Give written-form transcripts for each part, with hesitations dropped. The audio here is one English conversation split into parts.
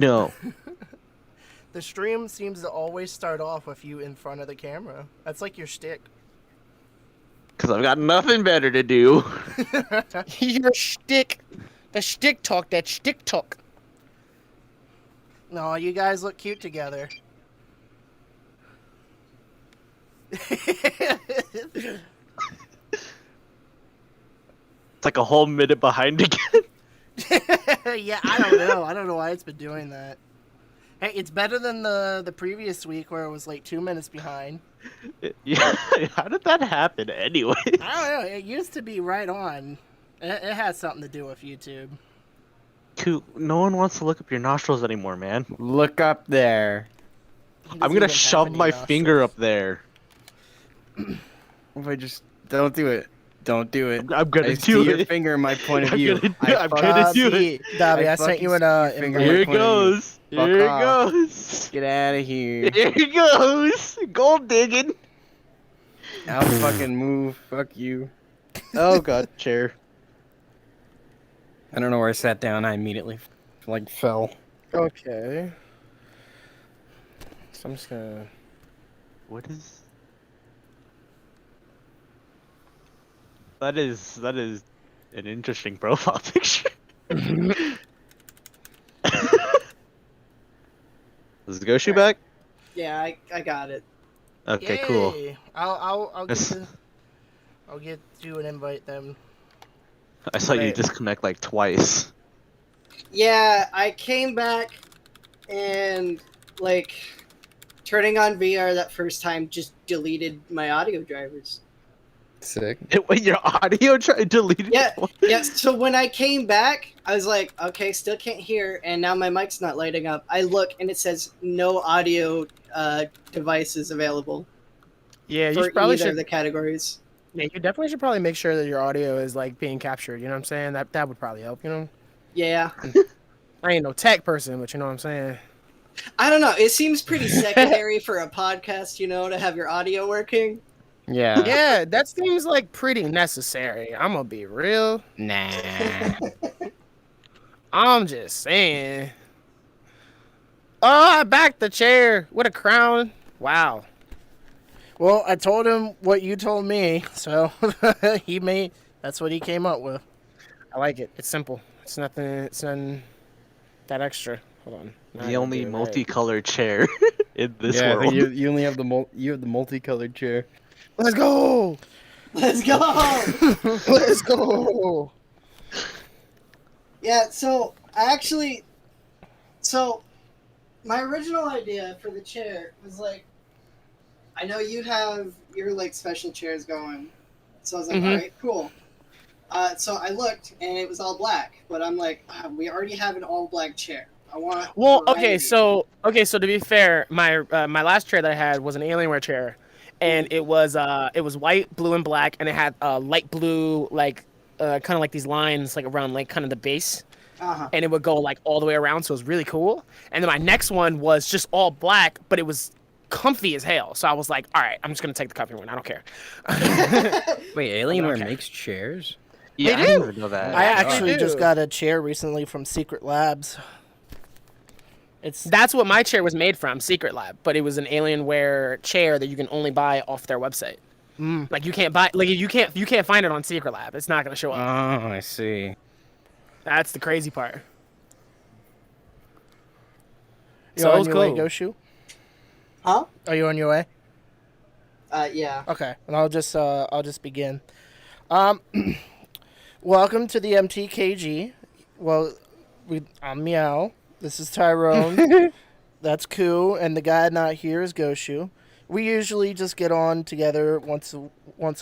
No. The stream seems to always start off with you in front of the camera. That's like your shtick. Because I've got nothing better to do. Your shtick. The shtick talk, that shtick talk. No, you guys look cute together. It's like a whole minute behind again. Yeah, I don't know. I don't know why it's been doing that. Hey, it's better than the previous week where it was like 2 minutes behind. Yeah, how did that happen anyway? I don't know. It used to be right on. It has something to do with YouTube. No one wants to look up your nostrils anymore, man. Look up there. I'm gonna shove my finger up there. If I just don't do it. Don't do it. I'm gonna I do see your it. finger in my point of view. I'm gonna do it. Dabier, I I sent you fucking an see your finger. invite. Here it point of view. goes. Fuck Here it off. goes. Get out of here. Here it goes. Gold digging. I'll fucking move. Fuck you. Oh god, chair. I don't know where I sat down. I immediately fell. Okay. So I'm just gonna... What is? That is an interesting profile picture. Is the Goshu back? Yeah, I got it. Okay, cool. Yay. I'll get you an invite then. I saw you Great. disconnect like twice. Yeah, I came back and like turning on VR that first time just deleted my audio drivers. Sick. Wait, your audio deleted? Yeah, yeah. So when I came back, I was like, okay, still can't hear, and now my mic's not lighting up. I look and it says no audio devices available Yeah, you for should probably either should. of the categories. Yeah, you definitely should probably make sure that your audio is like being captured. You know what I'm saying? That would probably help. You know. Yeah, I ain't no tech person, but you know what I'm saying. I don't know. It seems pretty secondary for a podcast, you know, to have your audio working. Yeah. Yeah, that seems like pretty necessary. I'm gonna be real. Nah. I'm just saying. Oh, I backed the chair with a crown. Wow. Well, I told him what you told me, so that's what he came up with. I like it. It's simple. It's nothing. It's nothing that extra. Hold on. Now I The gotta only do it right. multicolored chair in this Yeah, I world. think you only have the multicolored chair. Let's go. Let's go. Let's go. Yeah, so my original idea for the chair was like, I know you have your like special chairs going, so I was like, Mhm. all right, cool. So I looked and it was all black, but I'm like, we already have an all black chair. I want. Well, variety. so to be fair, my last chair that I had was an Alienware chair, and it was white, blue, and black, and it had light blue kind of like these lines like around like kind of the base, and it would go like all the way around, so it was really cool. And then my next one was just all black, but it was comfy as hell. So I was like, all right, I'm just gonna take the comfy one. I don't care. Wait, Alienware Okay. makes chairs? Yeah, They I do. didn't even know that. I actually do. just got a chair recently from Secret Labs. That's what my chair was made from, Secret Lab, but it was an Alienware chair that you can only buy off their website. Like you can't you can't find it on Secret Lab. It's not gonna show up. Oh, I see. That's the crazy part. You So it on was your way, cool. Goshu? Huh? Are you on your way? Yeah. Okay, and I'll just begin. Welcome to the MTKG. Well, I'm Meow. This is Tyrone. That's Koo, and the guy not here is Goshu. We usually just get on together once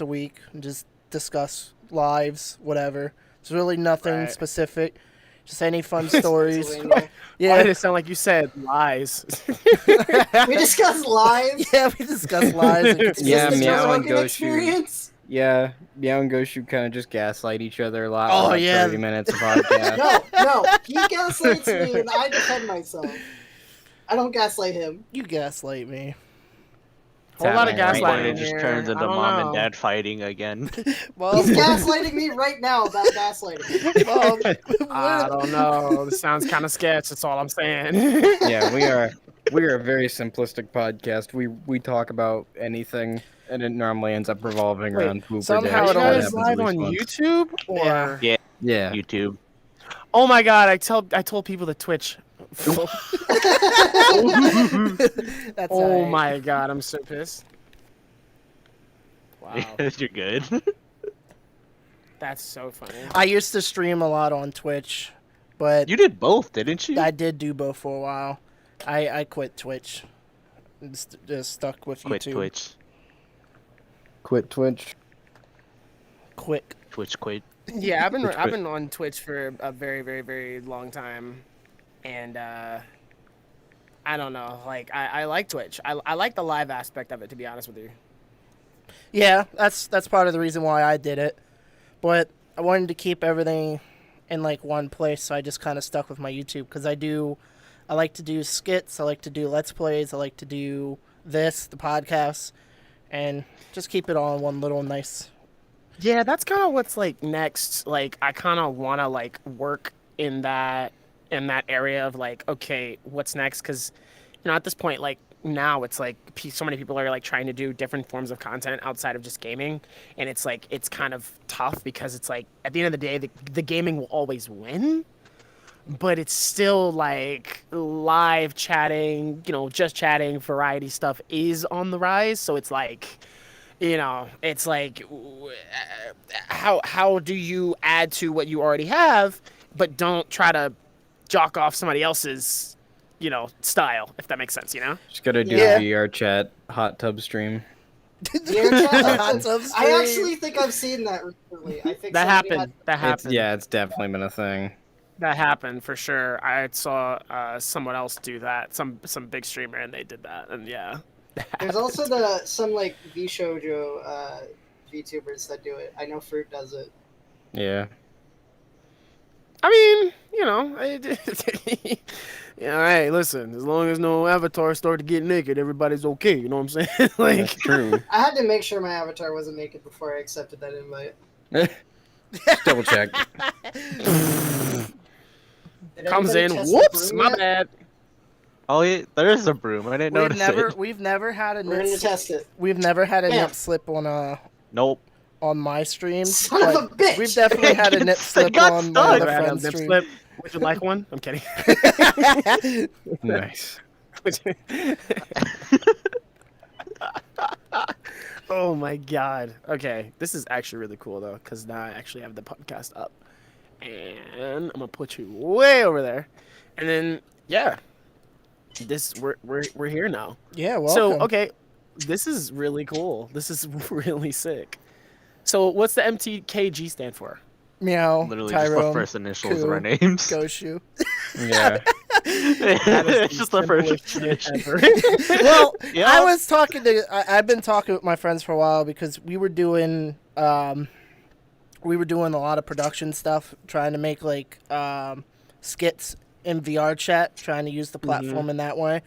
a week and just discuss lives, whatever. It's really nothing Right. specific. Just any fun stories. Why did Yeah, it sound like you said lies? We discussed lives. yeah, we discuss lives. And Is Yeah, this the Meow Joe and Rogan Goshu. experience? Yeah, Meow and Goshu kind of just gaslight each other a lot. Oh, for about yeah. 30 minutes of podcast. No, he gaslights me and I defend myself. I don't gaslight him. You gaslight me. Whole lot of happening right Point, gaslighting it now. just here. turns I into don't mom and know. dad fighting again. Well, He's gaslighting me right now about gaslighting. well, I don't know. This sounds kind of sketch. That's all I'm saying. Yeah, we are a very simplistic podcast. We talk about anything, and it normally ends up revolving Wait, around poop or somehow Are dash. you it What always guys happens live at on least once. YouTube or? Yeah. Yeah. YouTube. Oh my god! I told people to Twitch. That's Oh alright. my god! I'm so pissed. Wow, You're good. that's so funny. I used to stream a lot on Twitch, but You did both, didn't you? I did do both for a while. I quit Twitch. Just stuck with Quit YouTube. Twitch. Quit Twitch. Quick. Twitch quit. Yeah, I've Twitch been quit. on Twitch for a very, very, very long time, and I don't know. Like, I like Twitch. I like the live aspect of it, to be honest with you. Yeah, that's part of the reason why I did it. But I wanted to keep everything in like one place, so I just kind of stuck with my YouTube because I like to do skits, I like to do let's plays, I like to do the podcast, and just keep it all in one little nice. Yeah, that's kind of what's like next. Like, I kind of want to like work in that area of like, okay, what's next? Because at this point, like now, it's like so many people are like trying to do different forms of content outside of just gaming, and it's like it's kind of tough because it's like at the end of the day, the gaming will always win. But it's still like live chatting, just chatting, variety stuff is on the rise. So it's like, it's like, how do you add to what you already have, but don't try to jock off somebody else's, style, if that makes sense, Just gotta do Yeah. a VR chat hot tub stream. Hot tub I stream. actually think I've seen that recently. I think That somebody happened. That It's, happened. yeah, it's definitely been a thing. That happened for sure. I saw someone else do that, some big streamer, and they did that, and yeah. There's also some like VShojo VTubers that do it. I know Fruit does it. Yeah. I mean, hey, listen, as long as no avatar start to get naked, everybody's okay. You know what I'm saying? Like, That's true. I had to make sure my avatar wasn't naked before I accepted that invite. Just double check. Did comes anybody in, test the whoops, broom my yet? bad. Oh, yeah, there is a broom. I didn't notice it. We've never had a We're gonna nip, test it. we've never had a Yeah. nip slip Nope. on my stream. Son of a but bitch! We've definitely had a nip It slip got on stuck. my other Never had a friend's nip stream. slip. Would you like one? I'm kidding. Nice. Oh my god. Okay, this is actually really cool though, because now I actually have the podcast up, and I'm gonna put you way over there, and then yeah, we're here now. Yeah, welcome. So okay, this is really cool. This is really sick. So what's the MTKG stand for? Meow, Literally just the Tyrone, first initials of our Koo, names. Goshu. Yeah. It's just the first shit initial. ever. Well, Yeah. I was talking to. I've been talking with my friends for a while because we were doing a lot of production stuff, trying to make like skits in VR chat, trying to use the platform in that way.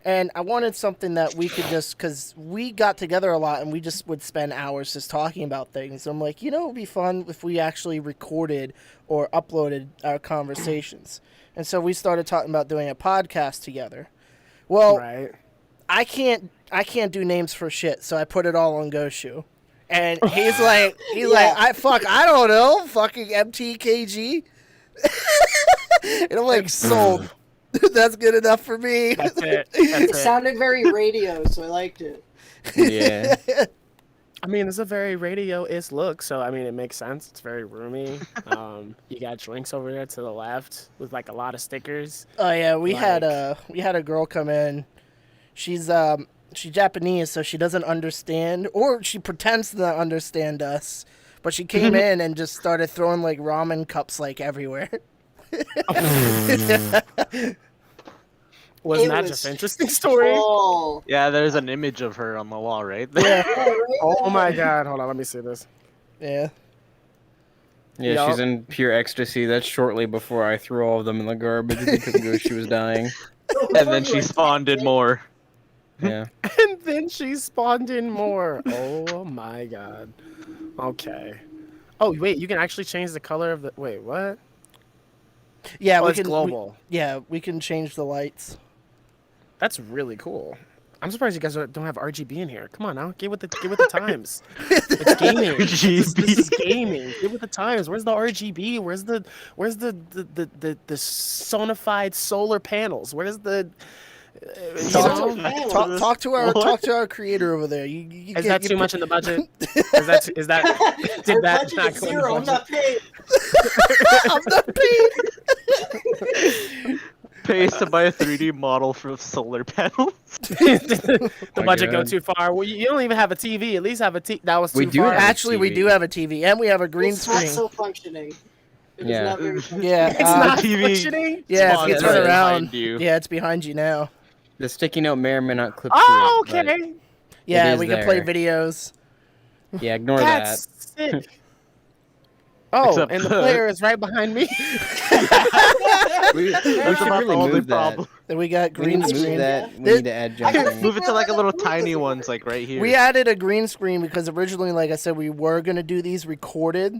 And I wanted something that we could just, because we got together a lot and we just would spend hours just talking about things. So I'm like, it would be fun if we actually recorded or uploaded our conversations. And so we started talking about doing a podcast together. Well, Right. I can't do names for shit, so I put it all on Goshu. And he's like, I don't know, fucking MTKG. And I'm like, sold. That's good enough for me. That's it. It That's it. sounded very radio, so I liked it. Yeah. I mean, it's a very radio-ist look, so I mean, it makes sense. It's very roomy. You got drinks over there to the left with like a lot of stickers. Oh yeah, we had Like- a girl come in. She's Japanese, so she doesn't understand, or she pretends to not understand us. But she came in and just started throwing like ramen cups like everywhere. Wasn't It that was just an interesting story? Oh, Yeah, there's an image of her on the wall right there. Oh my god, hold on, let me see this. Yeah. Yeah, Yup. she's in pure ecstasy. That's shortly before I threw all of them in the garbage because she was dying. And then she spawned in more. Yeah. And then she spawned in more. Oh my god. Okay. Oh wait, you can actually change the color of the. Wait, what? Yeah, Oh, we it's can. global. We can change the lights. That's really cool. I'm surprised you guys don't have RGB in here. Come on now, get with the times. It's gaming. This is gaming. Get with the times. Where's the RGB? Where's the sonified solar panels? Where's the you Solar know? panels. Talk to our What? creator over there. You Is get- that you too put- much in the budget? Is that did Our that budget not is go in the zero. I'm budget? not paid. I'm not paid. Pays to buy a 3D model for solar panels. the My budget go God. too far. Well, you don't even have a TV. At least have a TV. That was too We do far. have- Actually, we TV. do have a TV and we have a green It's not screen. so functioning. It is Yeah. not very functioning. Yeah, It's uh, not TV functioning. Yeah, if Spawn you is turn right around. behind you. Yeah, it's behind you now. The sticky note may or may not clip Oh, through. but- okay. Yeah, is we can play there. videos. Yeah, ignore That's that. sick. Oh, Except and the the- player is right behind me. We That's should about the really only move that. problem. Then we got We green need to move screen. that. We This- need to add jumping. Move it to like a little tiny ones, like right here. We added a green screen because originally, like I said, we were gonna do these recorded,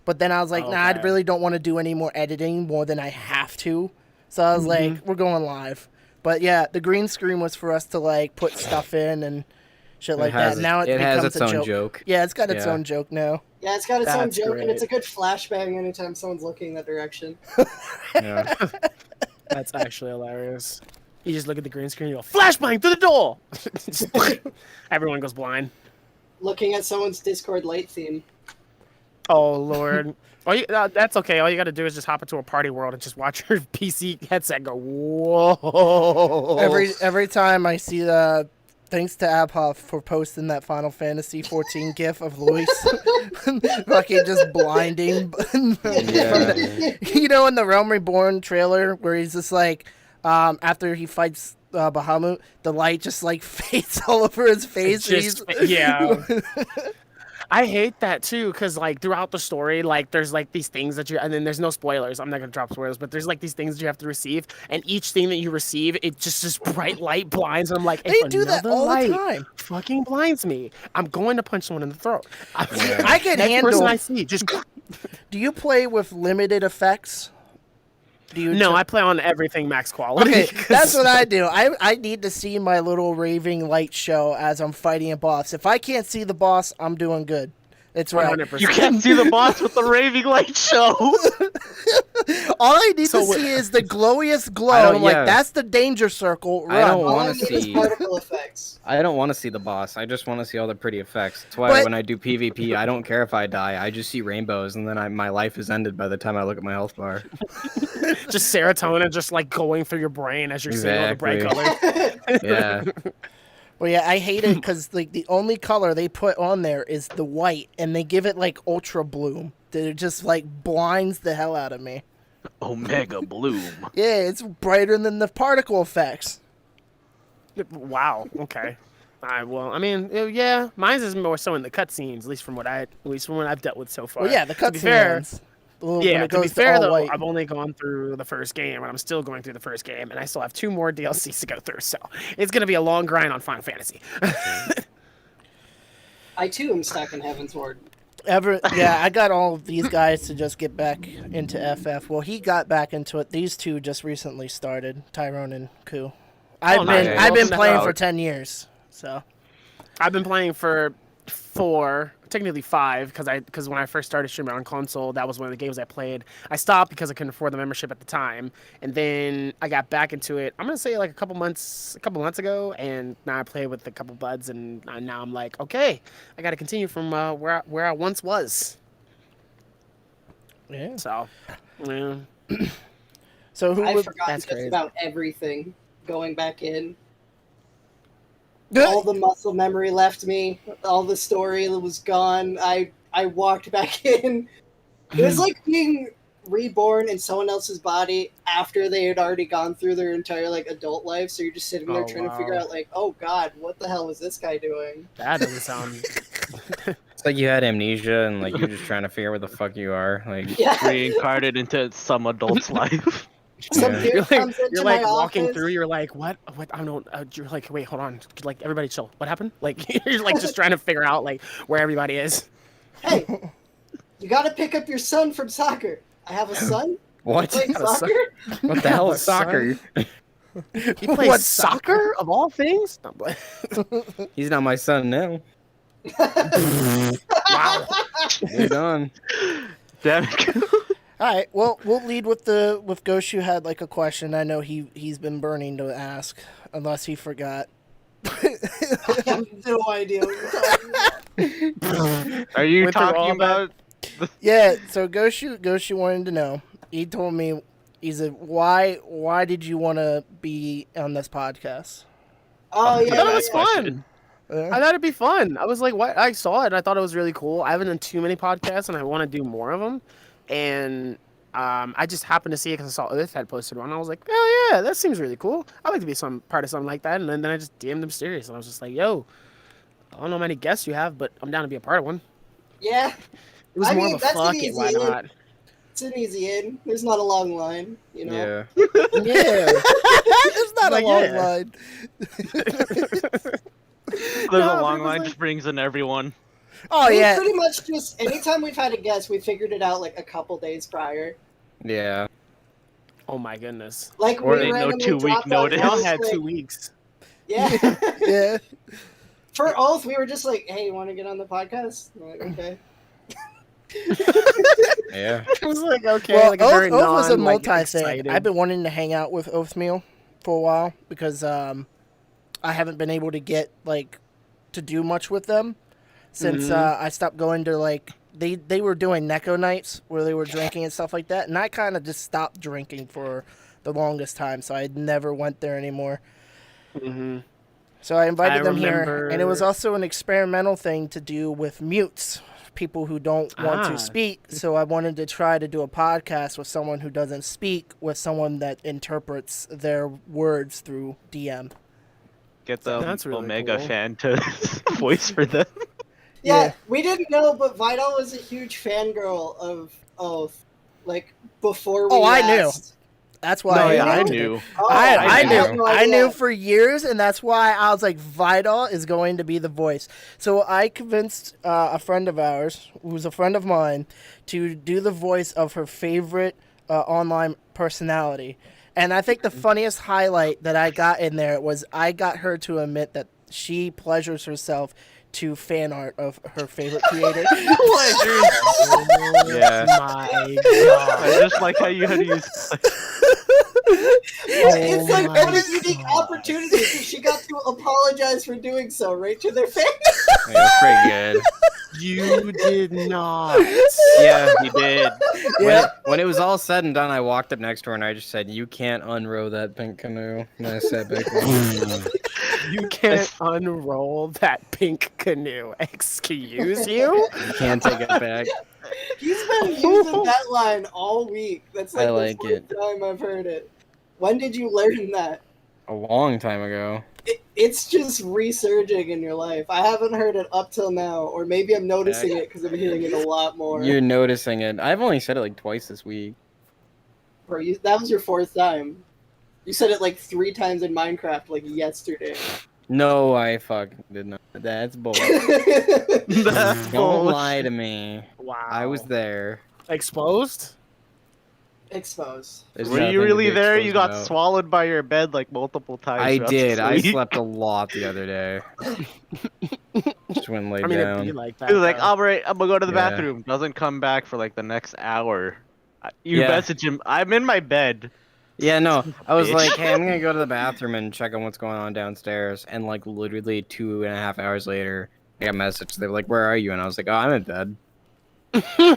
but then I was like, nah, I Okay. really don't want to do any more editing more than I have to. So I was like, we're going live. But yeah, the green screen was for us to like put stuff in and shit like that. Now it has becomes its a own joke. joke. Yeah, it's got its Yeah. own joke now. Yeah, it's got its own That's joke, and it's a great. good flashbang anytime someone's looking that direction. Yeah. That's actually hilarious. You just look at the green screen, you go, flashbang through the door! Everyone goes blind. Looking at someone's Discord light theme. Oh, Lord. That's okay. All you got to do is just hop into a party world and just watch your PC headset go, whoa. Every time I see the thanks to Abhoff for posting that Final Fantasy 14 gif of Luis fucking just blinding. Yeah. You know, in the Realm Reborn trailer where he's just like, after he fights Bahamut, the light just like fades all over his face. and Just, he's- yeah. I hate that too, because like throughout the story, like there's like these things that you, and then there's no spoilers. I'm not gonna drop spoilers, but there's like these things that you have to receive, and each thing that you receive, it just this bright light blinds. And I'm like, They if do that another all light the time. fucking blinds me, I'm going to punch someone in the throat. Yeah. I can Next handle. person I see, just Do you play with limited effects? Do you? no. I play on everything max quality. Okay, 'cause- that's what I do. I need to see my little raving light show as I'm fighting a boss. If I can't see the boss, I'm doing good. It's right. 100%. You can't see the boss with the raving light show. All I need So to what- see is the glowiest glow. I don't- I'm like, yeah. that's the danger circle. I don't Run. All I wanna need is see- particle effects. I don't want to see the boss. I just want to see all the pretty effects. That's why But- when I do PvP, I don't care if I die. I just see rainbows, and then my life is ended by the time I look at my health bar. just serotonin just like going through your brain as you're seeing all the bright Exactly. colors. Yeah. Well, yeah, I hate it because like the only color they put on there is the white, and they give it like ultra bloom. That it just like blinds the hell out of me. Omega Bloom. Yeah, it's brighter than the particle effects. Wow. Okay. Well, I mean, yeah, mine's is more so in the cutscenes, at least from what I've dealt with so far. Well, yeah, the To be cutscene fair- ones. When Yeah, it to be goes fair all though, white. I've only gone through the first game, and I'm still going through the first game, and I still have 2 more DLCs to go through. So it's gonna be a long grind on Final Fantasy. I too am stuck in Heaven's Ward. Yeah, I got all of these guys to just get back into FF. Well, he got back into it. These two just recently started, Tyrone and Ku. I've nice. been Welcome playing out. for 10 years. So I've been playing for 4, technically 5, because when I first started streaming on console, that was one of the games I played. I stopped because I couldn't afford the membership at the time, and then I got back into it. I'm gonna say like a couple months ago, and now I play with a couple buds, and now I'm like, okay, I got to continue from where I once was. yeah. So, yeah. So who I've would forgotten that's just crazy. about everything going back in. All the muscle memory left me. All the story was gone. I walked back in. It was like being reborn in someone else's body after they had already gone through their entire like adult life. So you're just sitting there Oh, trying to figure wow. out like, oh god, what the hell was this guy doing? That doesn't sound. It's like you had amnesia, and like you're just trying to figure out where the fuck you are. Like, Yeah. Reincarnated into some adult's life. Some Yeah. dude You're comes into you're my like walking office. through. You're like, what? What? I don't. You're like, wait, hold on. Like, everybody, chill. What happened? Like, you're like just trying to figure out like where everybody is. Hey, you got to pick up your son from soccer. I have a son. What? Playing Got a son? soccer. What the hell My is soccer? He plays What, soccer of all things. He's not my son now. Wow. Moved on. Damn it. All right. Well, we'll lead with Goshu had like a question. I know he's been burning to ask, unless he forgot. I have no idea what you're talking about. Are you Went through all talking that. about? Yeah. So Goshu wanted to know. He told me, he said, why did you want to be on this podcast? Oh yeah, I thought it yeah, was yeah. fun. I thought it'd be fun. I was like, what? I saw it and I thought it was really cool. I haven't done too many podcasts and I want to do more of them. And I just happened to see it because I saw Earth had posted one. I was like, oh yeah, that seems really cool. I'd like to be some part of something like that. And then I just DM'd them serious and I was just like, yo, I don't know how many guests you have, but I'm down to be a part of one. Yeah, It was I more mean, of a that's an fuck it, easy why in. not? it's an easy in. There's not a long line, you know. Yeah. Yeah. It's not Like, a long yeah. line. There's No, a long it was line, like- just brings in everyone. Oh We yeah. pretty much just anytime we've had a guest, we figured it out like a couple days prior. Yeah. Oh my goodness. Like Or we ain't no randomly 2 week dropped on notice. Y'all Oath, had like- 2 weeks. Yeah. Yeah. For Oath, we were just like, "Hey, you want to get on the podcast?" I'm like, okay. Yeah. It was like, okay, Well, like a very Oath was a non, like, multi thing. excited. I've been wanting to hang out with Oathmeal for a while because I haven't been able to get like to do much with them since I stopped going to like they were doing Neko nights where they were drinking and stuff like that, and I kind of just stopped drinking for the longest time, so I never went there anymore. Mhm. So I invited I them here, and it was remember- also an experimental thing to do with mutes, people who don't want Ah. to speak. So I wanted to try to do a podcast with someone who doesn't speak, with someone that interprets their words through DM. Get the That's really Omega cool. fan to voice for them. Yeah, Yeah. we didn't know, but Vital was a huge fangirl of Oath. Like before we. Oh, I knew. asked. That's why. No, I yeah, I invited knew. her. Oh, I had knew. no I idea. knew for years, and that's why I was like, Vital is going to be the voice. So I convinced a friend of ours, who's a friend of mine, to do the voice of her favorite online personality. And I think the funniest highlight that I got in there was I got her to admit that she pleasures herself to fan art of her favorite creator. Yeah. My God. I just like how you had to use. It's like my what a unique opportunity because she got to apologize for doing so right to their face. Yeah, pretty good. You did not. Yeah. He did. When it was all said and done, I walked up next to her and I just said, "You can't unrow that pink canoe." And I sat back. You can't unroll that pink canoe. Excuse you? You can't take it back. He's been using that line all week. That's like, I like the fourth time I've heard it. When did you learn that? A long time ago. It's just resurging in your life. I haven't heard it up till now, or maybe I'm noticing it because I'm hearing it a lot more. You're noticing it. I've only said it like twice this week. Bro, that was your fourth time. You said it like 3 times in Minecraft like yesterday. No, I fucking did not. That's bull. That's Don't bullshit. lie to me. Wow. I was there. Exposed? Exposed. There's Were nothing you to really be there? You exposed got about. swallowed by your bed like multiple times. I throughout did. the I week. slept a lot the other day. Just went and laid I mean, down. it'd be like that. He was like, though. "All right, I'm gonna go to the Yeah. bathroom." Doesn't come back for like the next hour. You Yeah. message him. I'm in my bed. Yeah, no. I was Bitch. like, hey, I'm gonna go to the bathroom and check on what's going on downstairs. And like literally 2.5 hours later, I got a message. They were like, "Where are you?" And I was like, "Oh, I'm in bed."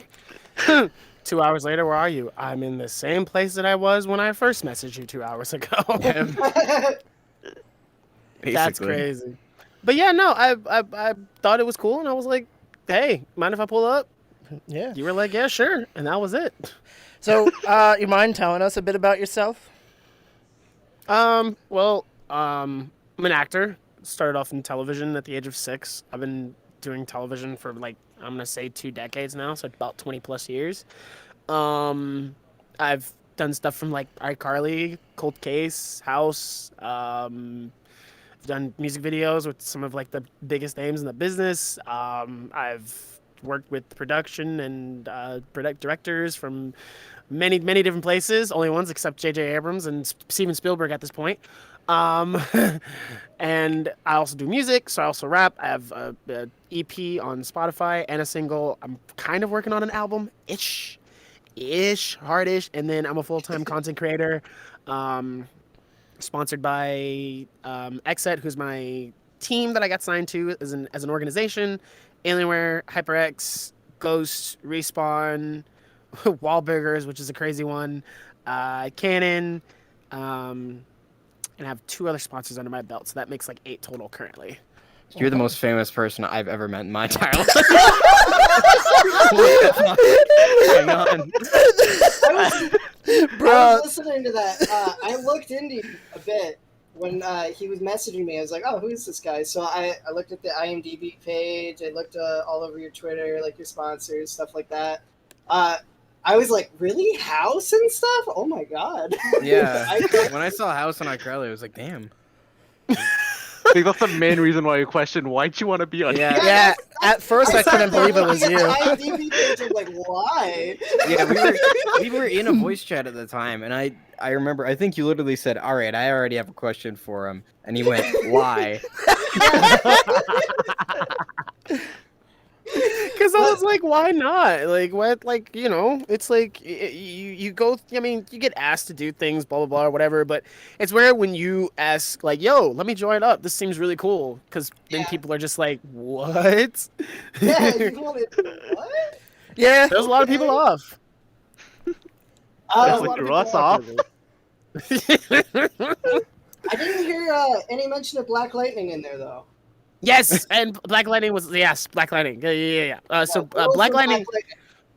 2 hours later, where are you? I'm in the same place that I was when I first messaged you 2 hours ago. That's Basically. crazy. But yeah, no, I thought it was cool, and I was like, hey, mind if I pull up? Yeah. You were like, yeah, sure. And that was it. So, you mind telling us a bit about yourself? Well, I'm an actor. Started off in television at the age of 6. I've been doing television for like, I'm gonna say 2 decades now, so about 20 plus years. I've done stuff from like iCarly, Cold Case, House. Done music videos with some of like the biggest names in the business. I've worked with production and directors from many different places. Only ones except J.J. Abrams and Steven Spielberg at this point. And I also do music, so I also rap. I have a EP on Spotify and a single. I'm kind of working on an album, ish, hardish, and then I'm a full-time content creator. Sponsored by Xset, who's my team that I got signed to as an organization. Alienware, HyperX, Ghost, Respawn, Wallburgers, which is a crazy one, Canon, and I have 2 other sponsors under my belt, so that makes like 8 total currently. You're the most famous person I've ever met in my entire life. Hang on. I was listening to that. I looked into you a bit when he was messaging me. I was like, oh, who is this guy? So I looked at the IMDb page. I looked all over your Twitter, like your sponsors, stuff like that. I was like, really? House and stuff? Oh my god. Yeah. When I saw House on iCarly, I was like, damn. I think that's the main reason why you questioned why'd you want to be on Yeah. Yeah, at first I couldn't believe it was you. IMDb page, I'm like, why? Yeah, we were in a voice chat at the time, and I remember, I think you literally said, all right, I already have a question for him. And he went, why? Because I was like, why not? Like, what? Like, you know, it's like you go. I mean, you get asked to do things, blah blah blah, or whatever. But it's rare when you ask, like, "Yo, let me join up. This seems really cool." Because then people are just like, "What?" Yeah, you wanted what? Yeah, there's a lot of people off. That's what threw us off. I didn't hear any mention of Black Lightning in there though. Yes, and Black Lightning was Black Lightning. Yeah. So What Black was Lightning.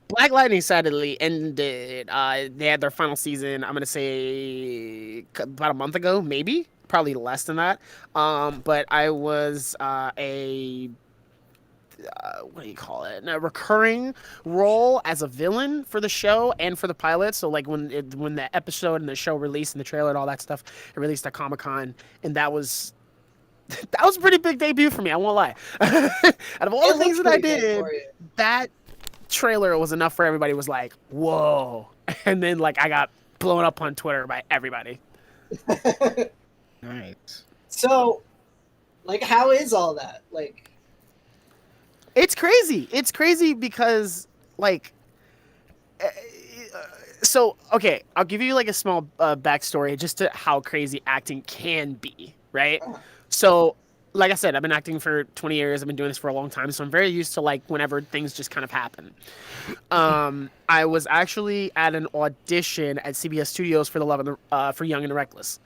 Black Lightning sadly ended. They had their final season. I'm gonna say about a month ago, maybe, probably less than that. But I was a what do you call it? A recurring role as a villain for the show and for the pilot. So like when the episode and the show released and the trailer and all that stuff, it released at Comic-Con, and that was a pretty big debut for me. I won't lie. Out of all the things that I did, that trailer was enough for everybody. Was like, whoa! And then like I got blown up on Twitter by everybody. Nice. So, like, how is all that? Like, It's crazy. It's crazy because like. So okay, I'll give you like a small backstory just to how crazy acting can be, right? So, like I said, I've been acting for 20 years. I've been doing this for a long time, so I'm very used to like whenever things just kind of happen. I was actually at an audition at CBS Studios for for Young and the Reckless,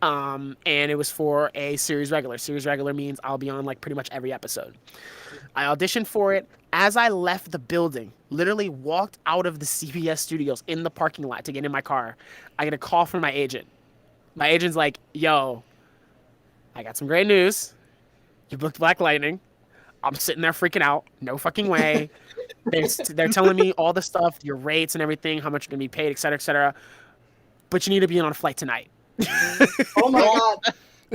and it was for a series regular. Series regular means I'll be on like pretty much every episode. I auditioned for it. As I left the building, literally walked out of the CBS Studios in the parking lot to get in my car, I get a call from my agent. My agent's like, "Yo, I got some great news. You booked Black Lightning." I'm sitting there freaking out. No fucking way. They're telling me all the stuff, your rates and everything, how much you're going to be paid, et cetera, et cetera. But you need to be on a flight tonight. oh my god,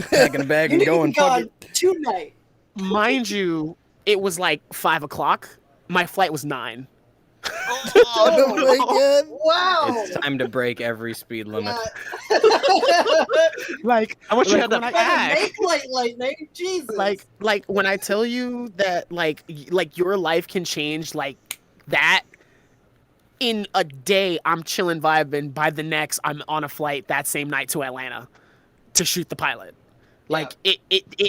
Packing a bag you and need to going. be Fuck gone it. tonight. Mind you, it was like 5 o'clock. My flight was 9. Oh my god. Wow. It's time to break every speed limit. Like, I wish you like, had that when I- pack. Make lightning, Jesus. like when I tell you that like your life can change like that in a day. I'm chilling, vibing. By the next, I'm on a flight that same night to Atlanta to shoot the pilot. Like it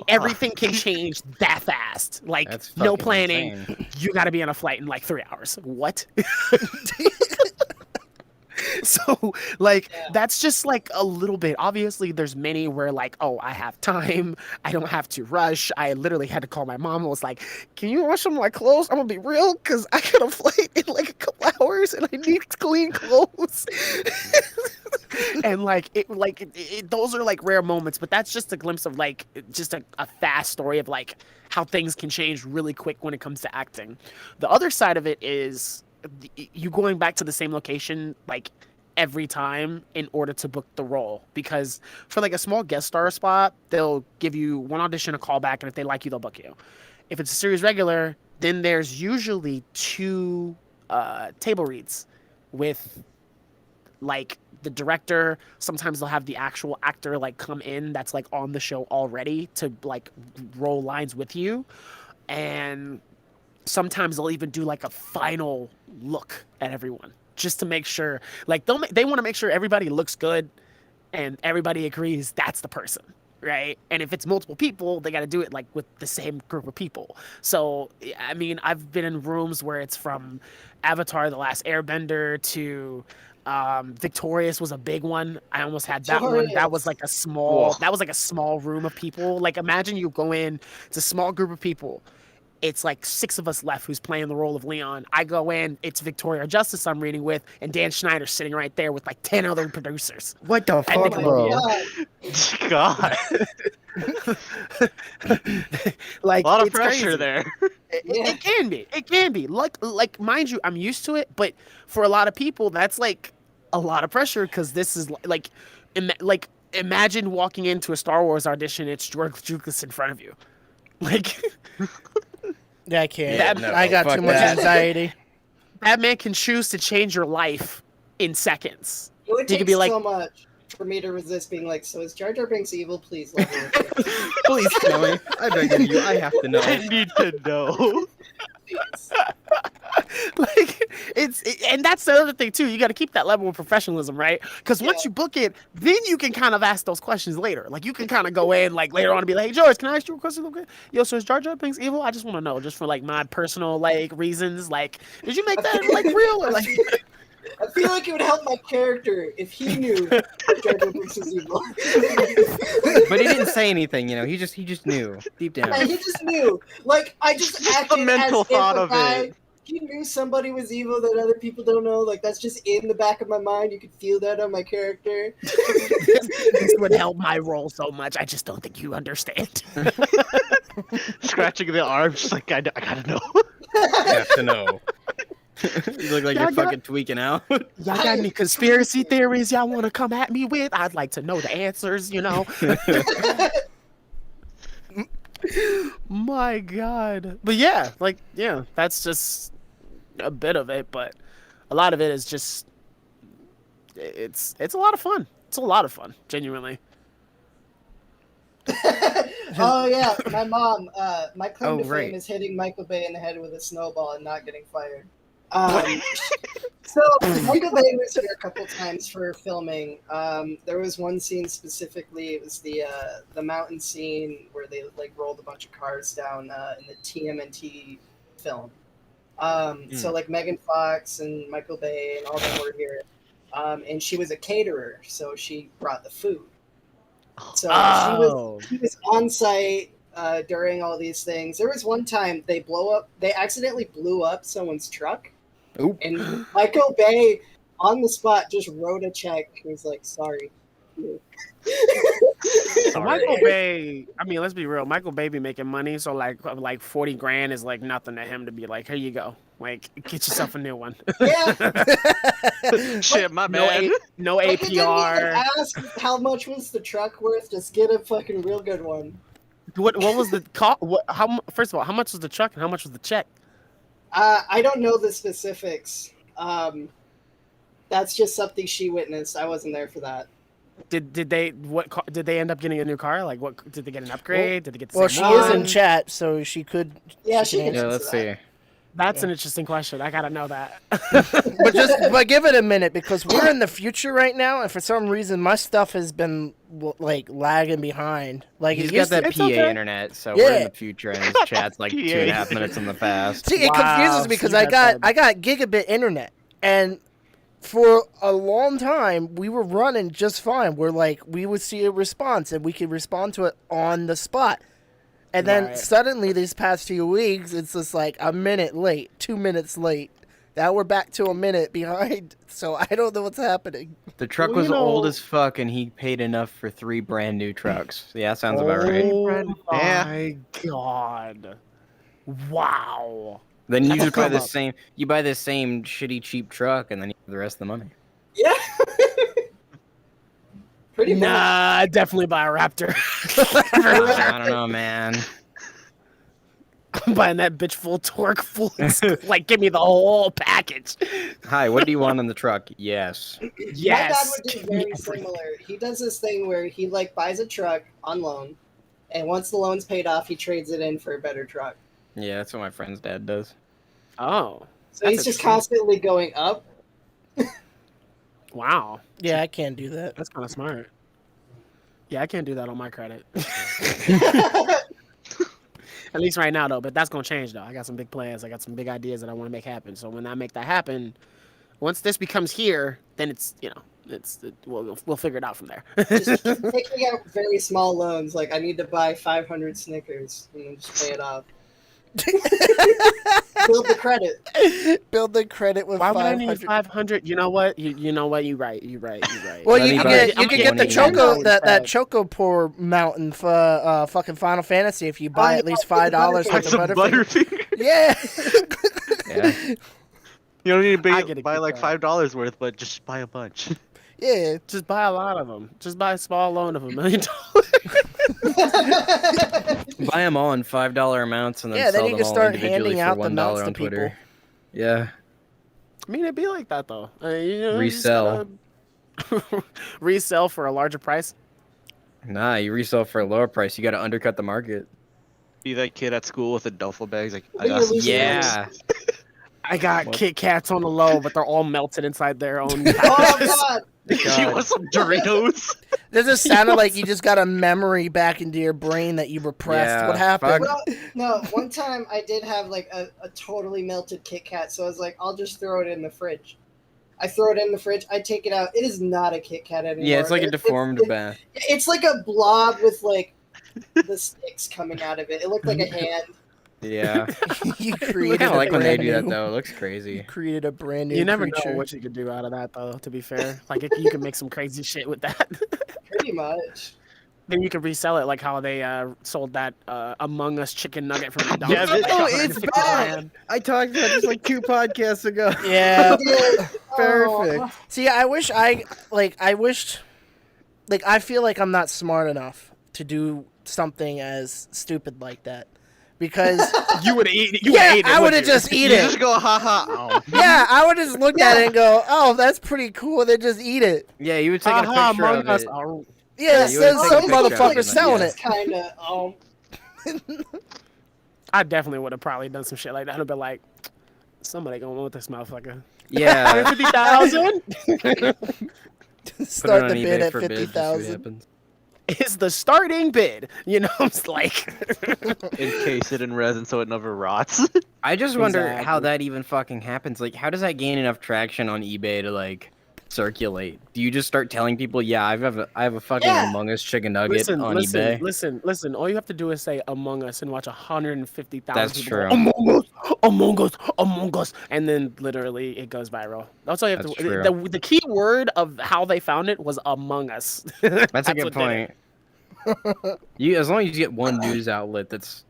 everything can change that fast. Like That's no fucking planning. insane. You got to be on a flight in like 3 hours. What? So like that's just like a little bit. Obviously there's many where like, oh, I have time, I don't have to rush. I literally had to call my mom and was like, can you wash some of my clothes? I'm gonna be real, because I got a flight in like a couple hours and I need clean clothes. And those are like rare moments, but that's just a glimpse of like just a fast story of like how things can change really quick when it comes to acting. The other side of it is you going back to the same location like every time in order to book the role, because for like a small guest star spot, they'll give you one audition, a callback, and if they like you, they'll book you. If it's a series regular, then there's usually 2 table reads with like the director. Sometimes they'll have the actual actor like come in that's like on the show already to like roll lines with you, and sometimes they'll even do like a final look at everyone just to make sure, like they want to make sure everybody looks good and everybody agrees that's the person, right? And if it's multiple people, they got to do it like with the same group of people. So I mean, I've been in rooms where it's from Avatar: The Last Airbender to Victorious was a big one. I almost had that one. That was like a small, room of people. Like imagine you go in, it's a small group of people. It's like 6 of us left who's playing the role of Leon. I go in, it's Victoria Justice I'm reading with, and Dan Schneider's sitting right there with like 10 other producers. What the And fuck, bro? God, Like a lot of it's pressure crazy. there. It can be. It can be. Like mind you, I'm used to it, but for a lot of people, that's like a lot of pressure because this is like imagine walking into a Star Wars audition, it's George Lucas in front of you. Like Yeah, I can't. Yeah, no, I got fuck too much that. anxiety. that man can choose to change your life in seconds. It would You take could be like, so much for me to resist being like, so is Jar Jar Binks evil? Please let me know. Please tell me. I beg of you. I have to know. I need to know. like and that's the other thing too. You got to keep that level of professionalism, right? Because once you book it, then you can kind of ask those questions later. Like you can kind of go in like later on and be like, "Hey George, can I ask you a question? Okay, yo, so is Jar Jar Binks evil? I just want to know, just for like my personal like reasons. Like, did you make that like real or like?" I feel like it would help my character if he knew that Jar Jar Binks was evil. But he didn't say anything, you know. He just knew deep down. Yeah, he just knew. Like I just acted the mental as thought if a of guy, it. he knew somebody was evil that other people don't know. Like that's just in the back of my mind. You could feel that on my character. This would help my role so much. I just don't think you understand. Scratching the arm, just like I gotta know. You have to know. You look like Y'all you're fucking tweaking out. Y'all got any conspiracy theories y'all want to come at me with? I'd like to know the answers, you know? My God. But yeah, like, yeah, that's just a bit of it, but a lot of it is just, it's a lot of fun. It's a lot of fun, genuinely. Oh yeah, my mom. My claim to right. fame is hitting Michael Bay in the head with a snowball and not getting fired. So Michael Bay was here a couple times for filming. There was one scene specifically. It was the mountain scene where they like rolled a bunch of cars down in the TMNT film. So like Megan Fox and Michael Bay and all them were here. And she was a caterer, so she brought the food. So she was on site during all these things. There was one time they accidentally blew up someone's truck. Oop. And Michael Bay on the spot just wrote a check. He was like, sorry. Michael Bay, I mean, let's be real. Michael Bay be making money, so like 40 grand is like nothing to him to be like, here you go. Like, get yourself a new one. Yeah. Shit, my bad. No Like, they didn't even APR. ask how much was the truck worth. Just get a fucking real good one. What was the cost? First of all, how much was the truck and how much was the check? I don't know the specifics. That's just something she witnessed. I wasn't there for that. Did they end up getting a new car? Like, what did they get an upgrade? Did they get the Well, same she is in one? chat, so she could. Yeah, she she can can answer. Yeah, let's see. That's an interesting question. I gotta know that. But give it a minute because we're in the future right now, and for some reason my stuff has been like lagging behind. Like He's it got used that to. It's PA okay. internet, so we're in Yeah. the future, and his chat's like 2.5 minutes in the past. See, it Wow, confuses me because see, I that's got gigabit internet, and for a long time we were running just fine. We're like we would see a response and we could respond to it on the spot. And then Right. suddenly, these past few weeks, it's just like a minute late, 2 minutes late. Now we're back to a minute behind, so I don't know what's happening. The truck Well, was you know- old as fuck, and he paid enough for 3 brand new trucks. Yeah, sounds about right. Oh Yeah. my God! Wow. Then you That's just buy come the up. same. You buy the same shitty cheap truck, and then you have the rest of the money. Yeah. Pretty much. Nah, I'd definitely buy a Raptor. I don't know, man. I'm buying that bitch full torque, like give me the whole package. Hi, what do you want on the truck? Yes. Yes. My dad would do give me very everything. similar. He does this thing where he like buys a truck on loan, and once the loan's paid off, he trades it in for a better truck. Yeah, that's what my friend's dad does. Oh, So he's just constantly going up. wow. Yeah, I can't do that. That's kind of smart. Yeah, I can't do that on my credit. At least right now, though. But that's gonna change, though. I got some big plans. I got some big ideas that I want to make happen. So when I make that happen, once this becomes here, then it's we'll figure it out from there. Just taking out very small loans, like I need to buy 500 Snickers and then just pay it off. Build the credit. Build the credit with Why would I 500. need 500? You know what? You know what? You're right. Well, Let you me can buy get it. you I'm can getting get the it. Choco that Choco Pour mountain for fucking Final Fantasy if you buy at least $5 Buy worth of some Butterfinger. Butterfinger. Yeah. Yeah. You don't need I to get a buy kick like out. $5 worth, but just buy a bunch. Yeah. Just buy a lot of them. Just buy a small loan of $1 million. Buy them all in $5 amounts and then Yeah, then sell you them can all start individually handing for out the $1 mounts to on Twitter. people. Yeah. I mean, it'd be like that though. You just Resell. gotta resell for a larger price. Nah, you resell for a lower price. You got to undercut the market. Be that kid at school with a duffel bag. He's like, I You're got some losing Yeah. I got What? Kit Kats on the low, but they're all melted inside their own. Oh packages. god! You want some Doritos? This just sounded like you just got a memory back into your brain that you repressed. Yeah, What happened? fuck. No, one time I did have like a totally melted Kit Kat, so I was like, I'll just throw it in the fridge. I throw it in the fridge, I take it out. It is not a Kit Kat anymore. Yeah, it's like a deformed bath. It's like a blob with like the sticks coming out of it. It looked like a hand. Yeah. You I created kind of a like when they brand do that new. though. It looks You crazy. created a brand new You never creature. know what you could do out of that, though. To be fair, like you can make some crazy shit with that. Pretty much. Then you could resell it, like how they sold that Among Us chicken nugget from McDonald's. Yeah, for, like, oh, it's 150 back! grand. I talked about this like 2 podcasts ago. Yeah. Perfect. See, I wished, I feel like I'm not smart enough to do something as stupid like that. Because, You would eat. yeah, I would have just You eat just it. go, haha. Oh. Yeah, I would just look at it and go, oh, that's pretty cool. Then just eat it. Yeah, you would take a Aha, picture Among of Us. it. Oh, Yeah, you so would take some a picture of it, motherfucker's selling yeah. it. Kind of. I definitely would have probably done some shit like that. I'd be like, somebody gonna want this motherfucker. Yeah. 50,000 Start the Put it on bid eBay at for bids, just see what 50,000. happens. is the starting bid. You know, it's like. Encase it in resin so it never rots. I just wonder how Exactly. that even fucking happens. Like, how does that gain enough traction on eBay to like circulate? Do you just start telling people, "Yeah, I have a fucking Yeah. Among Us chicken nugget on eBay"? Listen. All you have to do is say Among Us and watch 150,000 That's people true. go, Among Us, and then literally it goes viral. That's all you have That's to. true. The key word of how they found it was Among Us. That's a good what did it. point. You, as long as you get one news outlet that's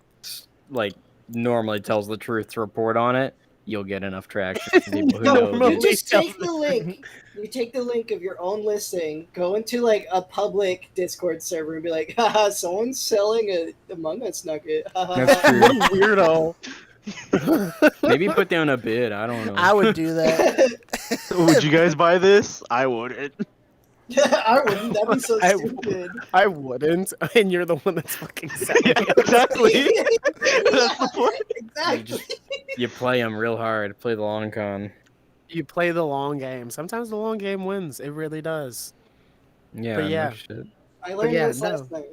like normally tells the truth to report on it, you'll get enough traction from people who know. Normally. You just take the link. You take the link of your own listing, go into like a public Discord server and be like, haha, someone's selling a Among Us nugget. Haha." That's true. What a weirdo. Maybe put down a bid. I don't know. I would do that. Would you guys buy this? I wouldn't. I wouldn't. That'd be so I- stupid. I wouldn't, and you're the one that's fucking selling Yeah, it. exactly. That's the point. Exactly. You play them real hard. Play the long con. You play the long game. Sometimes the long game wins. It really does. Yeah. But no yeah. shit. I learned yeah, this last no. night.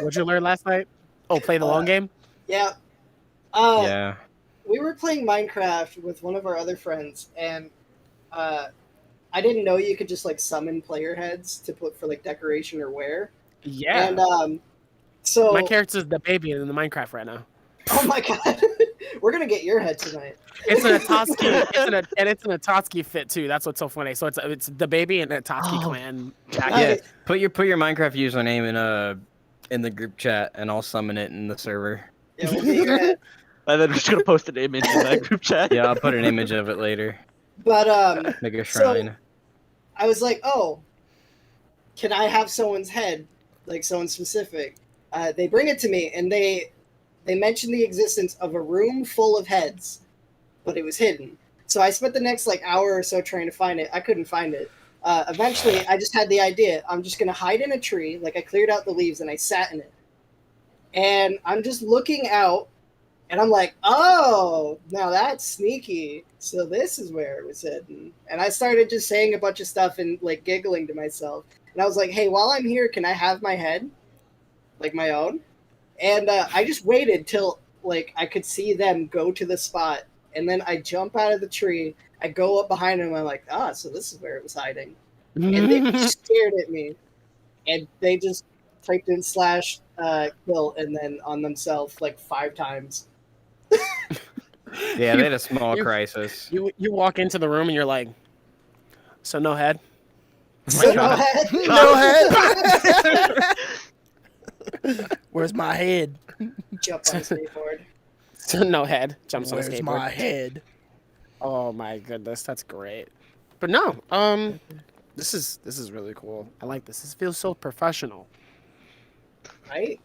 What'd you learn last night? Oh, play the long game? Yeah. Yeah. We were playing Minecraft with one of our other friends, and I didn't know you could just like summon player heads to put for like decoration or wear. Yeah. And so My character's the baby in the Minecraft right now. oh my god, we're gonna get your head tonight. It's an Atoski, and it's an Atoski fit too. That's what's so funny. So it's the baby and Atoski clan jacket. Yeah. Put your Minecraft username in the group chat, and I'll summon it in the server. Yeah, we'll get your head. And then I'm just gonna post an image in that group chat. Yeah, I'll put an image of it later. But Make a So- shrine. I was like, oh, can I have someone's head, like someone specific? They bring it to me, and they mention the existence of a room full of heads, but it was hidden. So I spent the next like hour or so trying to find it. I couldn't find it. Eventually, I just had the idea. I'm just gonna hide in a tree. Like I cleared out the leaves and I sat in it, and I'm just looking out, and I'm like, oh, now that's sneaky. So this is where it was hidden. And I started just saying a bunch of stuff and like giggling to myself. And I was like, hey, while I'm here, can I have my head, like my own? And I just waited till like I could see them go to the spot, and then I jump out of the tree. I go up behind them. I'm like, so this is where it was hiding. And they just stared at me, and they just typed in /kill and then on themselves like 5 times. Yeah, they had a small crisis. You walk into the room and you're like, so no head? So no head. No head. Where's my head? Jump on a skateboard. So no head. Jumps on a Where's skateboard. my head? Oh my goodness, that's great. But no, this is really cool. I like this. This feels so professional. Right?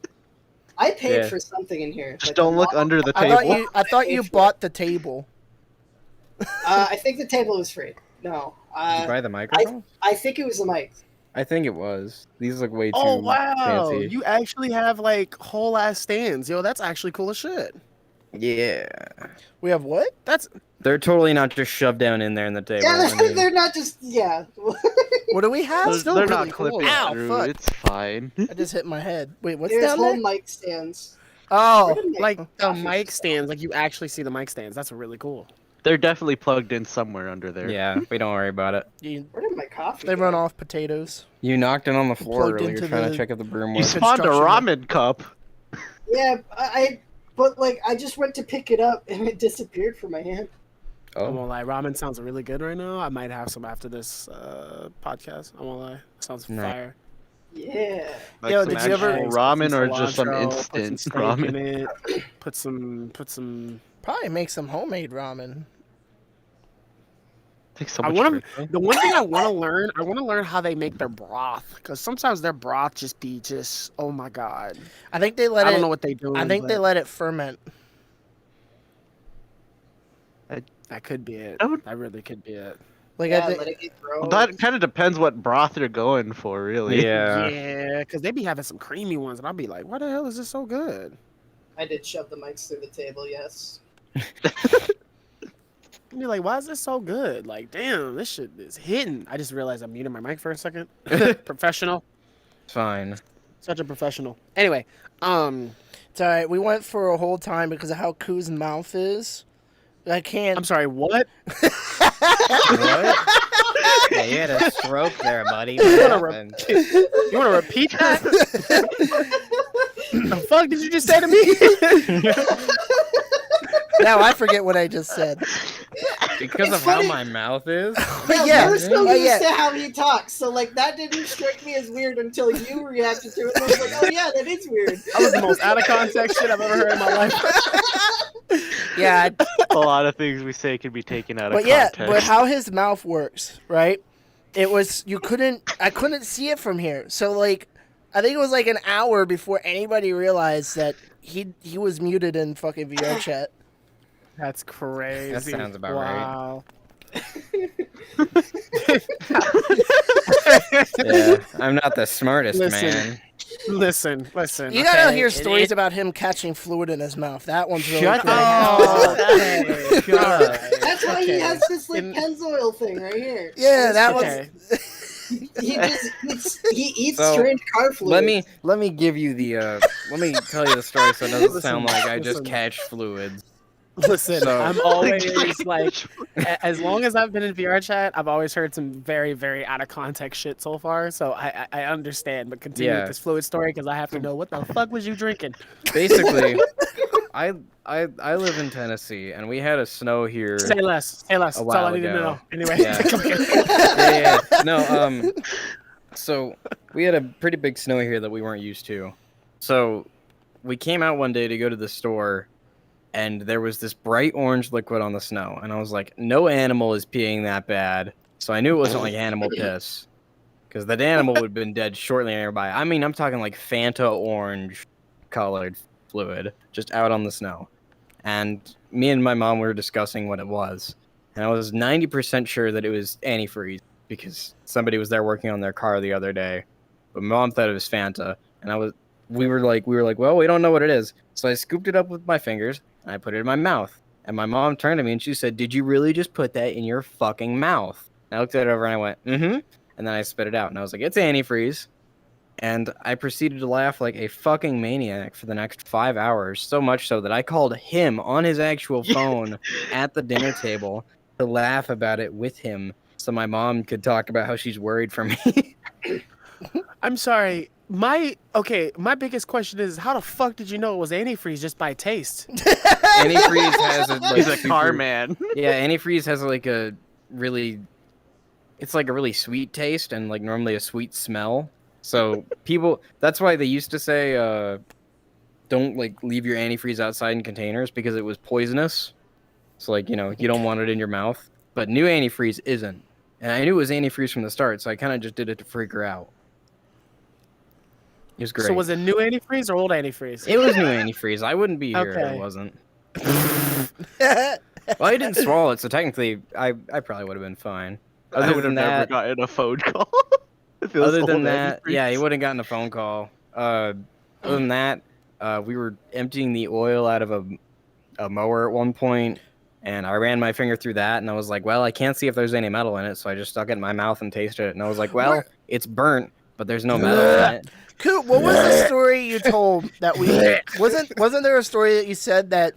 I paid Yeah. for something in here. Just Like, don't look under the table. I thought you bought the table. I think the table was free. No. Did you buy the microphone? I think it was the mic. I think it was. These look way too Oh wow, fancy. you actually have like whole ass stands. Yo, that's actually cool as shit. Yeah. We have what? They're totally not just shoved down in there in the table. Yeah, I mean, they're not just, yeah. What do we have? They're, Still they're really not cool. clipping Ow, through. fuck. It's fine. I just hit my head. Wait, what's There's down whole there? mic stands. Oh, Like the coffee mic stuff. stands, like you actually see the mic stands. That's really cool. They're definitely plugged in somewhere under there. yeah, we don't worry about it. Where did my coffee they go? run off potatoes. You knocked it on the floor Plugged earlier into trying the- to check if the broom You was. spawned a Construction. ramen cup. Yeah, but like, I just went to pick it up and it disappeared from my hand. I Oh, won't lie, ramen sounds really good right now. I might have some after this podcast. I won't lie, sounds Nice. fire. Yeah. Like Yo, some did you ever- actual Put ramen some or just some cilantro, instant put some steak in ramen? it, put some. Probably make some homemade ramen. Takes so I much want work. to. The one thing I want to learn, I want to learn how they make their broth, because sometimes their broth just oh my god. I think they let I it. don't know what they do. I think they let it ferment. That could be it. That would- That really could be it. Like Yeah, I think let it get grown. Well, that kind of depends what broth you're going for, really. yeah. Yeah, because they be having some creamy ones, and I'll be like, why the hell is this so good? I did shove the mics through the table, yes. I'll be like, why is this so good? Like, damn, this shit is hitting. I just realized I muted my mic for a second. Professional. Fine. Such a professional. Anyway, it's all right. We went for a whole time because of how Koo's mouth is. I can't. I'm sorry, what? What? Yeah, you had a stroke there, buddy. What happened? You want to repeat that? The fuck did you just say to me? Now I forget what I just said. Because It's of how funny. my mouth is? Yeah, We're so oh, used yeah. to how he talks, so like that didn't strike me as weird until you reacted to it. And I was like, oh yeah, that is weird. That was the most out of context shit I've ever heard in my life. Yeah, A lot of things we say can be taken out of but yeah, context. but how his mouth works, right? It was I couldn't see it from here. So like, I think it was like an hour before anybody realized that he was muted in fucking VR chat. That's crazy. That sounds about right. wow. Yeah, I'm not the smartest Listen. man. Listen. You gotta okay? hear It- stories it- about him catching fluid in his mouth. That one's really Shut cool. up. Okay. Shut up. That's why he Okay. has this like In- Pennzoil thing right here. Yeah, that Okay. He eats So, strange car fluids. Let me give you the let me tell you the story so it doesn't sound like I just listen. catch fluids. Listen, So- I'm always like, as long as I've been in VR chat, I've always heard some very, very out of context shit so far. So I understand, but continue Yeah. with this fluid story because I have to know what the fuck was you drinking? Basically, I live in Tennessee and we had a snow here. Say less. Say less. A That's all I while need to ago. know. Anyway. Yeah. Yeah. No, so we had a pretty big snow here that we weren't used to. So we came out one day to go to the store and there was this bright orange liquid on the snow. And I was like, no animal is peeing that bad. So I knew it wasn't like animal piss, because that animal would have been dead shortly nearby. I mean, I'm talking like Fanta orange colored fluid just out on the snow. And me and my mom were discussing what it was. And I was 90% sure that it was antifreeze because somebody was there working on their car the other day. But my mom thought it was Fanta. And we were like, well, we don't know what it is. So I scooped it up with my fingers and I put it in my mouth. And my mom turned to me and she said, "Did you really just put that in your fucking mouth?" And I looked at it over and I went, "Mm-hmm." And then I spit it out. And I was like, "It's antifreeze." And I proceeded to laugh like a fucking maniac for the next 5 hours, so much so that I called him on his actual phone at the dinner table to laugh about it with him so my mom could talk about how she's worried for me. I'm sorry. My biggest question is, how the fuck did you know it was antifreeze just by taste? Antifreeze has a, like, He's a car super- man. Yeah, antifreeze has like a really, it's like a really sweet taste and like normally a sweet smell. So people, that's why they used to say, don't like leave your antifreeze outside in containers because it was poisonous. So like, you know, you don't want it in your mouth. But new antifreeze isn't. And I knew it was antifreeze from the start, so I kind of just did it to freak her out. It was great. So was it new antifreeze or old antifreeze? It was new antifreeze. I wouldn't be here if Okay. it wasn't. Well, I didn't swallow it, so technically I probably would have been fine. I Other would have than never that, gotten a phone call. If it was other than old that, antifreeze. yeah, he would have gotten a phone call. Other than that, we were emptying the oil out of a mower at one point, and I ran my finger through that, and I was like, well, I can't see if there's any metal in it, so I just stuck it in my mouth and tasted it, and I was like, well, it's burnt, but there's no metal in it. Coop, what was the story you told that we wasn't there a story that you said that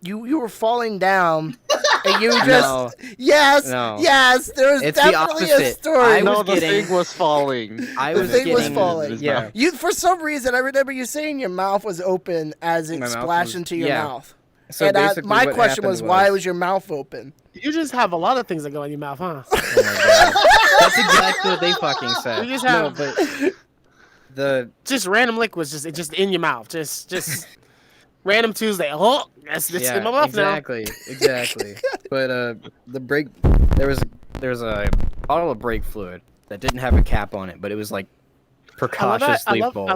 you were falling down and you just No. yes No. yes there was It's the definitely a opposite. story. I No, was the getting- thing was falling. I The was thing was getting, falling. Yeah. You for some reason I remember you saying your mouth was open as it My mouth splashed was- into your yeah. mouth. So And basically my what question happened was, why was your mouth open? You just have a lot of things that go in your mouth, huh? Oh my god. That's exactly what they fucking said. You just No, have- but Just random liquids, just in your mouth, just random Tuesday. Oh, that's in my mouth exactly. But there was a bottle of brake fluid that didn't have a cap on it, but it was like now. precautiously full. I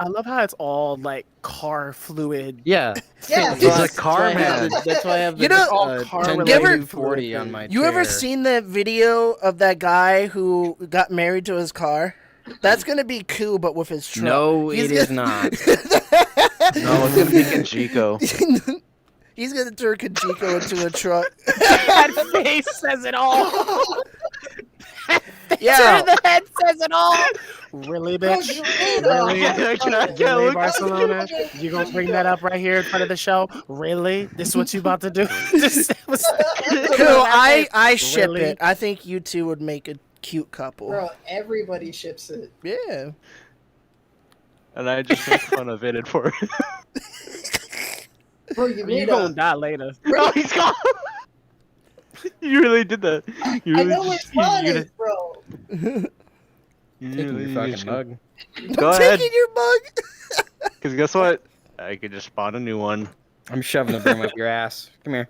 love how it's all like car fluid. Yeah. Yeah, He's a it's- car man. That's why I have the You know- all car 10 related 40 on my You ever chair. seen that video of that guy who got married to his car? That's gonna be cool, but with his truck. No, He's it is gonna- not. No, it's gonna be Kenjiko. He's gonna turn Kajiko into a truck. That face says it all. Yeah. The head says it all. Really, bitch? Really? I can't Really, look. Barcelona? You gonna bring that up right here in front of the show? Really? This is what you about to do? Just Cool, I ship Really? it. I think you two would make a cute couple. Bro, everybody ships it. Yeah. And I just make fun of it for it. Bro, you you made gonna a. die later. No, he's gone. You really did that. You I really know just- it's fun, you really- bro. you Taking really your just- fucking mug. Go ahead. Taking your mug. Because guess what? I could just spawn a new one. I'm shoving the broom up your ass. Come here.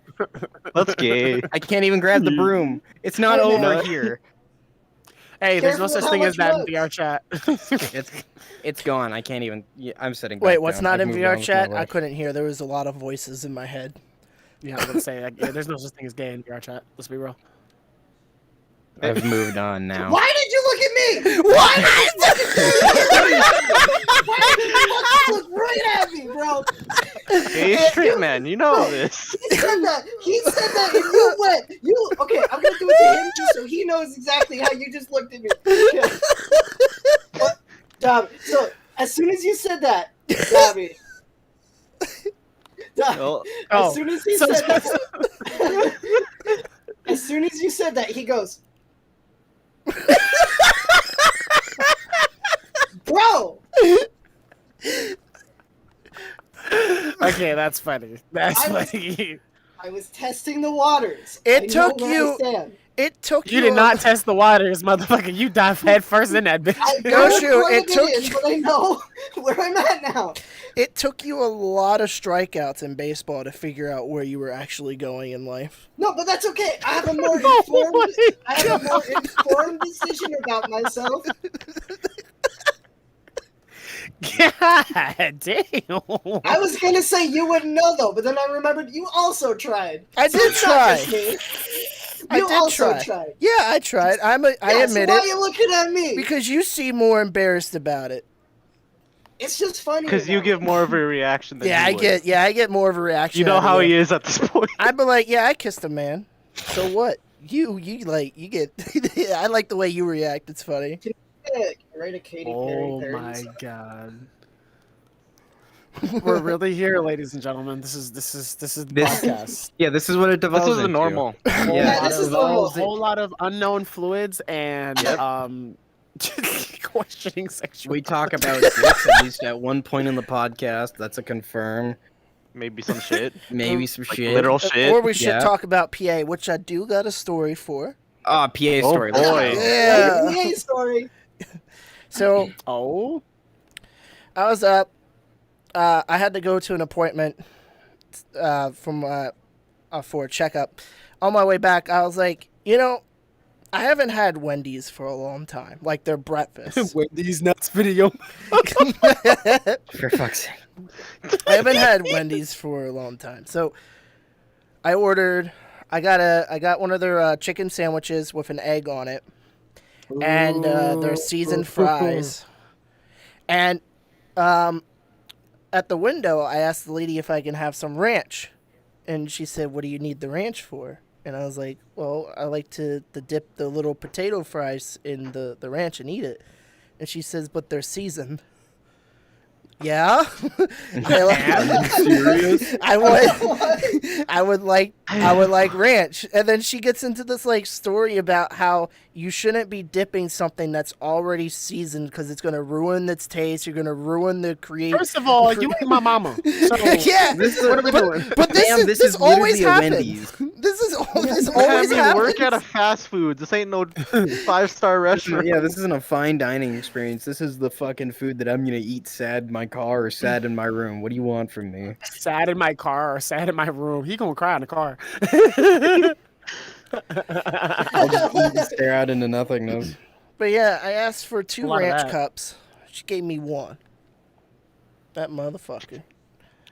That's gay. I can't even grab the broom. It's not Hey, over man. here. Hey, there's no Careful such with thing how as much that in mugs. VR chat. It's gone. I can't even. Yeah, I'm sitting. Wait, back what's down. not I've in moved on VR with chat? my I life. couldn't hear. There was a lot of voices in my head. Yeah, I was gonna say, yeah, there's no such thing as gay in VR chat. Let's be real. I've moved on now. Why did you look at me? What? Why did you fucking look right at me, bro? Gay straight man, you know this. He said that. He said that, and you went. You okay? I'm gonna do it to him just so he knows exactly how you just looked at me. Okay. What? So as soon as you said that, Dobby. Well, As soon as he so- said that, as soon as you said that, he goes, "Bro, Okay, that's funny. That's I was- funny. I was testing the waters. It I know took where I you- stand. It took You did not test the waters, motherfucker. You dive head first in that bitch. I Go don't shoot, plug it took- in, but I know where I'm at now. It took you a lot of strikeouts in baseball to figure out where you were actually going in life. No, but that's okay. I have a more informed decision about myself. God damn. I was gonna say you wouldn't know though, but then I remembered you also tried. I So did it's not try. just me. I You did also try. tried. Yeah, I tried. I Yeah, admit so why it. are you looking at me? Because you seem more embarrassed about it. It's just funny. Because you give more of a reaction than Yeah, he I would. get more of a reaction. You know out of how you. he is at this point. I'd be like, yeah, I kissed a man. So what? You get. I like the way you react. It's funny. Right, a Katy Perry Oh parody my song. god. We're really here, ladies and gentlemen. This is the This- podcast. Yeah, this is what it This devolves is the into. normal. Yeah, this is normal. A whole lot of unknown fluids and Yep. questioning sexual. We talk about dicks at least at one point in the podcast. That's a confirm. Maybe some shit. Maybe some Like shit. literal shit. Or we should Yeah. talk about PA, which I do got a story for. Ah, PA Oh, story. boy. Yeah. PA story. So Oh, I was up. I had to go to an appointment for a checkup. On my way back, I was like, I haven't had Wendy's for a long time, like their breakfast. Wendy's nuts video. For fuck's sake. I haven't had Wendy's for a long time, so I ordered. I got one of their chicken sandwiches with an egg on it, and their seasoned fries. And at the window, I asked the lady if I can have some ranch, and she said, "What do you need the ranch for?" And I was like, "Well, I like to dip the little potato fries in the ranch and eat it." And she says, "But they're seasoned." Yeah, serious? I would like ranch, and then she gets into this like story about how you shouldn't be dipping something that's already seasoned because it's gonna ruin its taste. You're gonna ruin the First of all, you ain't my mama. So yeah, what are we doing? but Damn, this is always literally a happens. Wendy's. This always I happens. work at a fast food. This ain't no 5-star restaurant. Yeah, this isn't a fine dining experience. This is the fucking food that I'm gonna eat sad in my car or sad in my room. What do you want from me? Sad in my car or sad in my room. He gonna cry in the car. I'll just eat and stare out into nothingness. But yeah, I asked for A 2 lot of ranch that. cups. She gave me 1. That motherfucker.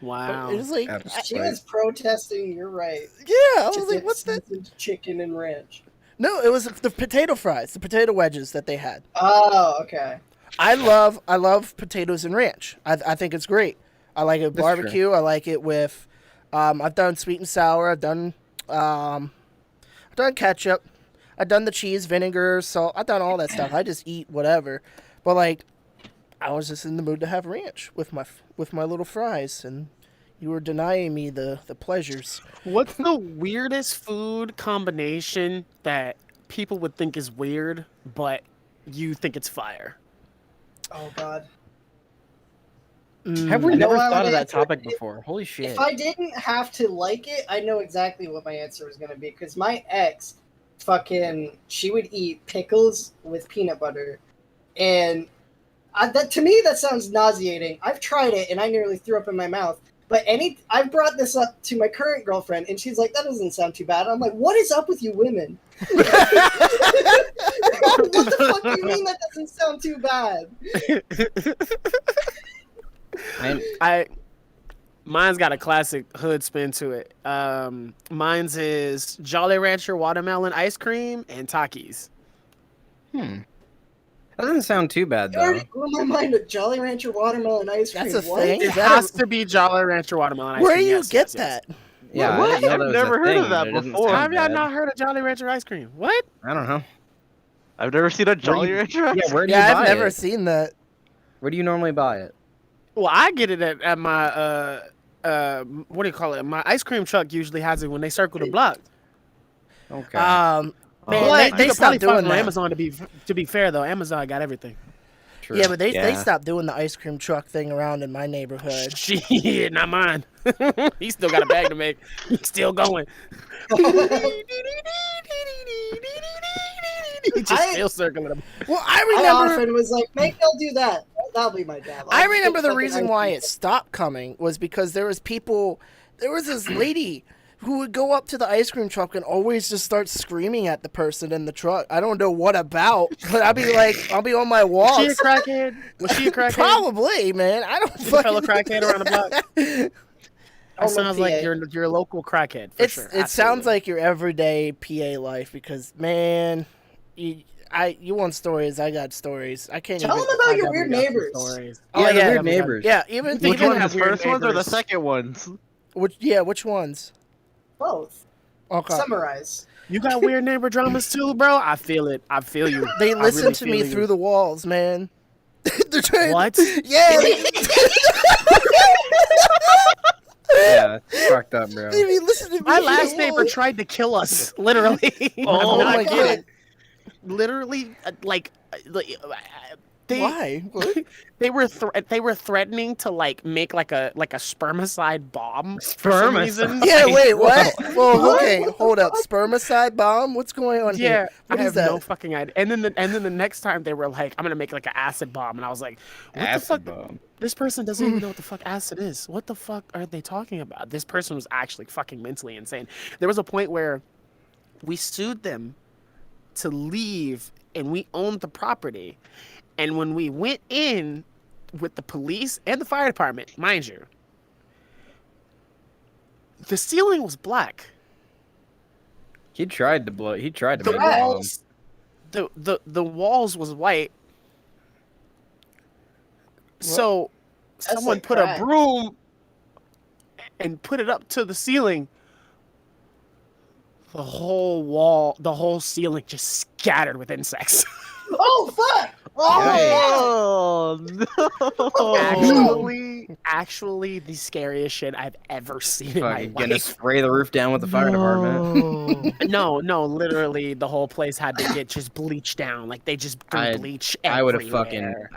Wow. It was like, Abs- She was protesting. You're right. yeah, I To was like, dip what's that? seasoned chicken and ranch. No, it was the potato fries, the potato wedges that they had. Oh, okay. I love potatoes and ranch. I think it's great. I like it with That's barbecue. I like it with. I've done sweet and sour. I've done ketchup. I've done the cheese, vinegar, salt. I've done all that stuff. I just eat whatever. But like, I was just in the mood to have ranch with my little fries, and you were denying me the pleasures. What's the weirdest food combination that people would think is weird, but you think it's fire? Oh God. Have we I know never I thought would of that answer topic it. before? Holy shit. If I didn't have to like it, I know exactly what my answer was gonna be. Because my ex, she would eat pickles with peanut butter, and that to me that sounds nauseating. I've tried it and I nearly threw up in my mouth. But I've brought this up to my current girlfriend, and she's like, "That doesn't sound too bad." I'm like, "What is up with you women? What the fuck do you mean that doesn't sound too bad?" Mine's got a classic hood spin to it. Mine's is Jolly Rancher watermelon ice cream and Takis. That doesn't sound too bad You though. already blew my mind with Jolly Rancher watermelon ice cream. That's a What? thing? It Is that has to be Jolly Rancher watermelon ice Where cream. do you yes, get yes, yes. that? Yeah, What? I didn't know I've that was never a heard thing, of that but it doesn't before. sound Have y'all bad. not heard of Jolly Rancher ice cream? What? I don't know. I've never seen a Jolly Rancher. Yeah, where do you Yeah, buy I've never it? seen that. Where do you normally buy it? Well, I get it at my what do you call it? My ice cream truck usually has it when they circle the block. Okay. Man, But they you could stopped probably find doing it on that. Amazon to be fair though. Amazon got everything. True. Yeah, but they stopped doing the ice cream truck thing around in my neighborhood. Shit, not mine. He still got a bag to make. He's still going. He just still circling them. Well, I I remember. often was like, maybe I'll do that. That'll be my dab. I I'll remember get the fucking reason ice why cream. it stopped coming was because there was this lady who would go up to the ice cream truck and always just start screaming at the person in the truck. I don't know what about, but I'll be on my Was she a walks. crackhead? Was she a crackhead? Probably, man. I don't She's a fellow fucking... crackhead around the block. That Oh, sounds PA. like your a local crackhead for sure. It sounds like your everyday PA life because, man, you want stories. I got stories. I can't Tell even. them about I your definitely weird got some neighbors. stories. Yeah, the weird definitely got- neighbors. Yeah, even Which even ones, have the weird first ones or the neighbors. second ones? which ones? Both. Okay. Summarize. You got weird neighbor dramas too, bro. I feel it. I feel you. They I listen really to me feel you. through the walls, man. They're trying. What? Yeah. Yeah, it's fucked up, bro. They listen to me My through last the neighbor walls. tried to kill us, literally. Oh I'm my not God. kidding. Literally, they Why? What? they were threatening to like make like a spermicide bomb for some Spermicide? reason. Yeah, Like, wait, what? Well, What? okay, hold up. Spermicide bomb? What's going on Yeah, here? I What is have that? no fucking idea. And then the next time they were like, I'm gonna make like an acid bomb, and I was like, what the Acid fuck? bomb. This person doesn't even know what the fuck acid is. What the fuck are they talking about? This person was actually fucking mentally insane. There was a point where we sued them to leave, and we owned the property. And when we went in with the police and the fire department, mind you, the ceiling was black. He tried to blow. He tried to The make a bomb. walls, the walls was white. So someone like put crack. a broom and put it up to the ceiling. The whole wall, the whole ceiling just scattered with insects. Oh fuck! Oh, Actually, the scariest shit I've ever seen in my Fucking gonna life. spray the roof down with the fire department. No, literally, the whole place had to get just bleached down. Like they just threw bleach I would have everywhere.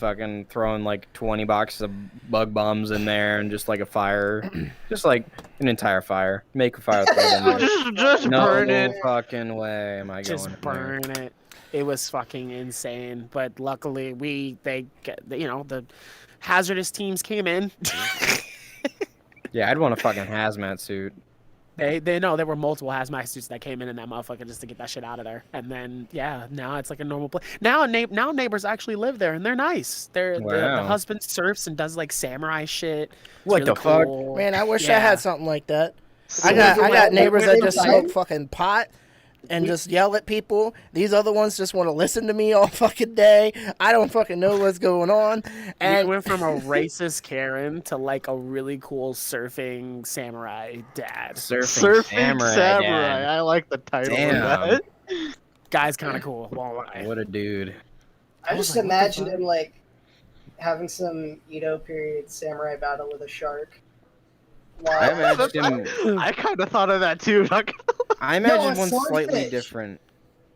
fucking thrown like 20 boxes of bug bombs in there and just like a fire, just like an entire fire. Make a fire. Throw it in there. just No burn it. fucking way am I Just going. in there. burn it. It was fucking insane. But luckily, the hazardous teams came in. Yeah, I'd want a fucking hazmat suit. They know there were multiple hazmat suits that came in that motherfucker just to get that shit out of there. And then now it's like a normal place. Now neighbors actually live there and they're nice. The Wow. husband surfs and does like samurai shit. It's What really the fuck? cool. Man, I wish I Yeah. had something like that. So I got neighbors that just Inside? smoke fucking pot and just yell at people. These other ones just want to listen to me all fucking day. I don't fucking know what's going on. We And went from a racist Karen to like a really cool surfing samurai dad. Surfing Samurai. Samurai. Dad. I like the title Damn. of that. Guy's kind of cool. Won't lie. What a dude. I I was just like, what the imagined fuck? him like having some Edo period samurai battle with a shark. I Wow. imagined him. I kind of thought of that too. I No, imagined a one slightly swordfish. different.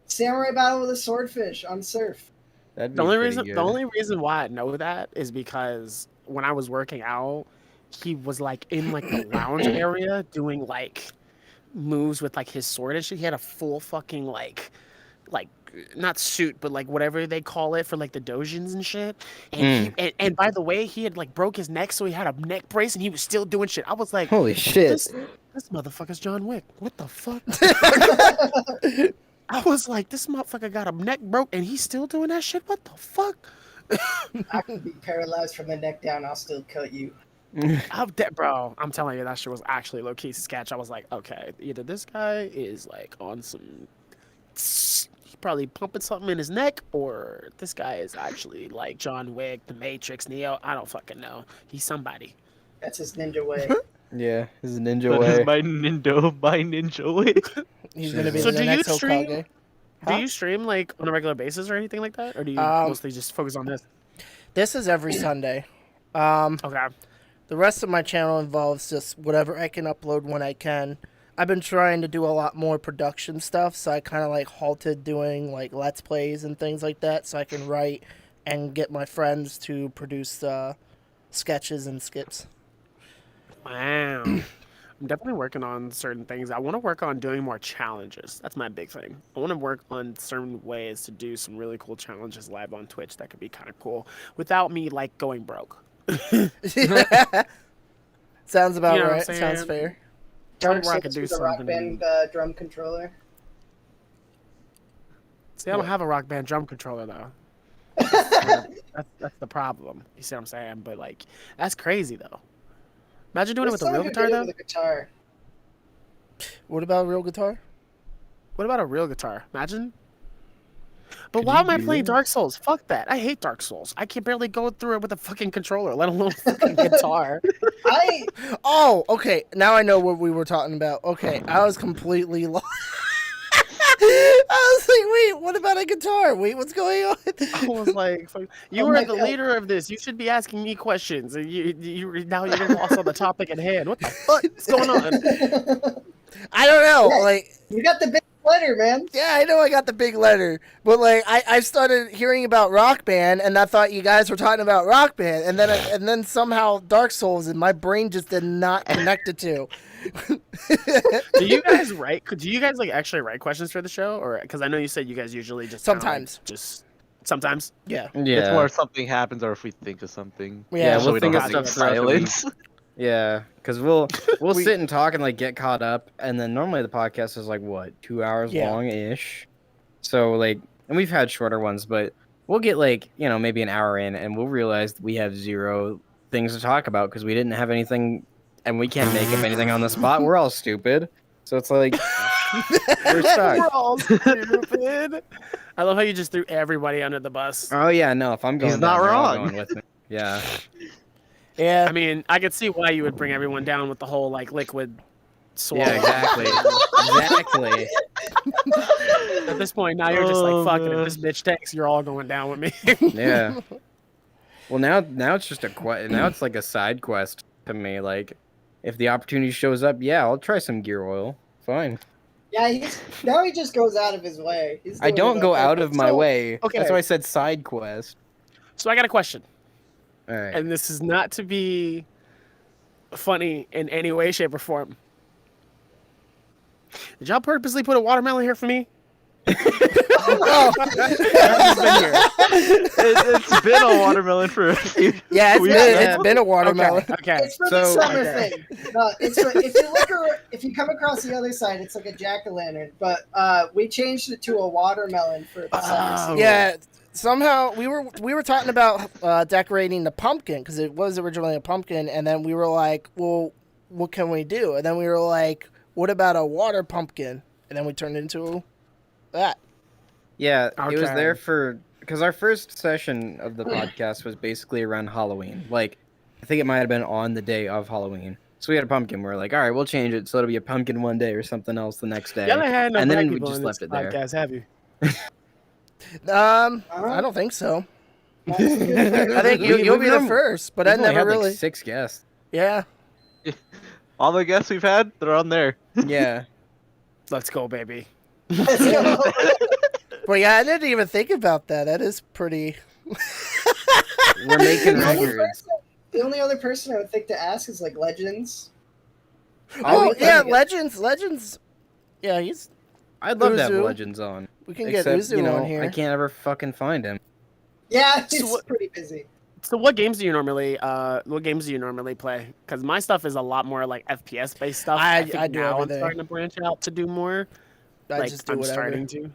Samurai battle with a swordfish on surf. That'd be The only pretty reason good. the only reason why I know that is because when I was working out, he was like in like the lounge area doing like moves with like his sword and shit. He had a full fucking like not suit, but like whatever they call it for like the dojins and shit. And and by the way, he had like broke his neck, so he had a neck brace and he was still doing shit. I was like, Holy shit. this motherfucker's John Wick. What the fuck? I was like, this motherfucker got a neck broke and he's still doing that shit. What the fuck? I can be paralyzed from the neck down. I'll still cut you. I'm dead, bro. I'm telling you, that shit was actually low key sketch. I was like, okay, either this guy is like on some, he's probably pumping something in his neck, or this guy is actually like John Wick, The Matrix, Neo. I don't fucking know. He's somebody. That's his ninja way. Yeah, this is a ninja That way. is my ninja way. he's gonna be So the do you next stream- Hokage. Do Huh? you stream like on a regular basis or anything like that, or do you Um, mostly just focus on this? This is every Sunday. Okay. The rest of my channel involves just whatever I can upload when I can. I've been trying to do a lot more production stuff, so I kind of like halted doing like Let's Plays and things like that, so I can write and get my friends to produce sketches and skits. Wow. I'm definitely working on certain things. I want to work on doing more challenges. That's my big thing. I want to work on certain ways to do some really cool challenges live on Twitch that could be kind of cool without me like going broke. Sounds about You know what I'm right. Sounds saying? fair. Dark where I Souls could do with a Rock something. Band drum controller. See, I don't have a Rock Band drum controller though. That's the problem. You see what I'm saying? But like, that's crazy though. Imagine doing it with a There's real someone who guitar did it though. with a guitar. What about real guitar? What about a real guitar? Imagine. But Could why you am I do playing that? Dark Souls? Fuck that. I hate Dark Souls. I can barely go through it with a fucking controller, let alone a fucking guitar. I Oh, okay. Now I know what we were talking about. Okay, I was completely lost. I was like, wait, what about a guitar? Wait, what's going on? I was like, fuck, you Oh are my the God. leader of this. You should be asking me questions. And now you're lost on the topic at hand. What the fuck is going on? I don't know. Yeah. Like, You got the big letter, man. yeah, I know I got the big letter, but like, I started hearing about Rock Band, and I thought you guys were talking about Rock Band, and then somehow Dark Souls, and my brain just did not connect the two. Do you guys write? Do you guys like actually write questions for the show, or because I know you said you guys usually just kinda, like, Sometimes. just sometimes. Yeah, It's Yeah. more if something happens or if we think of something. Yeah, So we'll we don't think of have any stuff throughout the week. silence. Yeah, because we'll sit and talk and like get caught up, and then normally the podcast is like what 2 hours Yeah. long ish. So like, and we've had shorter ones, but we'll get like maybe an hour in, and we'll realize we have zero things to talk about because we didn't have anything, and we can't make up anything on the spot. We're all stupid, so it's like we're We're stuck. all stupid. I love how you just threw everybody under the bus. Oh yeah, no, if I'm going, He's not down, they're all wrong. going with me. Yeah. yeah. I mean, I could see why you would bring everyone down with the whole like liquid swallow. Yeah, exactly. Exactly. At this point, now you're just Oh, like, fuck it. man. If this bitch takes, you're all going down with me. Yeah. Well, now it's just now it's like a side quest to me. Like, if the opportunity shows up, yeah, I'll try some gear oil. Fine. Yeah, now he just goes out of his way. He's I doing don't it go on out purpose. of my So, way. okay. That's why I said side quest. So I got a question, All right. and this is not to be funny in any way, shape, or form. Did y'all purposely put a watermelon here for me? Oh. It's been here. It's been a watermelon for a few. Yeah, weeks it's now. been a watermelon. Okay. It's for the So- summer okay. thing. No, it's for, if you come across the other side, it's like a jack-o'-lantern. But we changed it to a watermelon for the summer Oh. season. Yeah, somehow we were talking about decorating the pumpkin because it was originally a pumpkin, and then we were like, well, what can we do? And then we were like, what about a water pumpkin? And then we turned it into that. Yeah, it was Okay. there because our first session of the podcast was basically around Halloween. Like, I think it might have been on the day of Halloween. So we had a pumpkin. We are like, all right, we'll change it so it'll be a pumpkin one day or something else the next day. Y'all ain't had no And then black we people just in left this it there. podcast, have you? I don't think so. That's a good I think We- you'll we've be the only- first, but We've I only never had, really. like 6 guests. Yeah. All the guests we've had, they're on there. Yeah. Let's go, baby. Let's go. But yeah, I didn't even think about that. That is pretty. We're making The only records. The only other person I would think to ask is like Legends. Oh we yeah, can- Legends. Yeah, I'd love to have Uzu. Legends on. we can get Except, Uzu on here. I can't ever fucking find him. Yeah, So he's what- pretty busy. So what games do you normally play? Because my stuff is a lot more like FPS based stuff. I think do now I'm everything. starting to branch out to do more. I like just do I'm whatever. starting to.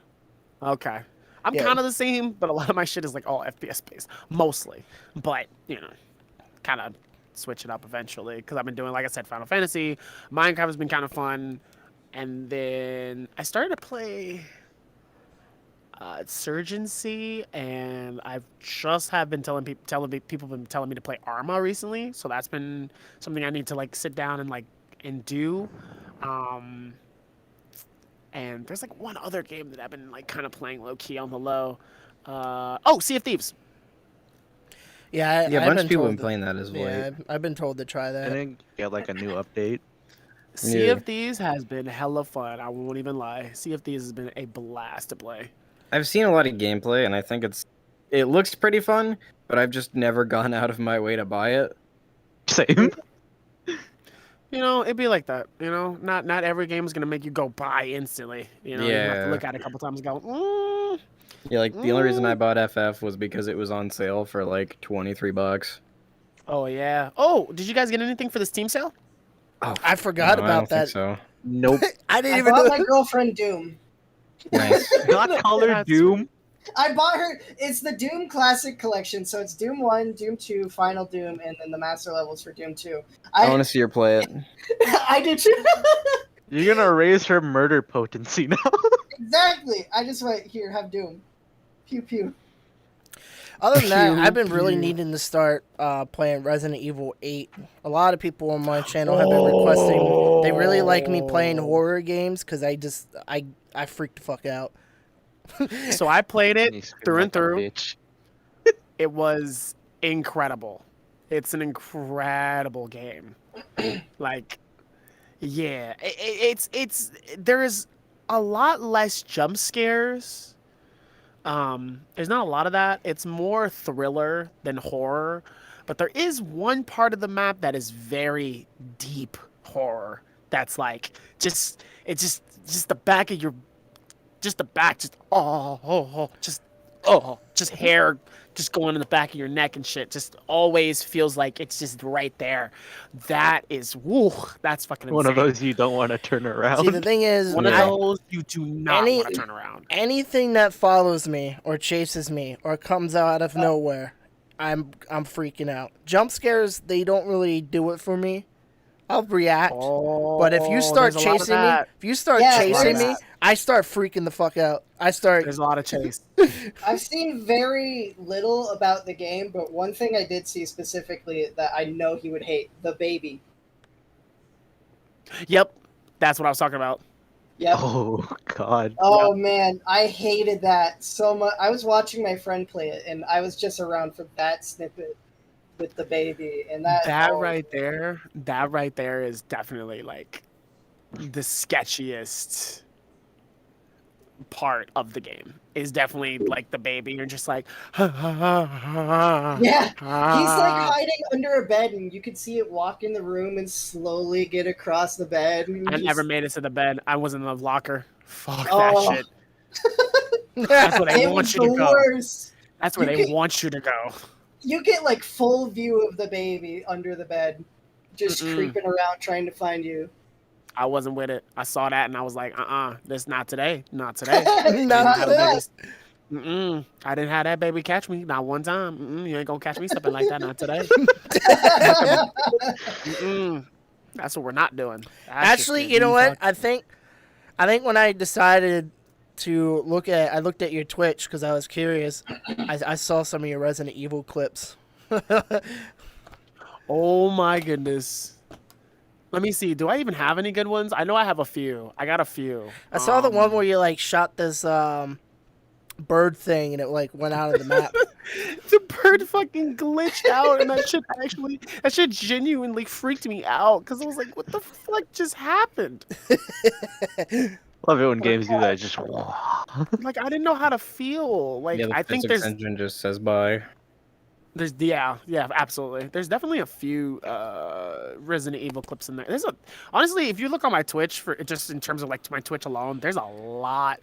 Okay. I'm Yeah. kind of the same, but a lot of my shit is like all FPS based, mostly. But kind of switch it up eventually because I've been doing, like I said, Final Fantasy. Minecraft has been kind of fun, and then I started to play Surgency, and I've just have been telling people been telling me to play Arma recently, so that's been something I need to like sit down and do. And there's like one other game that I've been like kind of playing low key on the low. Sea of Thieves. Yeah, Yeah, a I've bunch been of people told have been playing that as well. Yeah, I've been told to try I that. didn't get like a new update. Sea Yeah. of Thieves has been hella fun. I won't even lie. Sea of Thieves has been a blast to play. I've seen a lot of gameplay, and I think it looks pretty fun, but I've just never gone out of my way to buy it. Same. It'd be like that. Not every game is gonna make you go buy instantly. You're gonna have to Yeah. look at it a couple times and go, Yeah, like the only reason I bought FF was because it was on sale for like $23. oh yeah. Oh, did you guys get anything for the Steam sale? Oh, I forgot no, I about don't think that. so. Nope. I didn't I even bought know. my girlfriend Doom. Nice. Got colored That's Doom. I bought her. It's the Doom Classic Collection, so it's Doom 1, Doom 2, Final Doom, and then the Master Levels for Doom 2. I want to see her play it. I did too. You're gonna raise her murder potency now. Exactly. I just went, here, have Doom. Pew pew. Other than that, Pew, I've been really pew. needing to start playing Resident Evil 8. A lot of people on my channel have been requesting. They really like me playing horror games because I freak the fuck out. So I played You it scream through like and a through. bitch. It was incredible. It's an incredible game. Like, yeah, there's a lot less jump scares. There's not a lot of that. It's more thriller than horror, but there is one part of the map that is very deep horror. That's like just the back of your, just the back, just hair just going in the back of your neck and shit. Just always feels like it's just right there. That is, woo, that's fucking insane. One of those you don't want to turn around. See, the thing is, One of I- those you do not Any- want to turn around. anything that follows me or chases me or comes out of nowhere, I'm freaking out. Jump scares, they don't really do it for me. I'll react. But if you start there's a lot of chasing me, that. if you start Yeah, chasing there's- me, I start freaking the fuck out. I start. There's a lot of chase. I've seen very little about the game, but one thing I did see specifically that I know he would hate, the baby. Yep, that's what I was talking about. Yep. Oh God. Oh man, I hated that so much. I was watching my friend play it, and I was just around for that snippet with the baby, and that Right there is definitely like the sketchiest part of the game. Is definitely like the baby. You're just like, Yeah, he's like hiding under a bed, and you could see it walk in the room and slowly get across the bed. And I just- never made it to the bed. I was in the locker. Fuck Oh. that shit. That's where they It want was you to the go. worst. That's where You they can- want you to go. You get like full view of the baby under the bed, just Mm-mm. creeping around trying to find you. I wasn't with it. I saw that and I was like, this not today. Not today. Not Not today. Mm-mm. I didn't have that baby catch me. Not one time. Mm-mm. You ain't gonna catch me stepping like that. Not today. Mm-mm. That's what we're not doing. That shit Actually, scares you know me what? fuck. I think when I decided to I looked at your Twitch because I was curious. I saw some of your Resident Evil clips. Oh my goodness. Let me see. Do I even have any good ones? I know I have a few. I got a few. I saw the one where you like shot this bird thing and it like went out of the map. The bird fucking glitched out, and that shit genuinely freaked me out because I was like, "What the fuck just happened?" Love it when games do that. Just Like I didn't know how to feel. Like Yeah, the I think physics there's engine just says bye. yeah, absolutely. There's definitely a few Resident Evil clips in there. Honestly, if you look on my Twitch for just in terms of like my Twitch alone, there's a lot.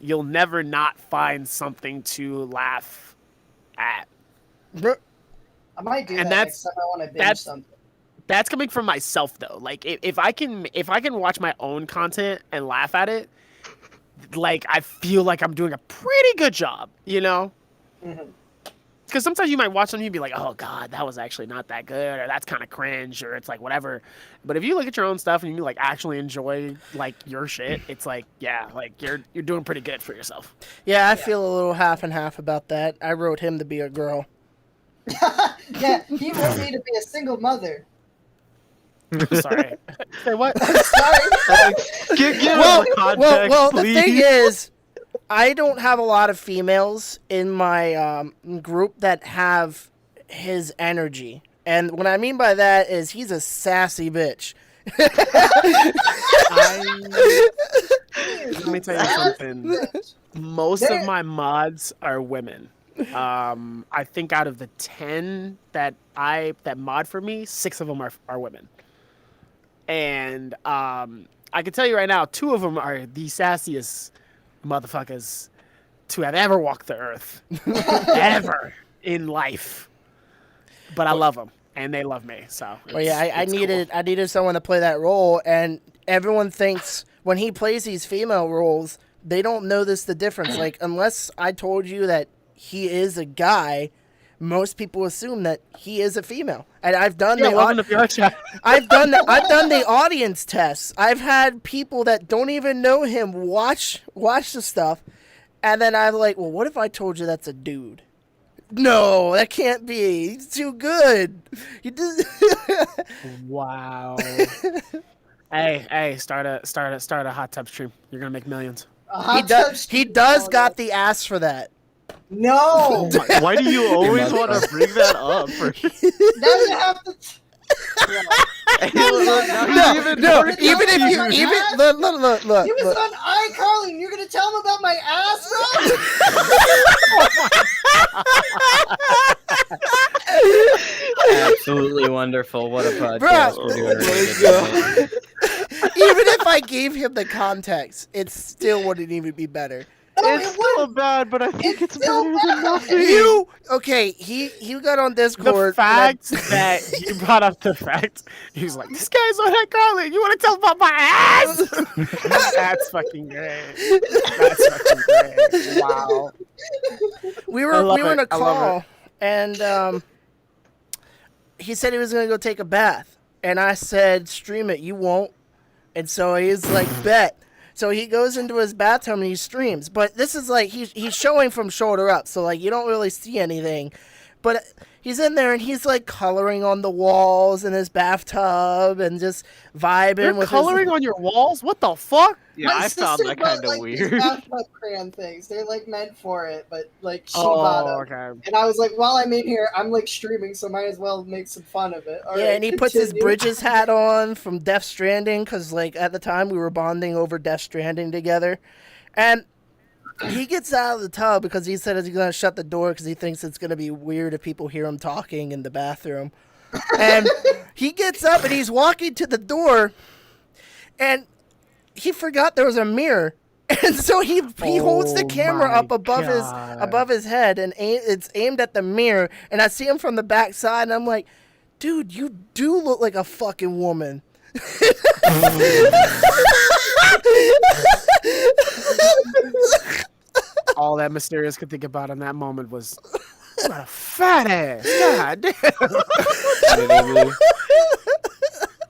You'll never not find something to laugh at. I might do And that that's- next time I want to binge that's- something. That's coming from myself though. Like if I can watch my own content and laugh at it, like I feel like I'm doing a pretty good job, you know? Mhm. Because sometimes you might watch something and be like, oh god, that was actually not that good, or that's kind of cringe, or it's like whatever. But if you look at your own stuff and you like actually enjoy like your shit, it's like yeah, like you're doing pretty good for yourself. Yeah, I feel a little half and half about that. I wrote him to be a girl. Yeah, he wants me to be a single mother. Sorry. Say what? Sorry. give Well, us the context, well, please. the thing is, I don't have a lot of females in my group that have his energy. And what I mean by that is he's a sassy bitch. Let me tell you something. Most of my mods are women. I think out of the 10 that mod for me, 6 of them are women. and I can tell you right now, 2 of them are the sassiest motherfuckers to have ever walked the earth, ever in life. But I love them, and they love me. So, Well, yeah, I it's needed cool. I needed someone to play that role, and everyone thinks when he plays these female roles, they don't notice the difference. Like, unless I told you that he is a guy, most people assume that he is a female. And I've done Yeah, welcome to PR Chat. I've done the audience tests. I've had people that don't even know him watch the stuff, and then I'm like, well, what if I told you that's a dude? No, that can't be. He's too good. You just Wow. Hey, start a hot tub stream. You're gonna make millions. he does got the ass for that. No. Why do you always want to bring that up? Now you have to. No, even if you look. He was on iCarly, and you're gonna tell him about my ass, bro? Absolutely wonderful. What a podcast. Bro. we're doing right Even if I gave him the context, it still wouldn't even be better. No, It's it still wouldn't. bad, but I think it's still better than bad. nothing. He got on The Discord. fact that you brought up the fact, he was like, this guy's on iCarly. You want to tell him about my ass? That's fucking great. That's fucking great. Wow. we I were love in a it. I love call, and he said he was gonna go take a bath, and I said, stream it. You won't. And so he's like, bet. So he goes into his bathtub and he streams. But this is like, he's showing from shoulder up. So, like, you don't really see anything. But he's in there and he's, like, coloring on the walls in his bathtub and just vibing You're with coloring on your walls? What the fuck? Yeah, My I found sister that bought, kind of like, these weird. bathtub crayon things. They're like meant for it, but like she bought them. okay. And I was like, while I'm in here, I'm like streaming, so might as well make some fun of it. All Yeah, right, and he puts his continue. Bridges hat on from Death Stranding because, like, at the time we were bonding over Death Stranding together. And he gets out of the tub because he said he's going to shut the door because he thinks it's going to be weird if people hear him talking in the bathroom. And he gets up and he's walking to the door, and he forgot there was a mirror. And so he holds the Oh camera my up above God. his head, and it's aimed at the mirror. And I see him from the back side, and I'm like, dude, you do look like a fucking woman. All that Mysterious could think about in that moment was, you got a fat ass. God damn. Literally.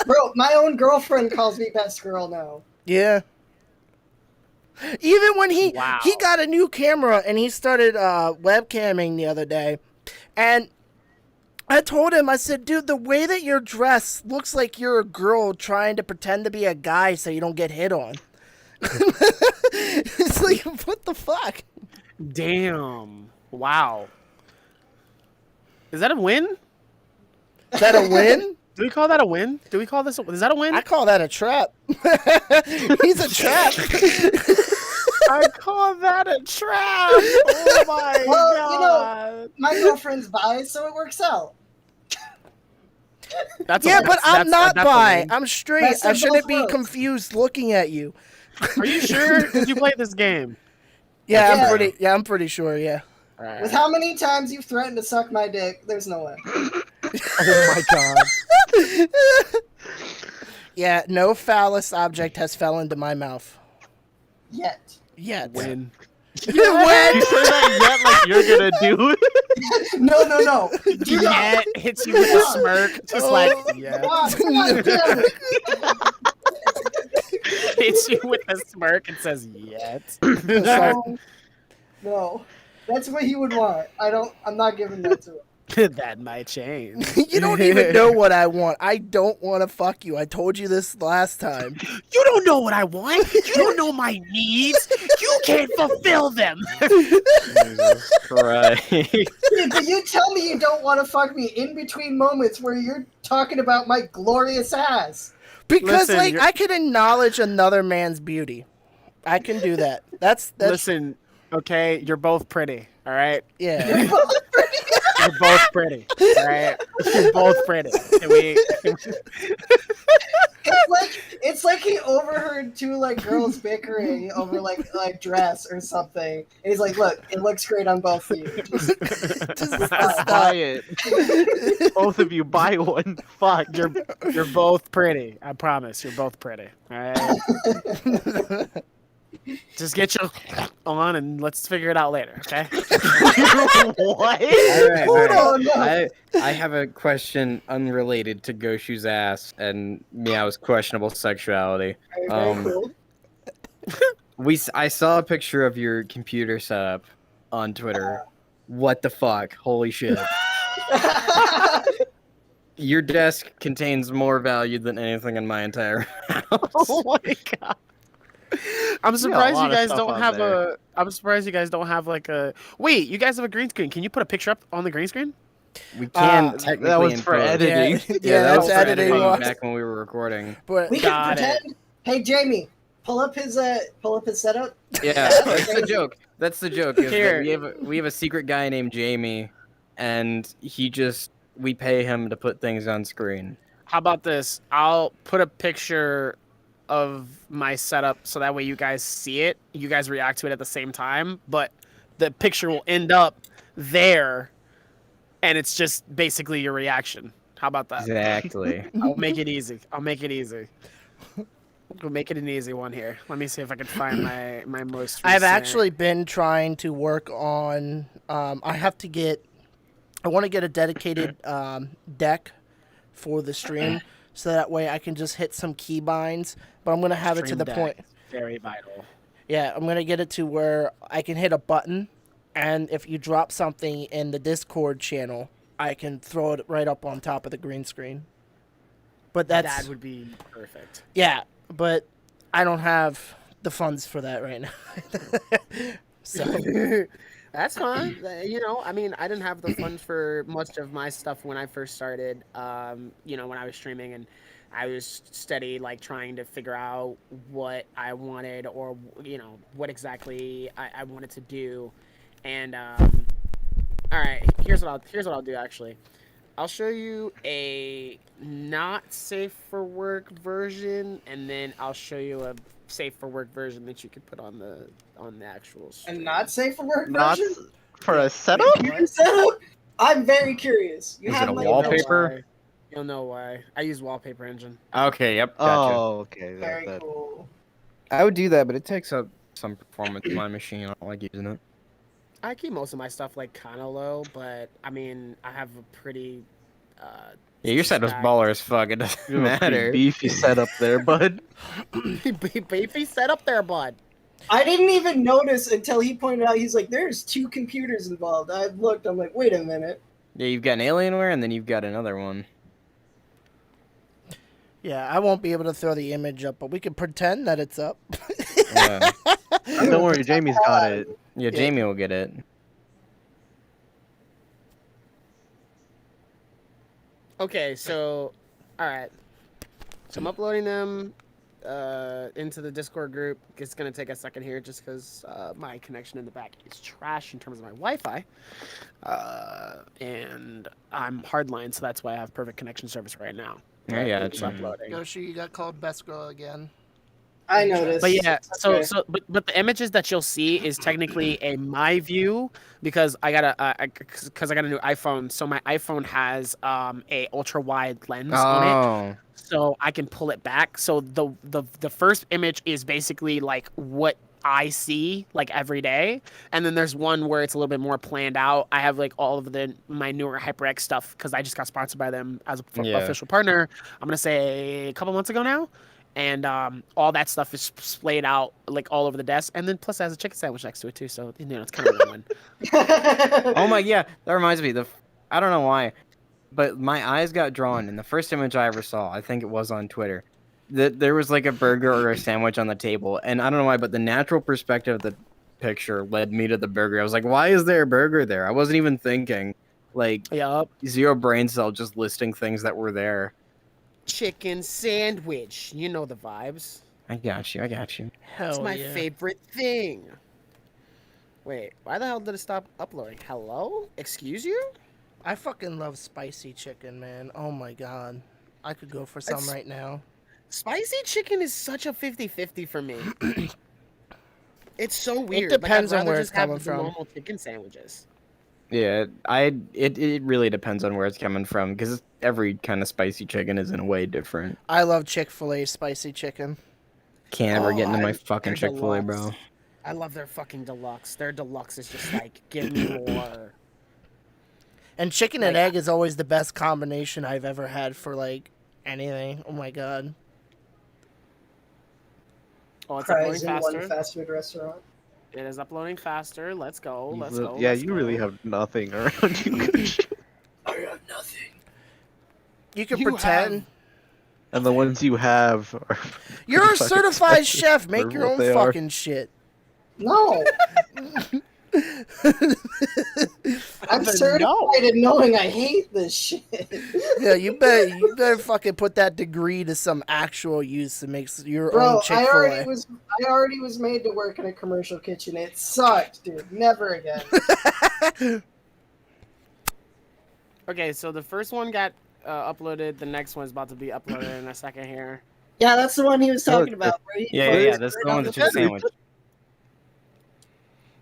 Bro, my own girlfriend calls me best girl now. Yeah. Even when he Wow. got a new camera and he started webcamming the other day, and I told him, I said, dude, the way that you're dressed looks like you're a girl trying to pretend to be a guy so you don't get hit on. It's like, what the fuck? Damn. Wow. Is that a win? Is that a win? Do we call that a win? Do we call this is that a win? I call that a trap. He's a trap. I call that a trap. Oh my Well, you know, god. My girlfriend's bi, so it works out. That's Yeah, a, but I'm not that's a bi. win. I'm straight. Best I of shouldn't both be worlds. confused looking at you. Are you sure? Did you play this game? Yeah, Yeah. I'm pretty sure, yeah. All right. With how many times you've threatened to suck my dick, there's no way. Oh my god. Yeah, no phallus object has fell into my mouth. Yet. Yet. Win. When? You say that yet like you're gonna do it. No. Do not. Yeah, hits you with a smirk, just like yeah. Come on, damn it. Hits you with a smirk and says yet. No. That's what he would want. I'm not giving that to him. That might change. You don't even know what I want. I don't want to fuck you. I told you this last time. You don't know what I want. You don't know my needs. You can't fulfill them. Jesus Christ. Dude, but you tell me you don't want to fuck me in between moments where you're talking about my glorious ass. Because, Listen, like, you're- I can acknowledge another man's beauty. I can do that. That's Listen, okay, you're both pretty. All right, yeah. you're both pretty. All right, you're both pretty. Can we? It's like he overheard two like girls bickering over like dress or something. And he's like, "Look, it looks great on both of you." Just, Just Buy stop. it. Both of you buy one. Fuck. You're both pretty. I promise. You're both pretty. All right. Just get your on and let's figure it out later. Okay. What? All right, all Hold right. on, no. I have a question unrelated to Goshu's ass and Meow's questionable sexuality. Very, very cool. I saw a picture of your computer setup on Twitter. What the fuck? Holy shit. Your desk contains more value than anything in my entire house. Oh my god. I'm surprised lot you of guys stuff don't on have there. a. I'm surprised you guys don't have like a. Wait, you guys have a green screen. Can you put a picture up on the green screen? We can Uh, technically That was for encode. editing. Yeah, that that's was for editing. editing wise. back when we were recording. But We can Got it. pretend. Hey, Jamie, pull up his setup. Yeah, that's the joke. That's the joke. Is that Here. we have a secret guy named Jamie, and we pay him to put things on screen. How about this? I'll put a picture of my setup so that way you guys see it. You guys react to it at the same time, but the picture will end up there, and it's just basically your reaction. How about that? Exactly. I'll make it easy. We'll make it an easy one here. Let me see if I can find my most recent. I've actually been trying to work on. I want to get a dedicated deck for the stream, so that way I can just hit some keybinds. But I'm gonna have it to Stream the deck. point. Very vital. Yeah, I'm gonna get it to where I can hit a button, and if you drop something in the Discord channel, I can throw it right up on top of the green screen. But that would be perfect. yeah, but I don't have the funds for that right now. So That's fine. You know, I mean, I didn't have the funds for much of my stuff when I first started. You know, when I was streaming, and I was steady, like trying to figure out what I wanted, or you know, what exactly I wanted to do. And all right, here's what I'll do. Actually, I'll show you a not safe for work version, and then I'll show you a safe for work version that you could put on the actual stream. And not safe for work Not version? for a setup? Computer setup? I'm very curious. You Is have it a my wallpaper? You'll know why. I use wallpaper engine. Okay, yep, gotcha. Oh, okay. Very cool. I would do that, but it takes up some performance on my machine. I don't like using it. I keep most of my stuff like kind of low, but I mean, I have a pretty. Yeah, your set was stacked- baller as fuck. It doesn't You have a pretty matter. beefy setup there, bud. beefy set up there, bud. I didn't even notice until he pointed out. He's like, "There's two computers involved." I looked. I'm like, "Wait a minute." Yeah, you've got an Alienware, and then you've got another one. yeah, I won't be able to throw the image up, but we can pretend that it's up. Yeah, Don't worry, Jamie's got it. yeah, Jamie will get it. Okay, so, all right. So I'm uploading them into the Discord group. It's gonna take a second here, just because my connection in the back is trash in terms of my Wi-Fi, and I'm hardline, so that's why I have perfect connection service right now. I got It's you. uploading. Yoshi, you got called best girl again. I noticed. But yeah, so Okay. but the images that you'll see is technically a my view, because I got a new iPhone. So my iPhone has a ultra wide lens on it, Oh, so I can pull it back. So the first image is basically like what I see like every day, and then there's one where it's a little bit more planned out. I have like all of my newer HyperX stuff because I just got sponsored by them as a Yeah. official partner. I'm gonna say a couple months ago now. And all that stuff is splayed out like all over the desk, and then plus it has a chicken sandwich next to it too. So you know it's kind of a win. oh my, yeah. That reminds me. I don't know why, but my eyes got drawn in the first image I ever saw. I think it was on Twitter. That there was like a burger or a sandwich on the table, and I don't know why, but the natural perspective of the picture led me to the burger. I was like, why is there a burger there? I wasn't even thinking. Like, Yup. zero brain cell, just listing things that were there. Chicken sandwich. You know the vibes. I got you. Hell It's my yeah. favorite thing. Wait, why the hell did it stop uploading? Hello? Excuse you? I fucking love spicy chicken, man. Oh my god. I could go for some It's- right now. Spicy chicken is such a 50-50 for me. It's so weird. depends like, I'd on rather where just it's coming have the from. normal chicken sandwiches. Yeah, it really depends on where it's coming from because every kind of spicy chicken is in a way different. I love Chick-fil-A spicy chicken. Can't ever get into my fucking their Chick-fil-A, bro. deluxe. I love their fucking deluxe. Their deluxe is just like, give me more. And chicken and Like- egg is always the best combination I've ever had for like anything. Oh my god. Oh, it's uploading Fries in one faster. fast food restaurant. It is uploading faster. Let's go. Let's go. Yeah, let's you go. really have nothing around you. Kush. I have nothing. You can You pretend. And the ones you have are. You're a fucking certified expensive chef. for Make your what own they are. fucking shit. No, I'm But certified in knowing I hate this shit. Yeah, you better fucking put that degree to some actual use that makes your Bro, own I Chick-fil-A. already was made to work in a commercial kitchen. It sucked, dude. Never again. Okay, so the first one got uploaded. The next one's about to be uploaded in a second here. Yeah, that's the one he was talking about. Where he Yeah. puts That's it the on one that's just bed. sandwich.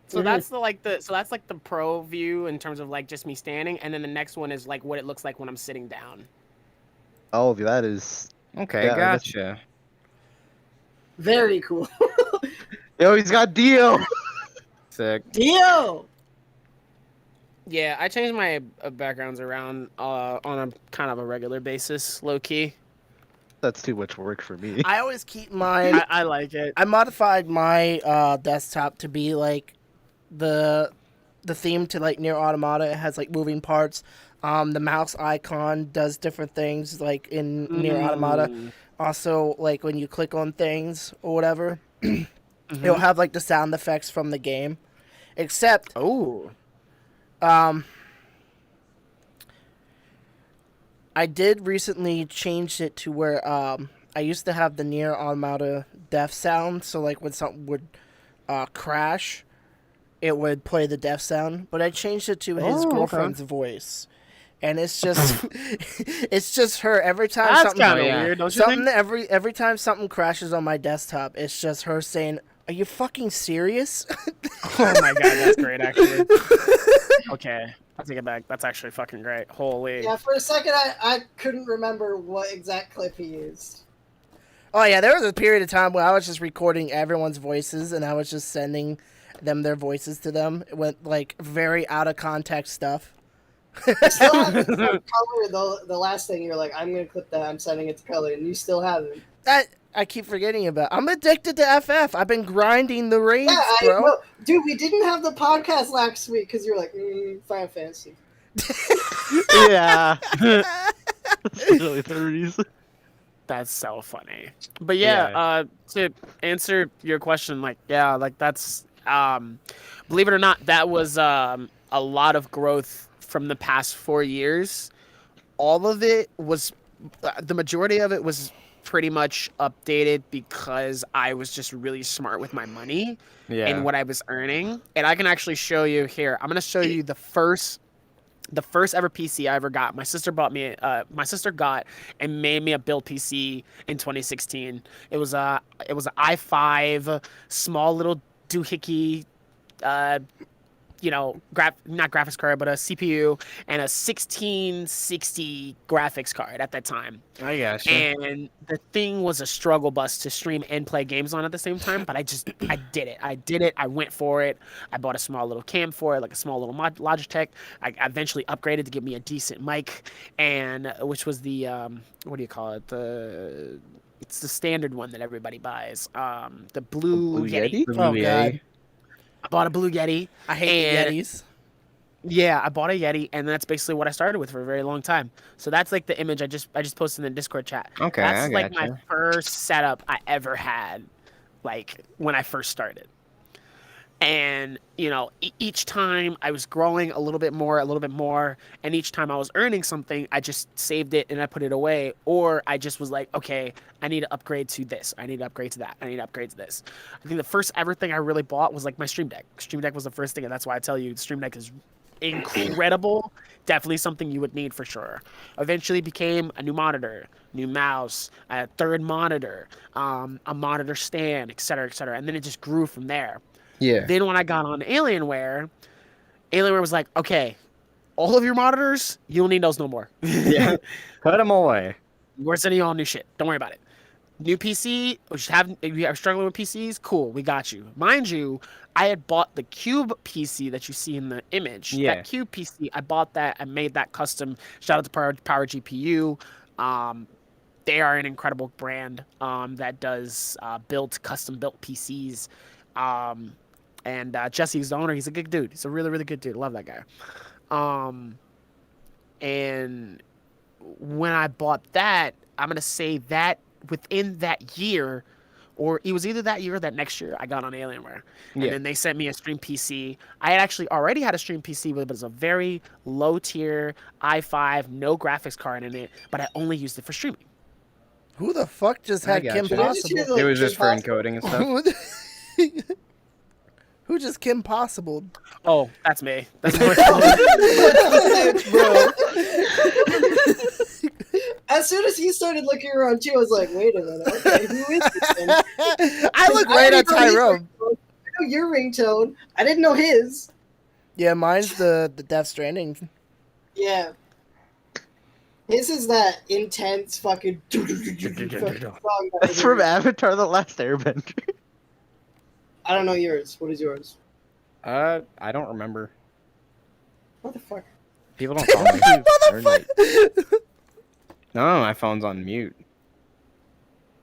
So that's the pro view in terms of like just me standing, and then the next one is like what it looks like when I'm sitting down. Oh, that is. Okay, Yeah, I guess- gotcha. Very cool. Yo, he's got Dio. Sick. Dio! Yeah, I changed my backgrounds around on a kind of a regular basis, low key. That's too much work for me. I always keep mine. I like it. I modified my desktop to be like the theme to like Near Automata. It has like moving parts. The mouse icon does different things like in Near Automata. Also, like when you click on things or whatever, it'll have like the sound effects from the game. Except, Oh. I did recently change it to where I used to have the Near Automata death sound. So like when something would crash, it would play the death sound. But I changed it to his okay. girlfriend's voice. And it's just, it's just her every time That's something. kind of yeah. weird, don't you Something think? every time something crashes on my desktop, it's just her saying, "Are you fucking serious?" Oh my god, that's great, actually. Okay, I'll take it back. That's actually fucking great. Holy. Yeah, for a second I couldn't remember what exact clip he used. Oh yeah, there was a period of time where I was just recording everyone's voices and I was just sending them their voices to them. It went like very out of context stuff. I still haven't Color, the last thing you're like, I'm gonna clip that, I'm sending it to Color, and you still haven't. That I keep forgetting about. I'm addicted to FF. I've been grinding the raids, Yeah, bro. no, dude, we didn't have the podcast last week because you're like, Final Fantasy. Yeah. That's really the reason. That's so funny. But yeah, to answer your question, like, yeah, like that's believe it or not, that was a lot of growth from the past 4 years. All of it was the majority of it was pretty much updated because I was just really smart with my money and what I was earning. And I can actually show you here. I'm gonna show you the first ever PC I ever got. My sister got and made me a build PC in 2016. It was an i5 small little doohickey, not graphics card, but a CPU and a 1660 graphics card at that time. I gotcha. And the thing was a struggle bus to stream and play games on at the same time, but I did it. I went for it. I bought a small little cam for it, like a small little Logitech. I eventually upgraded to give me a decent mic, and which was the what do you call it? It's the standard one that everybody buys. The Blue Yeti. The Oh Blue god, Yeti. I bought a Blue Yeti. I hate And- the Yetis. Yeah, I bought a Yeti, and that's basically what I started with for a very long time. So that's like the image I just posted in the Discord chat. Okay, That's I like my gotcha. first setup I ever had, like when I first started. And each time I was growing a little bit more, and each time I was earning something, I just saved it and I put it away, or I just was like, okay, I need to upgrade to this, I need to upgrade to that, I need to upgrade to this. I think the first ever thing I really bought was like my Stream Deck. Stream Deck was the first thing, and that's why I tell you, Stream Deck is incredible. Definitely something you would need for sure. Eventually became a new monitor, new mouse, a third monitor, a monitor stand, etc., and then it just grew from there. Yeah. Then when I got on Alienware was like, okay, all of your monitors, you don't need those no more. Yeah. Cut them away. We're sending you all new shit. Don't worry about it. New PC, if you are struggling with PCs, cool, we got you. Mind you, I had bought the Cube PC that you see in the image. Yeah. That Cube PC, I bought that. I made that custom. Shout out to Power GPU. They are an incredible brand that does custom built PCs. And Jesse's the owner. He's a good dude. He's a really, really good dude. Love that guy. And when I bought that, I'm going to say that within that year, or it was either that year or that next year, I got on Alienware. And Yeah. then they sent me a stream PC. I had actually already had a stream PC, but it was a very low tier i5, no graphics card in it, but I only used it for streaming. Who the fuck just I had Kim gotcha. Did I just hear, Possible? like, It was just Kim for Possible? encoding and stuff. Who just Kim Possible? Oh, that's me. That's my Bro. As soon as he started looking around too, I was like, wait a minute, okay, who is this thing? I look right at Tyrone. I know your ringtone. I didn't know his. Yeah, mine's the Death Stranding. Yeah. His is that intense fucking song. That's from Avatar: The Last Airbender. I don't know yours. What is yours? I don't remember. What the fuck? People don't call me. Motherfucker! No, my phone's on mute.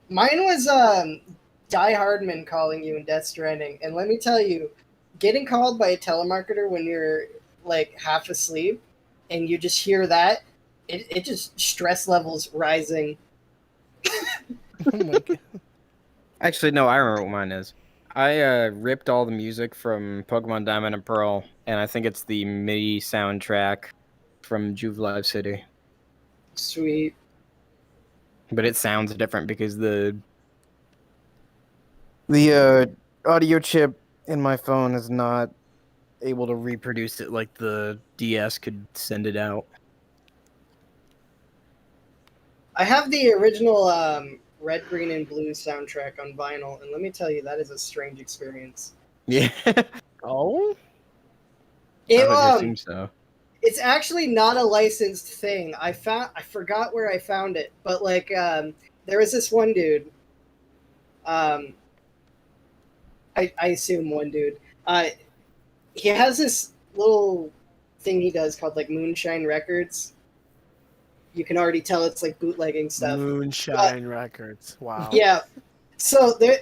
Mine was Die Hardman calling you in Death Stranding, and let me tell you, getting called by a telemarketer when you're like half asleep and you just hear that, it just stress levels rising. Oh my god. Actually, no, I remember what mine is. I ripped all the music from Pokemon Diamond and Pearl, and I think it's the MIDI soundtrack from Juve Live City. Sweet. But it sounds different because the audio chip in my phone is not able to reproduce it like the DS could send it out. I have the original Red, Green, and Blue soundtrack on vinyl, and let me tell you, that is a strange experience. Yeah. Oh? It, I would assume so. It's actually not a licensed thing. I forgot where I found it, but like there was this one dude. I assume one dude. He has this little thing he does called like Moonshine Records. You can already tell it's like bootlegging stuff. Moonshine Records. Wow. Yeah. So there,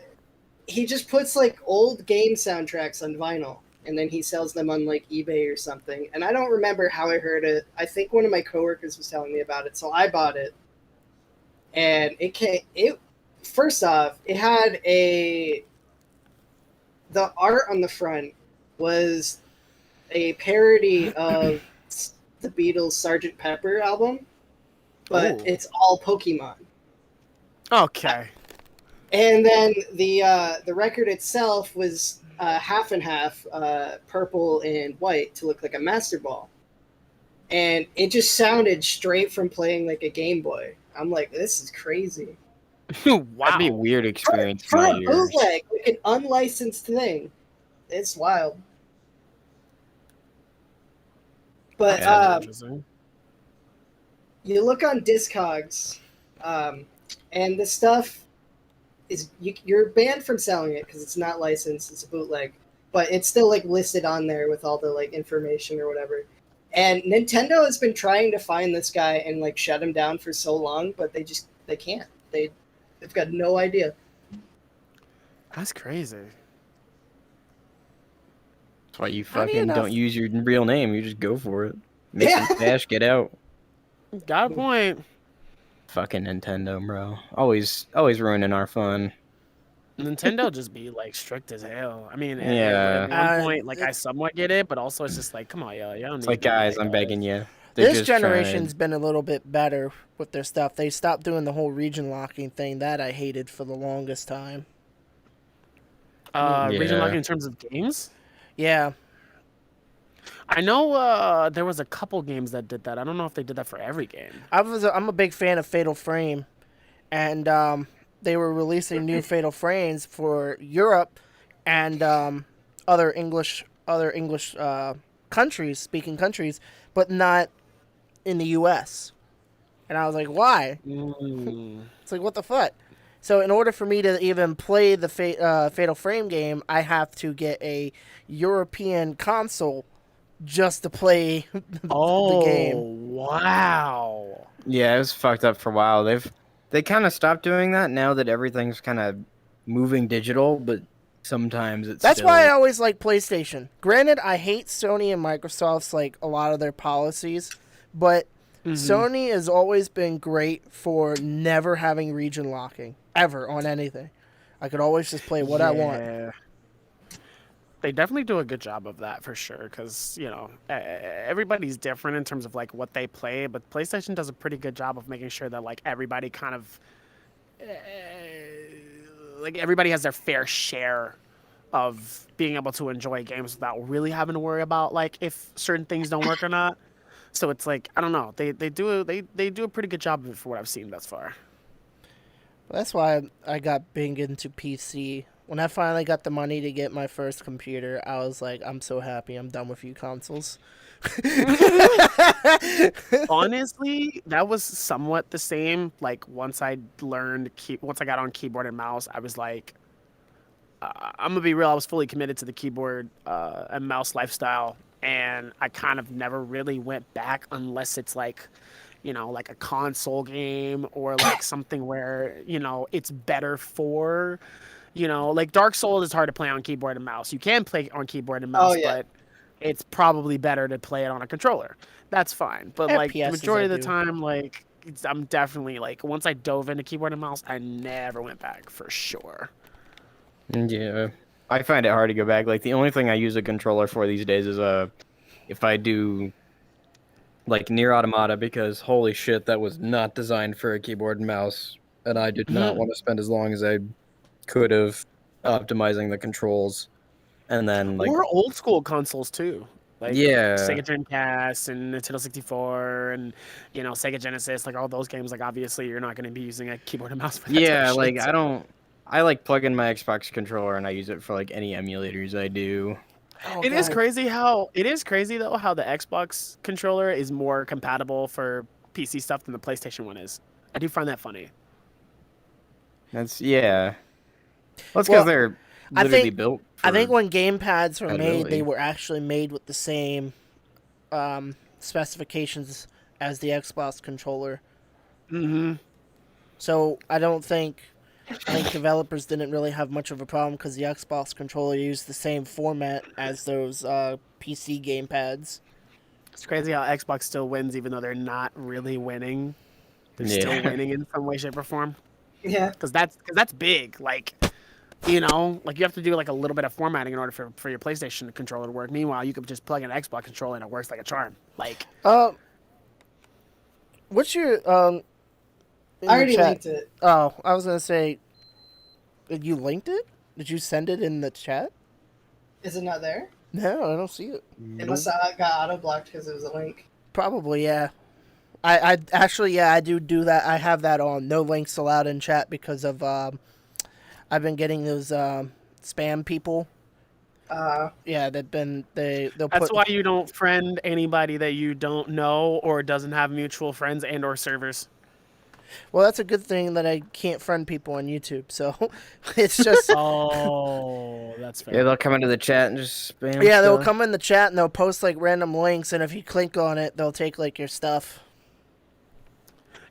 he just puts like old game soundtracks on vinyl, and then he sells them on like eBay or something. And I don't remember how I heard it. I think one of my coworkers was telling me about it, so I bought it. And first off, it had the art on the front was a parody of the Beatles' Sgt. Pepper album, but Ooh. it's all Pokemon. Okay. And then the record itself was half and half, purple and white to look like a Master Ball, and it just sounded straight from playing like a Game Boy. I'm like, this is crazy. Wow. That'd be a weird experience For for my a ears. bootleg, like an unlicensed thing, it's wild. But That's interesting. you look on Discogs, and the stuff is you're banned from selling it because it's not licensed. It's a bootleg, but it's still like listed on there with all the like information or whatever. And Nintendo has been trying to find this guy and like shut him down for so long, but they can't. They've got no idea. That's crazy. That's why you Funny fucking enough- don't use your real name. You just go for it. Make Yeah. some cash, get out. Got a point. Fucking Nintendo, bro. Always ruining our fun. Nintendo just be like strict as hell. I mean, Yeah. at one point, like I somewhat get it, but also it's just like, come on, yo, you don't It's need like, to be guys, I'm that. begging you. They're This just trying to- generation's been a little bit better with their stuff. They stopped doing the whole region locking thing that I hated for the longest time. Region Yeah. locking in terms of games. Yeah. I know there was a couple games that did that. I don't know if they did that for every game. I'm a big fan of Fatal Frame, and they were releasing new Fatal Frames for Europe and other English countries, speaking countries, but not in the U.S. And I was like, why? It's like, what the fuck? So in order for me to even play the Fatal Frame game, I have to get a European console just to play the game. Wow. Yeah, it was fucked up for a while. They kind of stopped doing that now that everything's kind of moving digital, but sometimes it's That's still... why I always like PlayStation. Granted, I hate Sony and Microsoft's like a lot of their policies, but Sony has always been great for never having region locking ever on anything. I could always just play what I want. They definitely do a good job of that for sure, because everybody's different in terms of like what they play, but PlayStation does a pretty good job of making sure that like everybody kind of like everybody has their fair share of being able to enjoy games without really having to worry about like if certain things don't work or not. So it's like, I don't know, they do a pretty good job of it for what I've seen thus far. That's why I got big into PC. When I finally got the money to get my first computer, I was like, I'm so happy. I'm done with you consoles. Honestly, that was somewhat the same. Like once I got on keyboard and mouse, I was like, I'm gonna be real. I was fully committed to the keyboard and mouse lifestyle, and I kind of never really went back unless it's like, like a console game or like something where it's better for. Like Dark Souls is hard to play on keyboard and mouse. You can play on keyboard and mouse, but it's probably better to play it on a controller. That's fine. But like the FPSs majority of the I do. time, like I'm definitely like once I dove into keyboard and mouse, I never went back for sure. Yeah, I find it hard to go back. Like the only thing I use a controller for these days is if I do like Nier Automata, because holy shit, that was not designed for a keyboard and mouse, and I did not want to spend as long as I could have optimizing the controls. And then like Or old school consoles too. Like yeah, Sega Dreamcast and Nintendo 64 and Sega Genesis, like all those games, like obviously you're not going to be using a keyboard and mouse for that type of like shit, so. I like plug in my Xbox controller and I use it for like any emulators I do. Oh, It is God. crazy though how the Xbox controller is more compatible for PC stuff than the PlayStation one is. I do find that funny. That's Well, it's because Well, they're I literally think- built. I think when gamepads were made, compatibility. they were actually made with the same specifications as the Xbox controller. So I think developers didn't really have much of a problem because the Xbox controller used the same format as those PC gamepads. It's crazy how Xbox still wins even though they're not really winning. They're still winning in some way, shape, or form. Yeah. Because that's big. Like, like you have to do like a little bit of formatting in order for your PlayStation controller to work. Meanwhile, you could just plug in an Xbox controller and it works like a charm. Like, What's your in I the already chat- linked it. Oh, I was gonna say, you linked it? Did you send it in the chat? Is it not there? No, I don't see it. It must have got auto blocked because it was a link. Probably, yeah. I actually, yeah, I do that. I have that on. No links allowed in chat because of I've been getting those spam people. Yeah, they'll that's put. why you don't friend anybody that you don't know or doesn't have mutual friends and or servers. Well, that's a good thing that I can't friend people on YouTube. So it's just Oh, that's fair. Yeah, they'll come into the chat and just spam. yeah, they'll stuff. come in the chat and they'll post like random links, and if you click on it, they'll take like your stuff.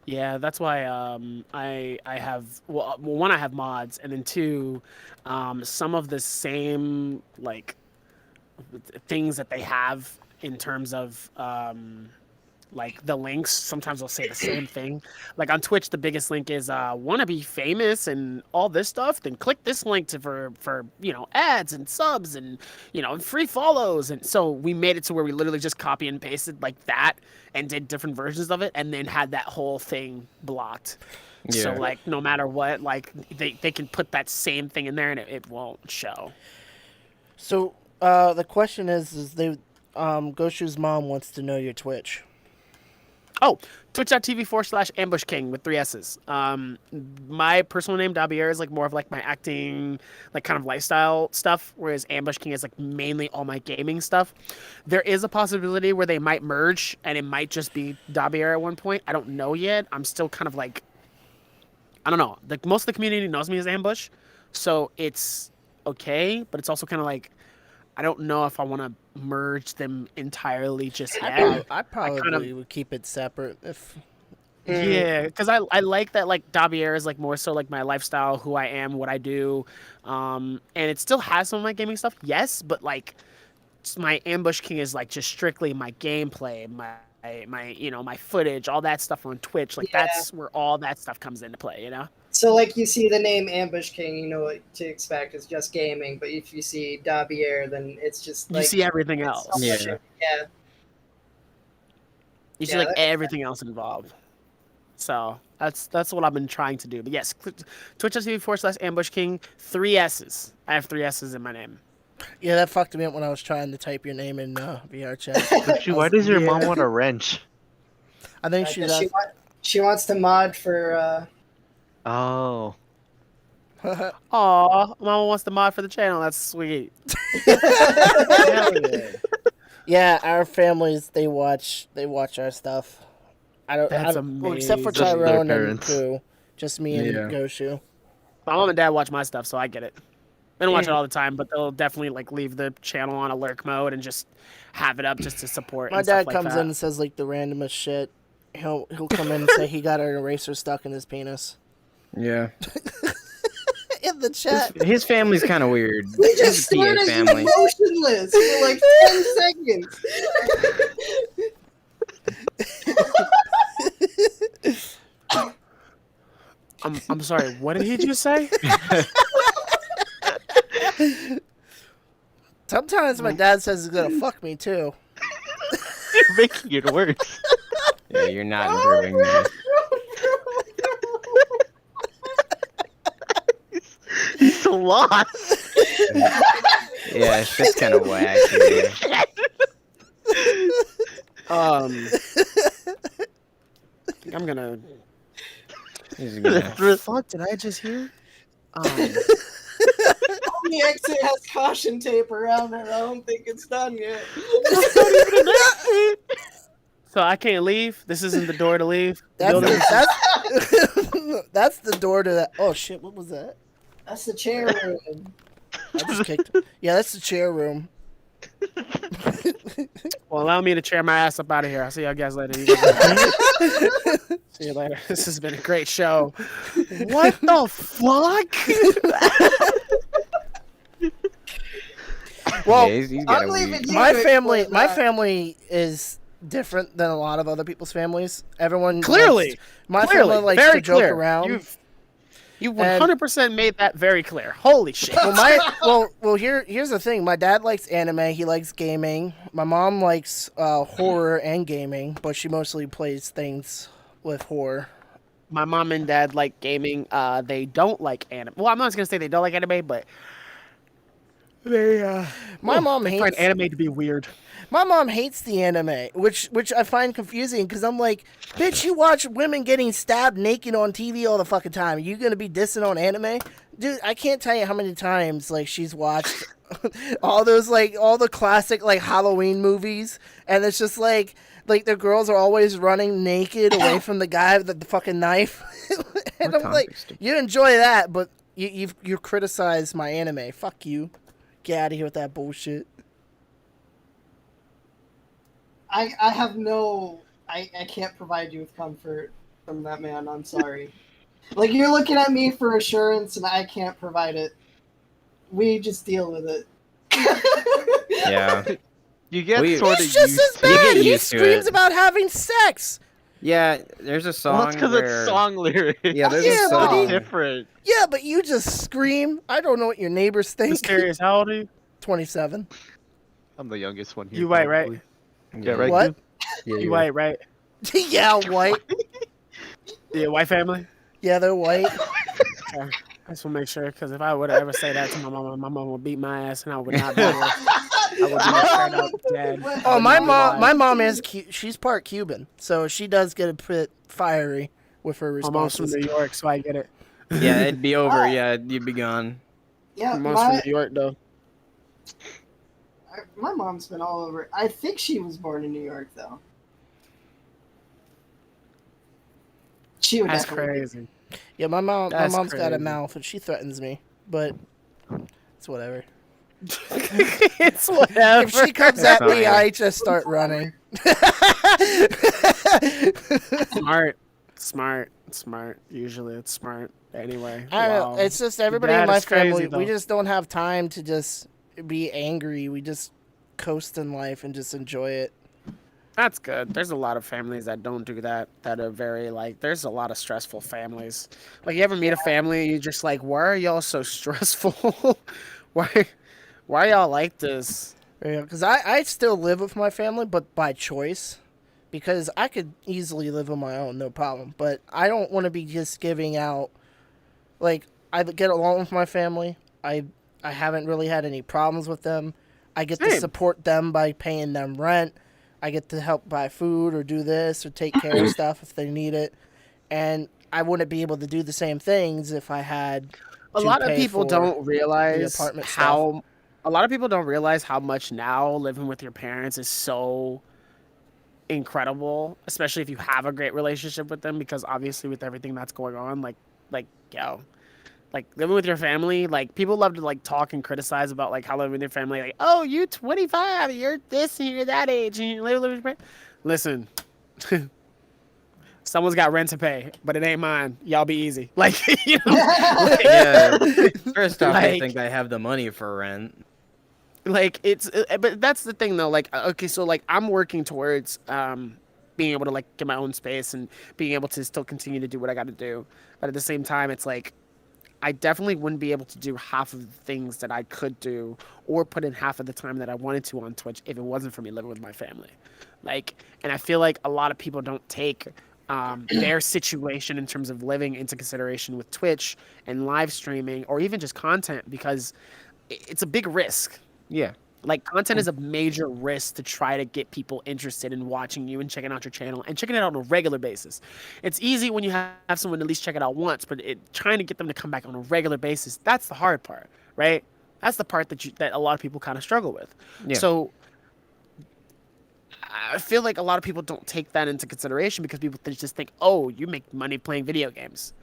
Yeah, that's why I have one, I have mods, and then two, some of the same like things that they have in terms of like the links. Sometimes they'll say the same thing. Like on Twitch, the biggest link is want to be famous and all this stuff. Then click this link for ads and subs and free follows. And so we made it to where we literally just copy and pasted like that and did different versions of it, and then had that whole thing blocked. So Yeah. like no matter what, like they can put that same thing in there and it won't show. So the question is Goshu's mom wants to know your Twitch. Oh, twitch.tv/AmbushKing with 3 S's. My personal name, Dabier, is like more of like my acting, like kind of lifestyle stuff, whereas Ambush King is like mainly all my gaming stuff. There is a possibility where they might merge and it might just be Dabier at one point. I don't know yet. I'm still kind of like, I don't know. Like most of the community knows me as Ambush, so it's okay, but it's also kind of like, I don't know if I want to merge them entirely just yet. I probably kind of- would keep it separate if. Yeah, because I like that like Dabier is like more so like my lifestyle, who I am, what I do, and it still has some of my gaming stuff, yes, but like my Ambush King is like just strictly my gameplay, my footage, all that stuff on Twitch. Like Yeah. that's where all that stuff comes into play, you know. So, like, you see the name Ambush King, you know what to expect. It's just gaming. But if you see Dabier, then it's just like You see everything it's else. so much- Yeah. yeah. You see Yeah, like that- everything else involved. So that's what I've been trying to do. But yes, twitch.tv/Ambush King, 3 S's. I have 3 S's in my name. Yeah, that fucked me up when I was trying to type your name in VR chat. Goshu, why does your mom Yeah. want a wrench? I think Because she's. she wants to mod for. Oh. Aw, Mama wants to mod for the channel. That's sweet. Hell yeah. Yeah, our families they watch our stuff. That's well, except for amazing. Just their Tyrone and parents. Pooh. Just me and Yeah. Goshu. My mom and dad watch my stuff, so I get it. They don't watch it Yeah. all the time, but they'll definitely like leave the channel on a lurk mode and just have it up just to support. My and stuff dad like comes that. in and says like the randomest shit. He'll come in and say he got an eraser stuck in his penis. Yeah. In the chat. His family's kind of weird. We He's just a PA stared at you family. motionless for like 10 seconds. I'm sorry. What did he just say? Sometimes my dad says he's gonna fuck me too. You're making it worse. Yeah, you're not improving this. He's so lost. Yeah, shit's kind of whack. Here. I think I'm gonna. He's gonna. The fuck did I just hear? The exit has caution tape around it. I don't think it's done yet. So I can't leave. This isn't the door to leave. That's Building- that's the door to that. Oh shit! What was that? That's the chair room. I just kicked. Yeah, that's the chair room. Well, allow me to chair my ass up out of here. I'll see you guys later. You guys see you later. This has been a great show. What the fuck? Well, Yeah, he's got I'm a leaving weird. you. my to family, explain my that. family is different than a lot of other people's families. Everyone Clearly. likes- my Clearly, family likes very to joke clear. around. You 100% made that very clear. Holy shit. Well, here's the thing. My dad likes anime. He likes gaming. My mom likes horror and gaming, but she mostly plays things with horror. My mom and dad like gaming. They don't like anime. Well, I'm not just gonna say they don't like anime, but they My mom they hates find anime to be weird. My mom hates the anime, which I find confusing because I'm like, bitch, you watch women getting stabbed naked on TV all the fucking time. You gonna be dissing on anime, dude? I can't tell you how many times like she's watched all those like all the classic like Halloween movies, and it's just like the girls are always running naked away from the guy with the fucking knife, and What I'm like, topics do- you enjoy that, but you criticize my anime. Fuck you. Get out of here with that bullshit. I have no. I can't provide you with comfort from that man. I'm sorry. Like, you're looking at me for assurance, and I can't provide it. We just deal with it. Yeah. You get We- sort of He's just used as to You bad. get He used to screams it. about having sex. Yeah, there's a song. Well, that's because where... it's song lyrics. Yeah, there's Yeah, a but song. he- different. Yeah, but you just scream. I don't know what your neighbors think. Mysterious, how old are you? 27. I'm the youngest one here. You white, right? probably. Yeah, right. What? dude? Yeah, You white, right? Yeah, white. Yeah, white family. Yeah, they're white. I just want to make sure, because if I would ever say that to my mama would beat my ass, and I would not be here. I would be straight up dead. Oh, my Not mom. alive. My mom is. She's part Cuban, so she does get a bit fiery with her My mom's from responses. New York, so I get it. Yeah, it'd be over. Yeah, you'd be gone. Yeah, My mom's from New York, though. my mom's been all over. I think she was born in New York, though. She would That's definitely. crazy. Yeah, my mom. That's my mom's got a crazy. mouth, and she threatens me, but it's whatever. It's whatever. If she comes at me, Fine. I just start running. Smart. Usually it's smart. Anyway, I don't wow. know. It's just everybody in Dad my is crazy, family. We though. just don't have time to just be angry. We just coast in life and just enjoy it. That's good. There's a lot of families that don't do that. That are very like. There's a lot of stressful families. Like you ever meet a family, and you're just like, why are y'all so stressful? why, why y'all like this? Because I still live with my family, but by choice. Because I could easily live on my own, no problem. But I don't want to be just giving out. Like, I get along with my family. I haven't really had any problems with them. I get to Same. support them by paying them rent. I get to help buy food or do this or take care of stuff if they need it. And I wouldn't be able to do the same things if I had A to lot of pay people for don't realize apartment how. A lot of people don't realize how much now living with your parents is so incredible, especially if you have a great relationship with them. Because obviously, with everything that's going on, yo, like living with your family, like people love to like talk and criticize about like how living with your family, like, oh, you're 25, you're this and you're that age, and you live with your parents. Listen. Someone's got rent to pay, but it ain't mine. Y'all be easy. Like, you know, Yeah. First off, they Like- think I have the money for rent. like it's, but that's the thing though. Like, okay, so like I'm working towards being able to like get my own space and being able to still continue to do what I got to do. But at the same time, it's like I definitely wouldn't be able to do half of the things that I could do or put in half of the time that I wanted to on Twitch if it wasn't for me living with my family. Like, and I feel like a lot of people don't take their situation in terms of living into consideration with Twitch and live streaming or even just content because it's a big risk. Yeah. Like content is a major risk to try to get people interested in watching you and checking out your channel and checking it out on a regular basis. It's easy when you have someone at least check it out once, but trying to get them to come back on a regular basis, that's the hard part, right? That's the part that a lot of people kind of struggle with. Yeah. So I feel like a lot of people don't take that into consideration because people just think, oh, you make money playing video games.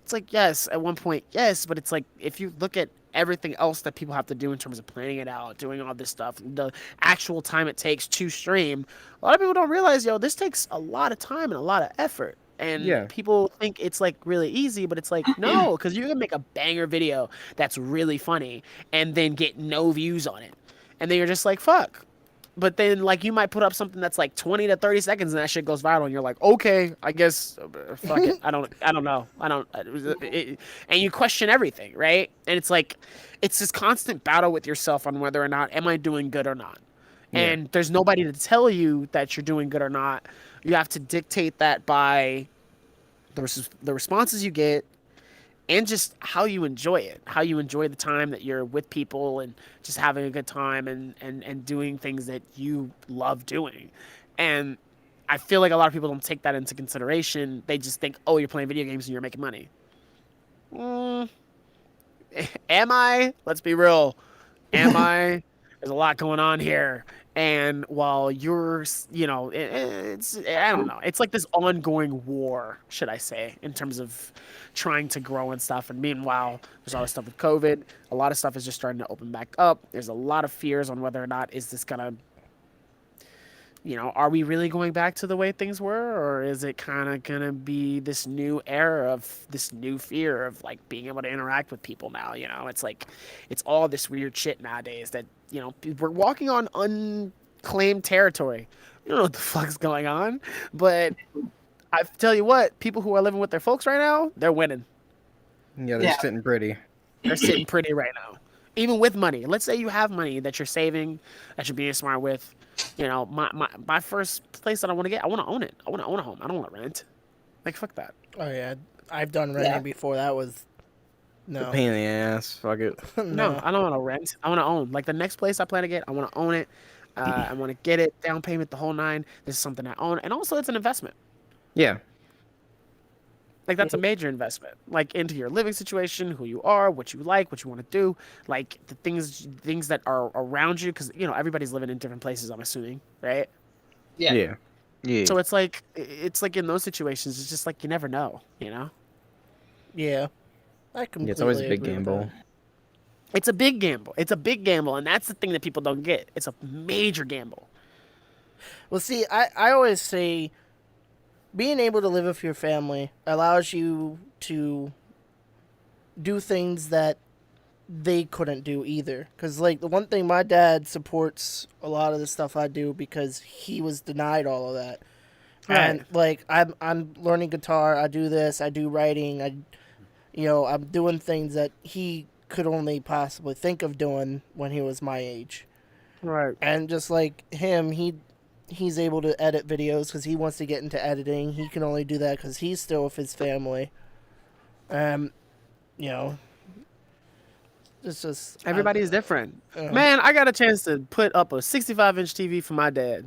It's like, yes, at one point, yes, but it's like if you look at everything else that people have to do in terms of planning it out, doing all this stuff, the actual time it takes to stream, a lot of people don't realize, yo, this takes a lot of time and a lot of effort. And Yeah. people think it's like really easy, but it's like, no, because you can make a banger video that's really funny and then get no views on it. And then you're just like, fuck. But then, like, you might put up something that's like 20 to 30 seconds, and that shit goes viral, and you're like, okay, I guess, fuck it, I don't know, and you question everything, right? And it's like, it's this constant battle with yourself on whether or not am I doing good or not, and there's nobody to tell you that you're doing good or not. You have to dictate that by the responses you get. And just how you enjoy it, how you enjoy the time that you're with people and just having a good time and doing things that you love doing. And I feel like a lot of people don't take that into consideration. They just think, oh, you're playing video games and you're making money. Am I? Let's be real. Am I? There's a lot going on here. And while you're, you know, it's, I don't know. It's like this ongoing war, should I say, in terms of trying to grow and stuff. And meanwhile, there's all this stuff with COVID. A lot of stuff is just starting to open back up. There's a lot of fears on whether or not is this going to, you know, are we really going back to the way things were? Or is it kind of going to be this new era of this new fear of like being able to interact with people now? You know, it's like, it's all this weird shit nowadays that, you know, we're walking on unclaimed territory. We don't know what the fuck's going on, but I tell you what, people who are living with their folks right now, they're winning. Yeah, they're Yeah. sitting pretty. They're sitting pretty right now. Even with money. Let's say you have money that you're saving, that you're being smart with. You know, my first place that I want to get, I want to own it. I want to own a home. I don't want to rent. Like, fuck that. Oh yeah, I've done renting Yeah. before. That was No. Pain in the ass. Fuck it. No, I don't want to rent. I want to own. Like the next place I plan to get, I want to own it. I want to get it, down payment, the whole nine. This is something I own, and also it's an investment. Yeah. Like that's a major investment, like into your living situation, who you are, what you like, what you want to do, like the things that are around you, because everybody's living in different places. I'm assuming, right? Yeah. Yeah. Yeah. So it's like in those situations, it's just like you never know, Yeah. I completely It's always a big agree with gamble. that. It's a big gamble. It's a big gamble, and that's the thing that people don't get. It's a major gamble. Well, see, I always say being able to live with your family allows you to do things that they couldn't do either. Because, like, the one thing, my dad supports a lot of the stuff I do because he was denied all of that. Right. And, like, I'm learning guitar, I do this, I do writing, I'm doing things that he could only possibly think of doing when he was my age. Right. And just like him, he's able to edit videos because he wants to get into editing. He can only do that because he's still with his family. It's just Everybody's different. Yeah. Man, I got a chance to put up a 65-inch TV for my dad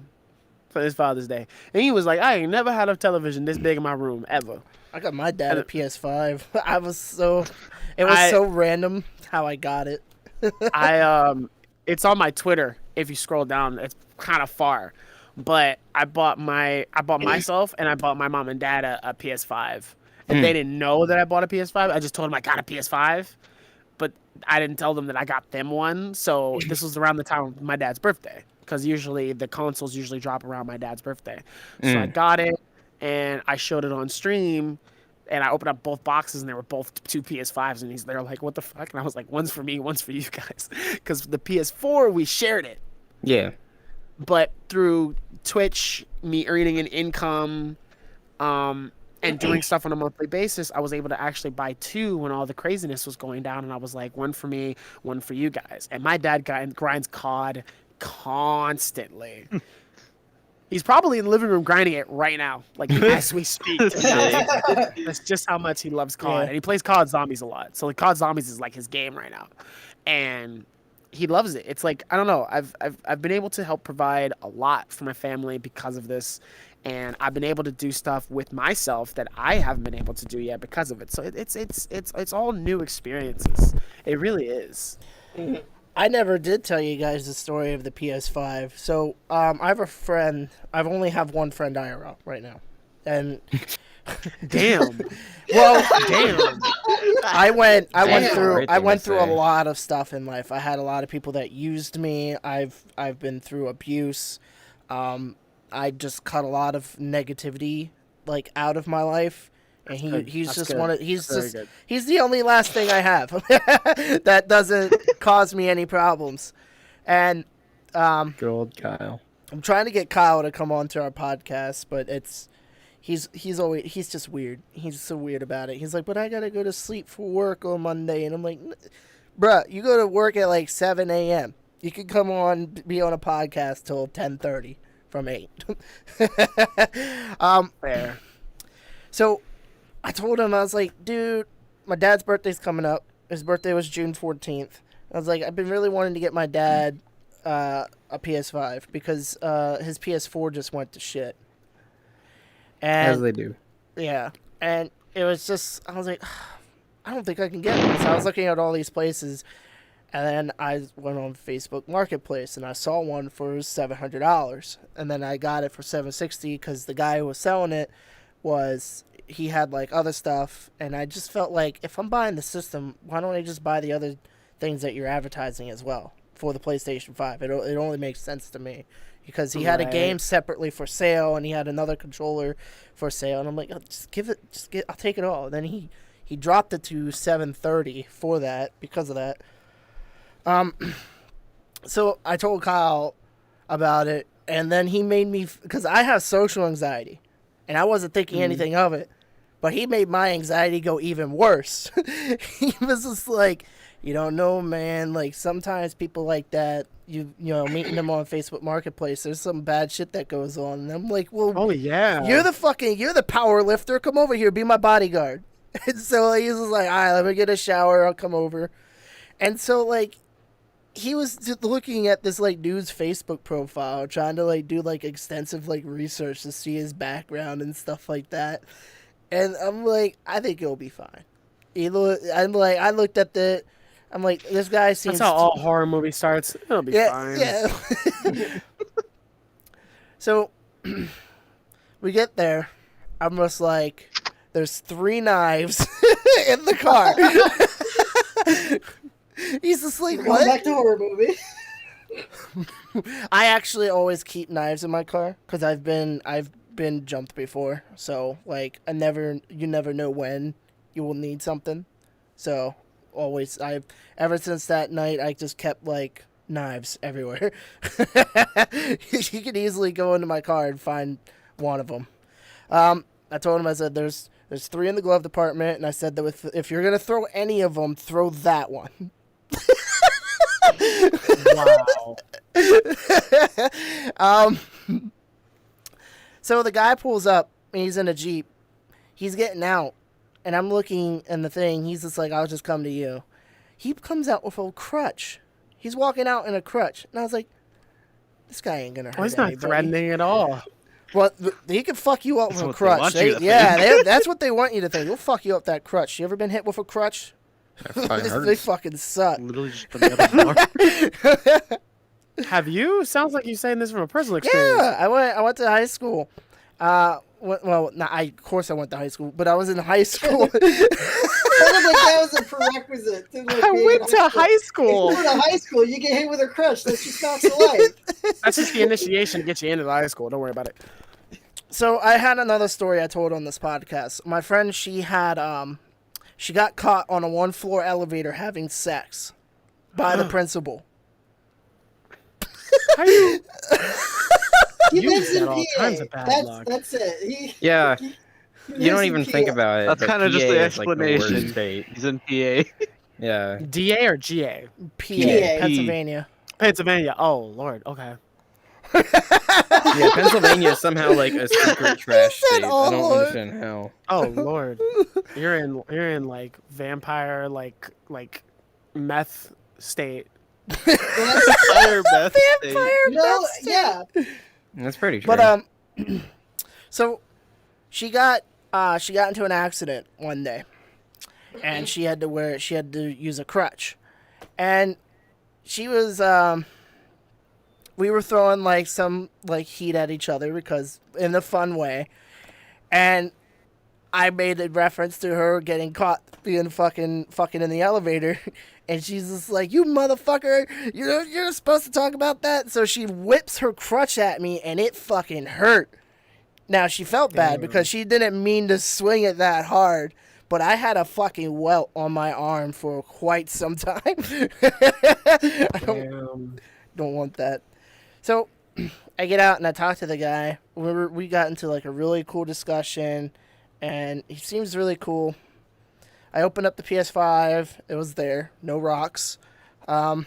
for his Father's Day, and he was like, "I ain't never had a television this big in my room ever." I got my dad a PS5. It was so random how I got it. It's on my Twitter. If you scroll down, it's kind of far, but I bought myself and I bought my mom and dad a PS5, and they didn't know that I bought a PS5. I just told them I got a PS5, but I didn't tell them that I got them one. So this was around the time of my dad's birthday, because usually the consoles drop around my dad's birthday. So I got it and I showed it on stream. And I opened up both boxes, and they were both two PS5s, and they're like, "What the fuck?" And I was like, "One's for me, one's for you guys," because the PS4 we shared it. Yeah. But through Twitch, me earning an income, and doing stuff on a monthly basis, I was able to actually buy two when all the craziness was going down, and I was like, one for me, one for you guys. And my dad grinds COD constantly. He's probably in the living room grinding it right now, like as we speak. That's just how much he loves COD. Yeah. And he plays COD Zombies a lot. So like COD Zombies is like his game right now. And he loves it. It's like, I don't know, I've been able to help provide a lot for my family because of this. And I've been able to do stuff with myself that I haven't been able to do yet because of it. So it's all new experiences. It really is. I never did tell you guys the story of the PS5. So I have a friend. I've only have one friend IRL right now, and Damn. well, Damn. I went That's a through great I thing went to through a say. lot of stuff in life. I had a lot of people that used me. I've been through abuse. I just cut a lot of negativity like out of my life. And good. he's That's just good. one of That's very good. he's the only last thing I have that doesn't cause me any problems. And Good old Kyle. I'm trying to get Kyle to come on to our podcast, but he's just weird. He's so weird about it. He's like, but I gotta go to sleep for work on Monday, and I'm like, bruh, you go to work at like 7 a.m. You could come on, be on a podcast till 10:30 from 8. Fair. So I told him, I was like, dude, my dad's birthday's coming up. His birthday was June 14th. I was like, I've been really wanting to get my dad a PS5 because his PS4 just went to shit. As And they do. yeah, and it was just, I was like, I don't think I can get one. So I was looking at all these places, and then I went on Facebook Marketplace, and I saw one for $700, and then I got it for $760 because the guy who was selling it he had like other stuff, and I just felt like if I'm buying the system, why don't I just buy the other things that you're advertising as well for the PlayStation 5? It only makes sense to me because he had a Right. game separately for sale, and he had another controller for sale, and I'm like, oh, I'll take it all. And then he dropped it to $730 for that because of that. So I told Kyle about it, and then he made me, because I have social anxiety, and I wasn't thinking anything of it, but he made my anxiety go even worse. He was just like, you don't know, man, like sometimes people like that, you know, meeting them on Facebook Marketplace, there's some bad shit that goes on. And I'm like, well, Oh yeah. you're the power lifter. Come over here, be my bodyguard. And so like, he's just like, all right, let me get a shower. I'll come over. And so like, he was just looking at this like dude's Facebook profile, trying to like do like extensive like research to see his background and stuff like that. And I'm like, I think it'll be fine. I'm like, I looked at I'm like, this guy seems. That's how all horror movie starts. It'll be fine. Yeah. So we get there. I'm just like, there's 3 knives in the car. He's just like, Going what? back to horror movie. I actually always keep knives in my car because I've been jumped before. So like, you never know when you will need something. So always, ever since that night, I just kept like knives everywhere. You could easily go into my car and find one of them. I told him, I said, there's 3 in the glove department, and I said that if you're gonna throw any of them, throw that one. Wow. So the guy pulls up, and he's in a Jeep. He's getting out, and I'm looking in the thing. He's just like, I'll just come to you. He comes out with a crutch. He's walking out in a crutch. And I was like, this guy ain't gonna hurt Well, he's not anybody. threatening at all. Well, he can fuck you up That's with a what they crutch. want you to That's what they want you to think. They'll fuck you up that crutch. You ever been hit with a crutch? They fucking suck. Literally just the metal bar. Have you? Sounds like you're saying this from a personal experience. Yeah, I went to high school. Well, of course I went to high school, but I was in high school. Kind of like that was a prerequisite. To, like, I being went in to high school. If you go to high school, you get hit with a crutch. That's just not the life. That's just the initiation to get you into the high school. Don't worry about it. So I had another story I told on this podcast. My friend, she got caught on a 1-floor elevator having sex by the principal. How you? He You lives got in all PA. kinds of bad luck. That's it. Yeah. He You lives don't in even PA. think about it. That's but kind of just PA the is, like, worst explanation. state. He's in PA. Yeah. DA or GA? PA, Pennsylvania. Pennsylvania. Oh Lord. Okay. Yeah, Pennsylvania is somehow like a secret trash said, state. "Oh, I don't Lord." understand how. Oh Lord. You're in like vampire like meth state. Fire meth state. No, yeah. That's pretty true. But so she got into an accident one day, and she had to use a crutch, and she was we were throwing like some like heat at each other because in a fun way, and I made a reference to her getting caught being fucking in the elevator, and she's just like, "You motherfucker, you're supposed to talk about that." So she whips her crutch at me, and it fucking hurt. Now she felt bad because she didn't mean to swing it that hard, but I had a fucking welt on my arm for quite some time. I don't want that. So I get out and I talk to the guy. We got into like a really cool discussion, and he seems really cool. I opened up the PS5. It was there. No rocks. No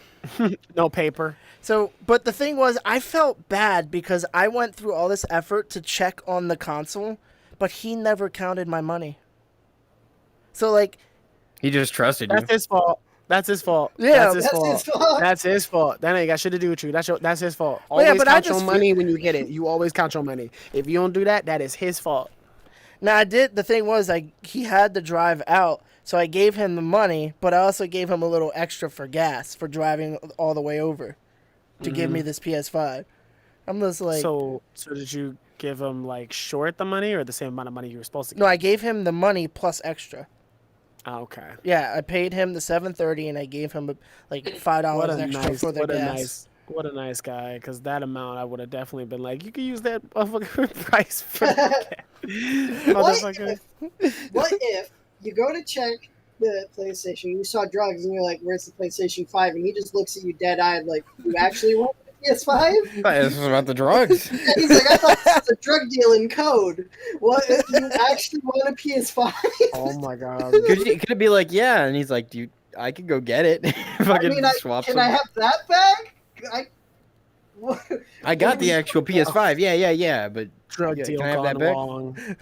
paper. So, but the thing was, I felt bad because I went through all this effort to check on the console, but he never counted my money. So, like... He just trusted you. That's his fault. That's his fault. Yeah, that's his That's fault. his fault. That's his fault. That ain't got shit to do with you. That's his fault. Well, yeah, Always but I count just your money when you get it. You always count your money. If you don't do that, that is his fault. Now, I did... The thing was, he had to drive out, so I gave him the money, but I also gave him a little extra for gas for driving all the way over to give me this PS5. I'm just like... So did you give him like short the money or the same amount of money you were supposed to give? No, I gave him the money plus extra. Oh, okay. Yeah, I paid him the $7.30, and I gave him like $5 extra for the gas. What a nice guy. Because that amount, I would have definitely been like, you could use that motherfucker price for the gas. What if you go to check the PlayStation, you saw drugs, and you're like, "Where's the PlayStation 5?" And he just looks at you dead-eyed like, "You actually want the PS5?" This is about the drugs. He's like, "I thought this was a drug deal in code. What if you actually want a PS5?" Oh my god. Could it be like, yeah? And he's like, I could go get it. I mean, can I have that back? I got the actual PS5. Yeah. But Drug yeah, deal can I have that gone back? wrong.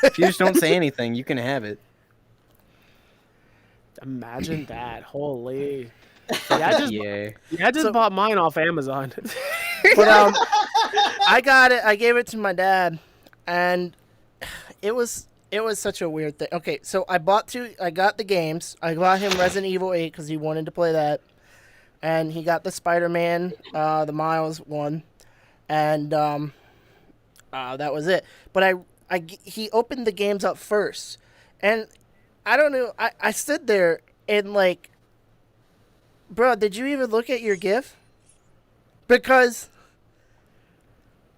If you just don't say anything, you can have it. Imagine that. Holy. Yeah, Yeah. I just So- bought mine off Amazon. But I got it. I gave it to my dad, and it was such a weird thing. Okay, so I got the games. I got him Resident Evil 8 because he wanted to play that, and he got the Spider-Man, the Miles one, and that was it. But he opened the games up first, and I don't know. I stood there and like, bro, did you even look at your GIF? Because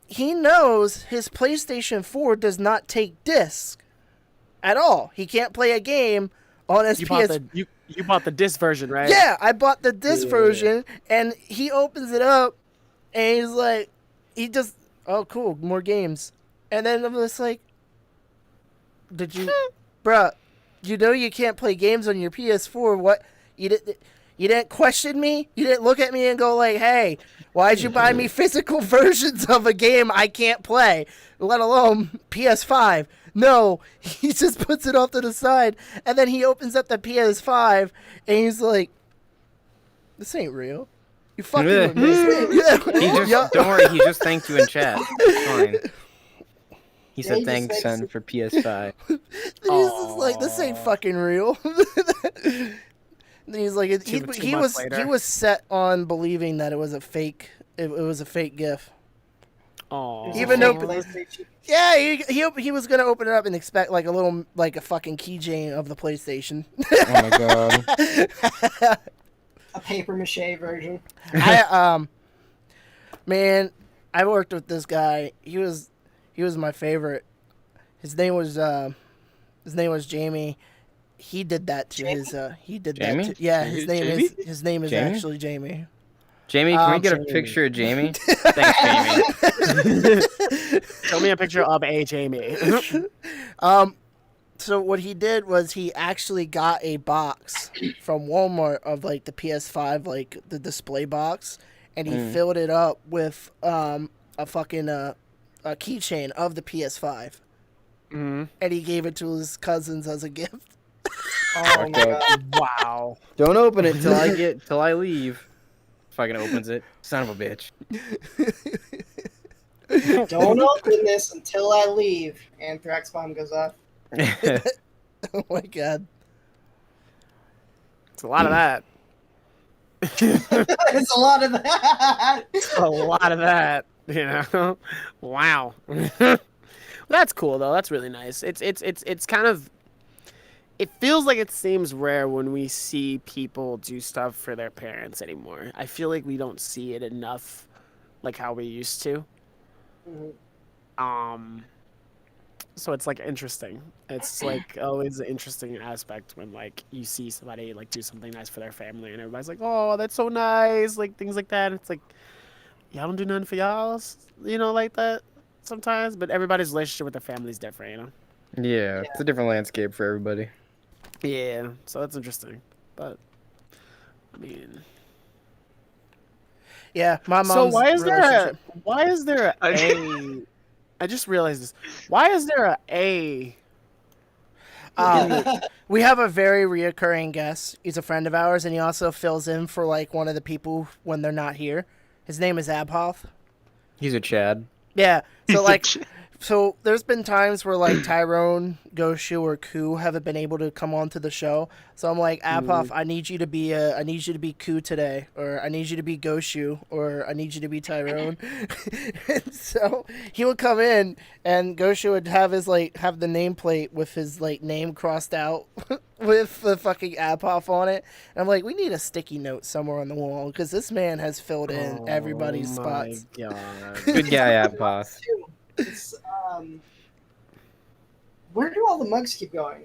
he knows his PlayStation 4 does not take disc at all. He can't play a game on his you PS. bought the disc version, right? Yeah, I bought the disc version, and he opens it up, and he's like, oh, cool, more games. And then I'm just like, did you, bruh, you know you can't play games on your PS4. What, you didn't question me? You didn't look at me and go like, hey, why'd you buy me physical versions of a game I can't play, let alone PS5? No, he just puts it off to the side, and then he opens up the PS5, and he's like, this ain't real. You fucking with me. He just don't worry. He just thanked you in chat. It's fine. He Yeah, said he just thanks, thanks son, you. for PS5. He's just like, this ain't fucking real. And he's like, he months later. was set on believing that it was a fake. It was a fake GIF. Oh. Even though- PlayStation. Yeah, he was gonna open it up and expect like a fucking keychain of the PlayStation. Oh my god. A paper mache version. Man, I worked with this guy. He was my favorite. His name was Jamie. He did that to Jamie? his he did Jamie? that to, yeah, his name is Jamie? actually Jamie. Jamie, can we get a Jamie. picture of Jamie? Thanks, Jamie. Show me a picture of a Jamie. So what he did was he actually got a box from Walmart of like the PS5, like the display box, and he filled it up with a fucking a keychain of the PS5, and he gave it to his cousins as a gift. Oh my god. Wow. Don't open it till I leave. Fucking opens it. Son of a bitch. Don't open this until I leave. Anthrax bomb goes off. Oh my god. It's a lot of that. It's a lot of that. A lot of that. You know. Wow. That's cool though. That's really nice. It's kind of. It feels like it seems rare when we see people do stuff for their parents anymore. I feel like we don't see it enough, like how we used to. So it's like interesting. It's like always an interesting aspect when like you see somebody like do something nice for their family and everybody's like, oh, that's so nice, like things like that. It's like y'all don't do nothing for y'all, you know, like that sometimes. But everybody's relationship with their family is different, you know. Yeah, it's a different landscape for everybody. Yeah, so that's interesting. But I mean, Yeah, my mom's so why is there I- a I just realized this. Why is there a We have a very reoccurring guest. He's a friend of ours, and he also fills in for like one of the people when they're not here. His name is Abhoff. He's a Chad. Yeah. He's So a like, so there's been times where like Tyrone, Goshu, or Ku haven't been able to come onto the show. So I'm like, Abhoff, I need you to be Ku today, or I need you to be Goshu, or I need you to be Tyrone. And so he would come in, and Goshu would have the nameplate with his like name crossed out with the fucking Abhoff on it. And I'm like, we need a sticky note somewhere on the wall because this man has filled in everybody's spots. God. Good guy, Boss. Too. It's, where do all the mugs keep going?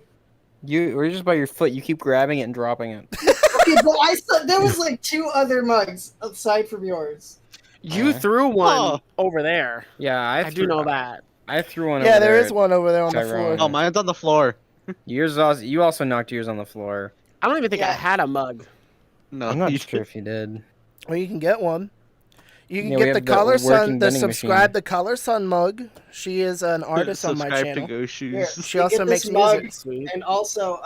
We're just by your foot. You keep grabbing it and dropping it. Okay, but I saw there was like 2 other mugs aside from yours. You threw one over there. Yeah, I do know that. I threw one. Yeah, over there there is one over there on the Tyrone. floor. Oh, mine's on the floor. You also knocked yours on the floor. I don't even think I Yeah. had a mug. No, I'm not you sure if you did. Well, you can get one. You can Yeah, we get the have the Color working Sun, the vending subscribe machine. the Color Sun mug. She is an artist on my Subscribe to channel. Go Here, Shoes. She you also get this makes mug, music. Sweet. and also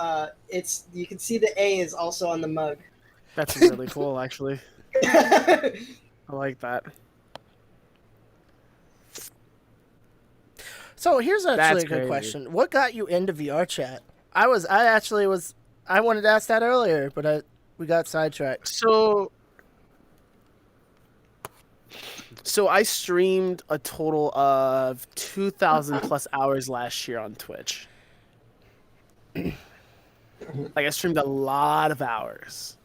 it's you can see the A is also on the mug. That's really cool, actually. I like that. So here's actually That's a good crazy. question. What got you into VR chat? I wanted to ask that earlier, but we got sidetracked. So I streamed a total of 2,000 plus hours last year on Twitch. Like I streamed a lot of hours.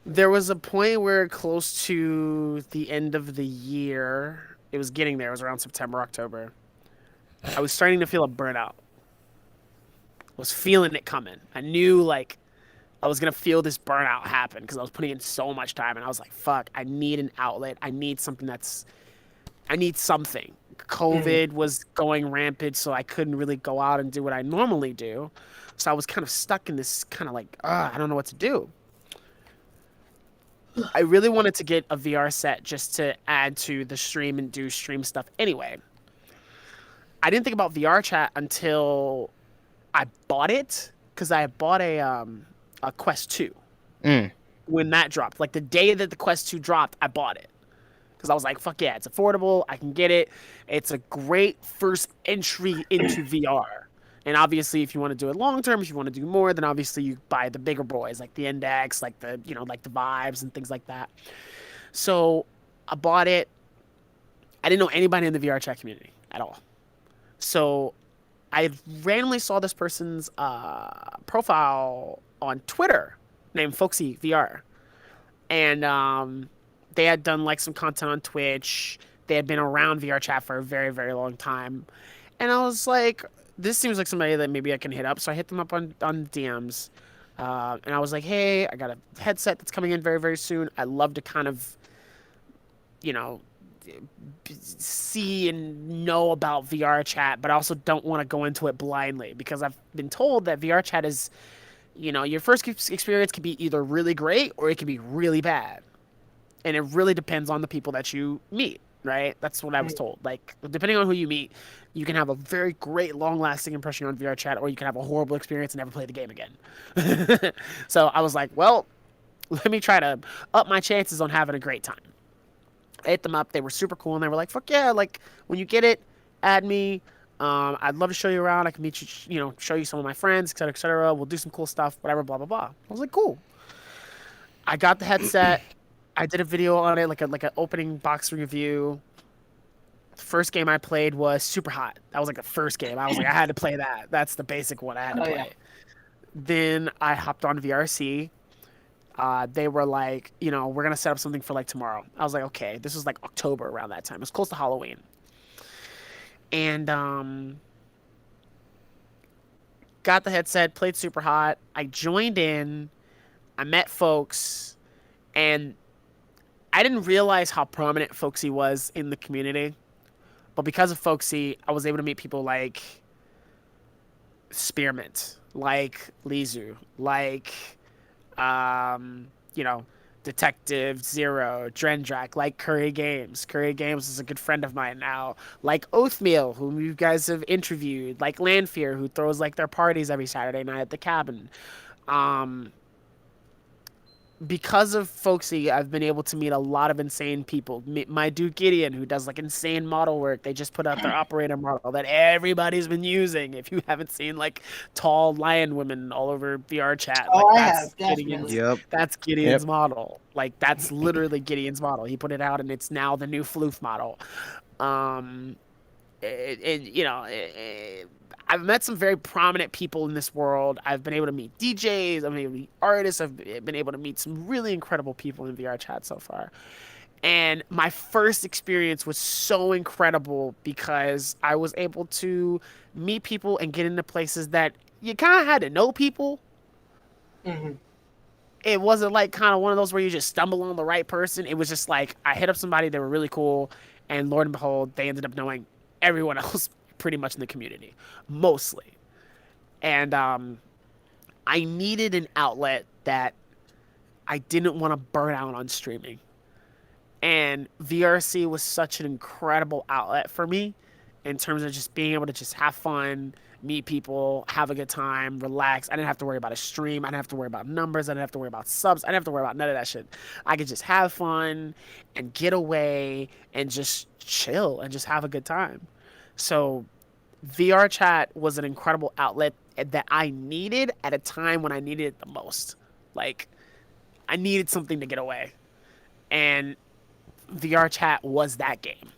There was a point where close to the end of the year, it was getting there. It was around September, October. I was starting to feel a burnout. I was feeling it coming. I knew like I was gonna feel this burnout happen because I was putting in so much time, and I was like, "Fuck! I need an outlet. I need something I need something." COVID was going rampant, so I couldn't really go out and do what I normally do. So I was kind of stuck in this kind of like, I don't know what to do. I really wanted to get a VR set just to add to the stream and do stream stuff anyway. I didn't think about VR chat until I bought it because I bought a Quest 2 when that dropped. Like the day that the Quest 2 dropped, I bought it because I was like, "Fuck yeah, it's affordable. I can get it. It's a great first entry into VR." And obviously, if you want to do it long term, if you want to do more, then obviously you buy the bigger boys like the Index, like the like the Vibes and things like that. So I bought it. I didn't know anybody in the VR chat community at all. So I randomly saw this person's profile on Twitter named Folksy VR, and they had done like some content on Twitch. They had been around VR chat for a very, very long time, and I was like, "This seems like somebody that maybe I can hit up." So I hit them up on DMs, and I was like, "Hey, I got a headset that's coming in very, very soon. I'd love to kind of, you know." See and know about VR chat, but I also don't want to go into it blindly because I've been told that VR chat is, your first experience can be either really great or it can be really bad. And it really depends on the people that you meet, right? That's what I was told. Like, depending on who you meet, you can have a very great, long-lasting impression on VR chat, or you can have a horrible experience and never play the game again. So I was like, well, let me try to up my chances on having a great time. I hit them up. They were super cool, and they were like, "Fuck yeah! Like when you get it, add me. I'd love to show you around. I can meet you, show you some of my friends, etc., etc. We'll do some cool stuff, whatever, blah blah blah." I was like, "Cool." I got the headset. I did a video on it, like an opening box review. The first game I played was Super Hot. That was like the first game. I was like, I had to play that. That's the basic one I had to play. Yeah. Then I hopped on VRC. They were like, we're going to set up something for like tomorrow. I was like, okay, this was like October around that time. It was close to Halloween. And got the headset, played Super Hot. I joined in. I met folks. And I didn't realize how prominent Folksy was in the community. But because of Folksy, I was able to meet people like Spearmint, like Lizu, like... Detective Zero, Drendrak, like Curry Games. Curry Games is a good friend of mine now. Like Oathmeal, whom you guys have interviewed. Like Landfear, who throws like their parties every Saturday night at the cabin. Because of Folksy, I've been able to meet a lot of insane people. My dude Gideon, who does like insane model work. They just put out their operator model that everybody's been using. If you haven't seen like tall lion women all over VR chat, like that's Gideon's, that's Gideon's model. Like that's literally Gideon's model. He put it out, and it's now the new Floof model. I've met some very prominent people in this world. I've been able to meet DJs. I've been able to meet artists. I've been able to meet some really incredible people in VR chat so far. And my first experience was so incredible because I was able to meet people and get into places that you kind of had to know people. Mm-hmm. It wasn't like kind of one of those where you just stumble on the right person. It was just like I hit up somebody, they were really cool, and Lord and behold, they ended up knowing everyone else pretty much in the community, mostly. And I needed an outlet that I didn't want to burn out on streaming. And VRC was such an incredible outlet for me in terms of just being able to just have fun, meet people, have a good time, relax. I didn't have to worry about a stream. I didn't have to worry about numbers. I didn't have to worry about subs. I didn't have to worry about none of that shit. I could just have fun and get away and just chill and just have a good time. So VR chat was an incredible outlet that I needed at a time when I needed it the most. Like, I needed something to get away. And VR chat was that game.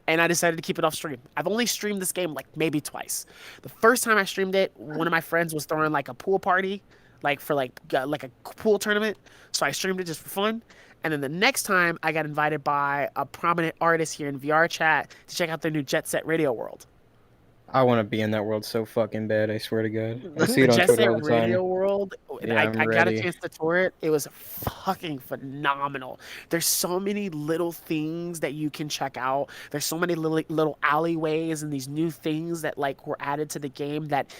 And I decided to keep it off stream. I've only streamed this game like maybe twice. The first time I streamed it, one of my friends was throwing like a pool party, like for like a pool tournament. So I streamed it just for fun. And then the next time I got invited by a prominent artist here in VR chat to check out their new Jet Set Radio World. I want to be in that world so fucking bad. I swear to God. I see The it on Jet Twitter Set all the time. Radio World, Yeah, I I'm got a ready. chance to tour it. It was fucking phenomenal. There's so many little things that you can check out. There's so many little alleyways and these new things that like were added to the game that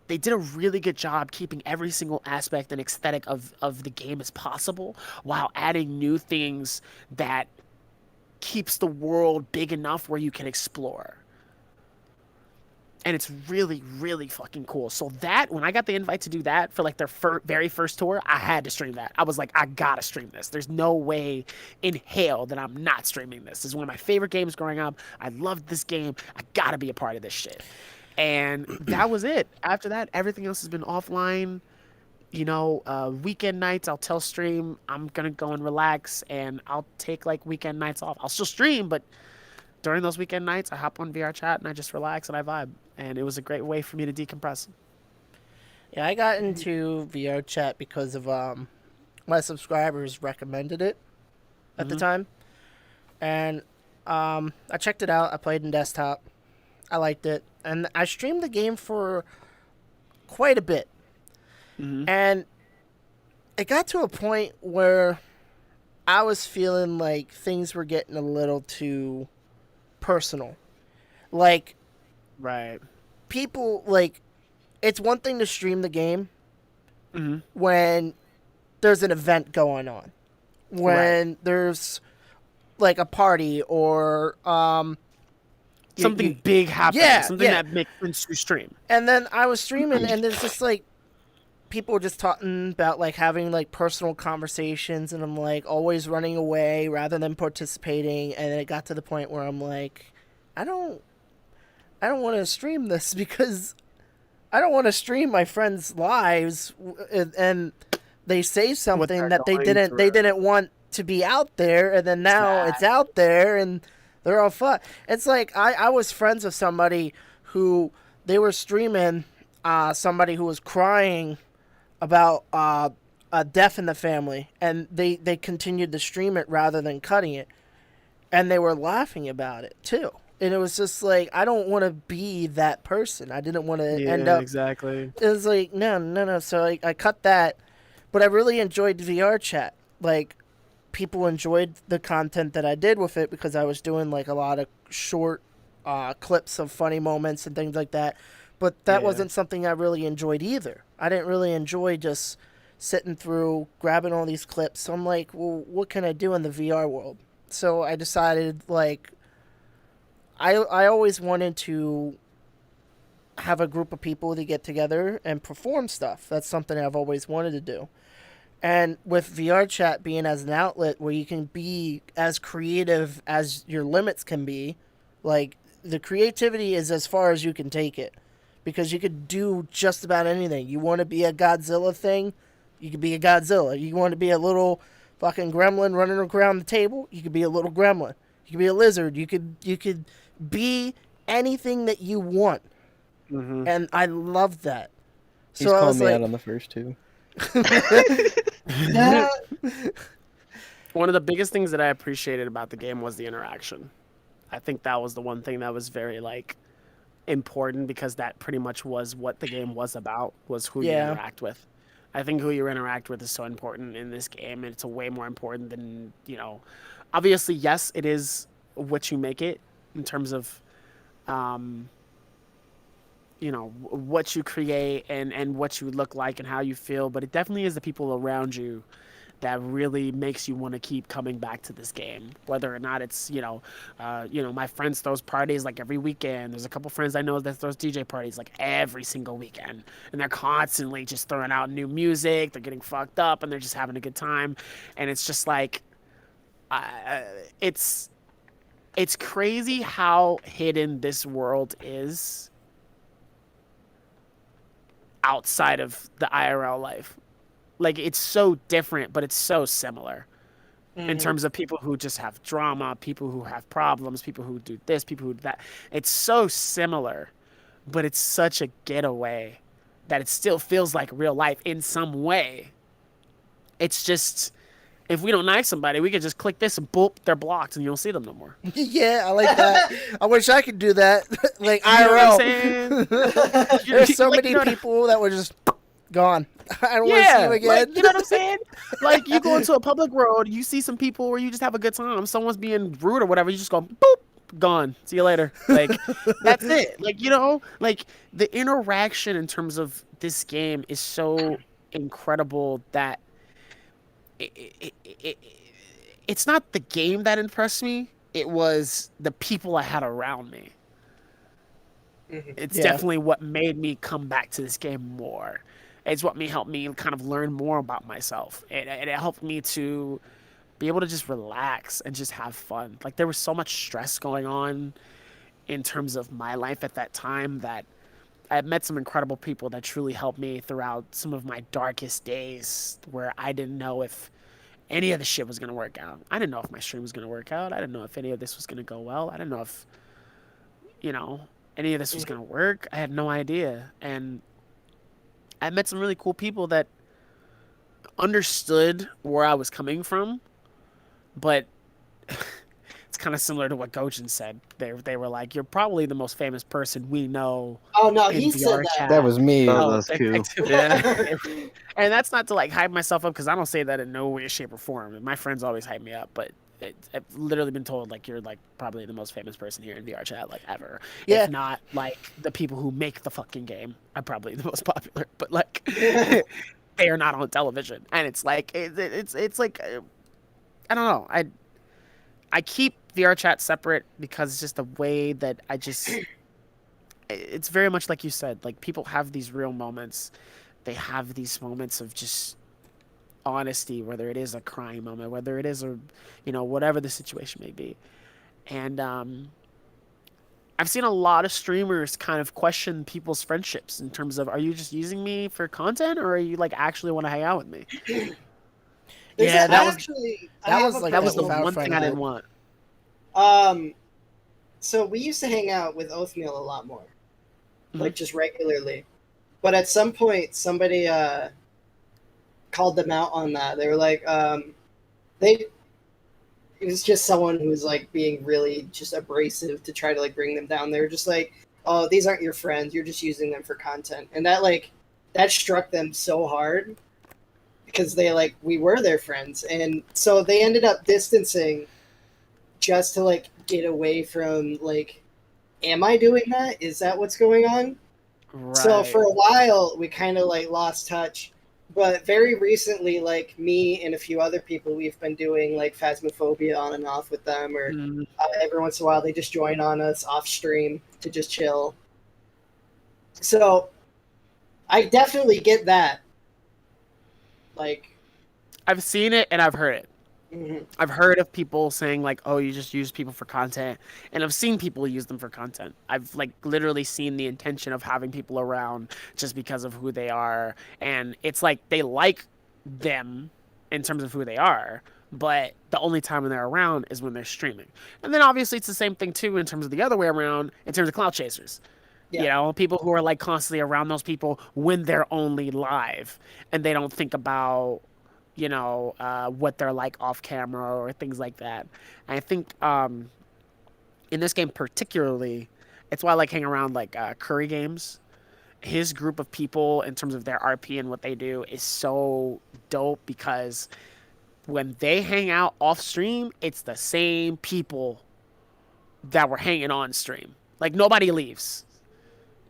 they did a really good job keeping every single aspect and aesthetic of the game as possible while adding new things that keeps the world big enough where you can explore. And it's really, really fucking cool. So that, when I got the invite to do that for like their very first tour, I had to stream that. I was like, I gotta stream this. There's no way in hell that I'm not streaming this. This is one of my favorite games growing up. I loved this game. I gotta be a part of this shit. And that was it. After that, everything else has been offline. You know, weekend nights, I'll tell stream, I'm gonna go and relax, and I'll take like weekend nights off. I'll still stream, but during those weekend nights, I hop on VR chat and I just relax and I vibe. And it was a great way for me to decompress. Yeah, I got into VR chat because of my subscribers recommended it at the time, and I checked it out. I played in desktop. I liked it, and I streamed the game for quite a bit. And it got to a point where I was feeling like things were getting a little too personal. Like, Right. people, like, it's one thing to stream the game when there's an event going on, when there's like a party or something big happening. Yeah, Something yeah. that makes sense to stream. and then I was streaming and there's just like people were just talking about like having like personal conversations, and I'm like always running away rather than participating, and then it got to the point where I'm like, I don't want to stream this because I don't want to stream my friends' lives, and they say something they're that they going didn't want to be out there, and then now it's out there, and they're all fun. It's like I was friends with somebody who they were streaming somebody who was crying about a death in the family, and they continued to stream it rather than cutting it, and they were laughing about it too. And it was just like, I don't want to be that person. I didn't want to end up. exactly. It was like, no. So I cut that. But I really enjoyed VR chat. Like, people enjoyed the content that I did with it because I was doing like a lot of short clips of funny moments and things like that. But that wasn't something I really enjoyed either. I didn't really enjoy just sitting through, grabbing all these clips. So I'm like, well, what can I do in the VR world? So I decided, like, I always wanted to have a group of people to get together and perform stuff. That's something I've always wanted to do. And with VR chat being as an outlet where you can be as creative as your limits can be, like, the creativity is as far as you can take it. Because you could do just about anything. You want to be a Godzilla thing, you could be a Godzilla. You want to be a little fucking gremlin running around the table, you could be a little gremlin. You could be a lizard. You could be anything that you want. And I love that. He's So I calling was me like, out on the first two. Yeah. One of the biggest things that I appreciated about the game was the interaction. I think that was the one thing that was very like important, because that pretty much was what the game was about, was who you interact with. I think who you interact with is so important in this game, and it's a way more important than, you know, obviously, yes, it is what you make it in terms of, you know, what you create and what you look like and how you feel, but it definitely is the people around you that really makes you want to keep coming back to this game. Whether or not it's my friends throws parties like every weekend. There's a couple friends I know that throws DJ parties like every single weekend, and they're constantly just throwing out new music. They're getting fucked up, and they're just having a good time, and it's just like, it's crazy how hidden this world is outside of the IRL life. Like, it's so different, but it's so similar in terms of people who just have drama, people who have problems, people who do this, people who do that. It's so similar, but it's such a getaway that it still feels like real life in some way. It's just, if we don't like somebody, we can just click this and boop, they're blocked and you don't see them no more. Yeah, I like that. I wish I could do that. Like You know what I'm IRL. saying? There's so Like, many you know what I- people that were just gone. I don't want to see them again. Like, you know what I'm saying? Like, you go into a public road, you see some people where you just have a good time. Someone's being rude or whatever, you just go, boop, gone. See you later. Like, that's it. Like, like, the interaction in terms of this game is so incredible that it's not the game that impressed me. It was the people I had around me. It's Yeah. definitely what made me come back to this game more. It's what helped me kind of learn more about myself. It helped me to be able to just relax and just have fun. Like, there was so much stress going on in terms of my life at that time that I had met some incredible people that truly helped me throughout some of my darkest days where I didn't know if any of the shit was going to work out. I didn't know if my stream was going to work out. I didn't know if any of this was going to go well. I didn't know if, any of this was going to work. I had no idea. And I met some really cool people that understood where I was coming from, but it's kind of similar to what Gojin said. They were like, "You're probably the most famous person we know." Oh no, in he VR said that. chat." That was me. Oh, Oh, that's cool. yeah. And that's not to like hype myself up, because I don't say that in no way, shape, or form. My friends always hype me up, but I've literally been told like you're like probably the most famous person here in VR chat like ever. Yeah. If not like the people who make the fucking game are probably the most popular, but like they are not on television, and it's like it's like I don't know. I keep VR chat separate because it's just the way that I just. It's very much like you said. Like, people have these real moments. They have these moments of just honesty, whether it is a crying moment, whether it is whatever the situation may be. And I've seen a lot of streamers kind of question people's friendships in terms of, are you just using me for content, or are you like actually want to hang out with me? Yeah, that was like That was the without one thing I friend didn't group. want. So we used to hang out with Oathmeal a lot more, like just regularly. But at some point, somebody called them out on that. They were like, it was just someone who was like being really just abrasive to try to like bring them down. They were just like, "Oh, these aren't your friends. You're just using them for content," and that struck them so hard because we were their friends, and so they ended up distancing just to like get away from like, am I doing that? Is that what's going on? Right. So for a while we kind of like lost touch, but very recently, like me and a few other people, we've been doing like Phasmophobia on and off with them, or every once in a while they just join on us off stream to just chill. So I definitely get that. Like, I've seen it and I've heard it. mhm. I've heard of people saying like, "Oh, you just use people for content," and I've seen people use them for content. I've like literally seen the intention of having people around just because of who they are, and it's like they like them in terms of who they are, but the only time when they're around is when they're streaming. And then obviously it's the same thing too in terms of the other way around in terms of clout chasers. Yeah. People who are like constantly around those people when they're only live, and they don't think about what they're like off camera or things like that. And I think in this game particularly, it's why I like hanging around like Curry Games. His group of people in terms of their RP and what they do is so dope, because when they hang out off stream, it's the same people that were hanging on stream. Like, nobody leaves.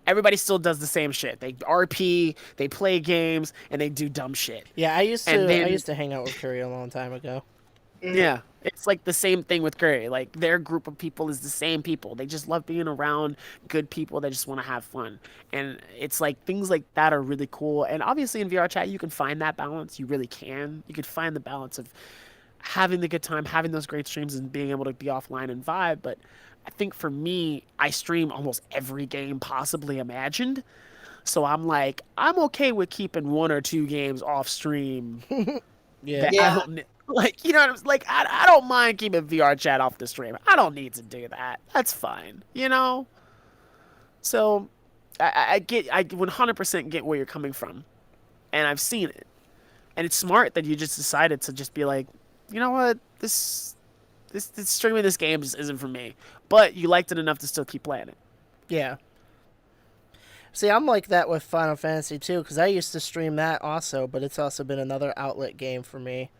everybody still does the same shit. They RP, they play games, and they do dumb shit. Yeah, I used And then- to hang out with Curry a long time ago. Yeah, it's like the same thing with Curry. Like their group of people is the same people. They just love being around good people that just want to have fun. And it's like things like that are really cool. And obviously in VR chat you can find that balance. You really can. You could find the balance of having the good time, having those great streams, and being able to be offline and vibe. But I think for me, I stream almost every game possibly imagined. So I'm like, I'm okay with keeping 1 or 2 games off stream. Yeah. that Yeah. I don't, like, you know what I'm like, I don't mind keeping VR chat off the stream. I don't need to do that. That's fine, you know? So I 100% get where you're coming from. And I've seen it. And it's smart that you just decided to just be like, you know what, this streaming this game just isn't for me. But you liked it enough to still keep playing it. Yeah. See, I'm like that with Final Fantasy too, because I used to stream that also, but it's also been another outlet game for me.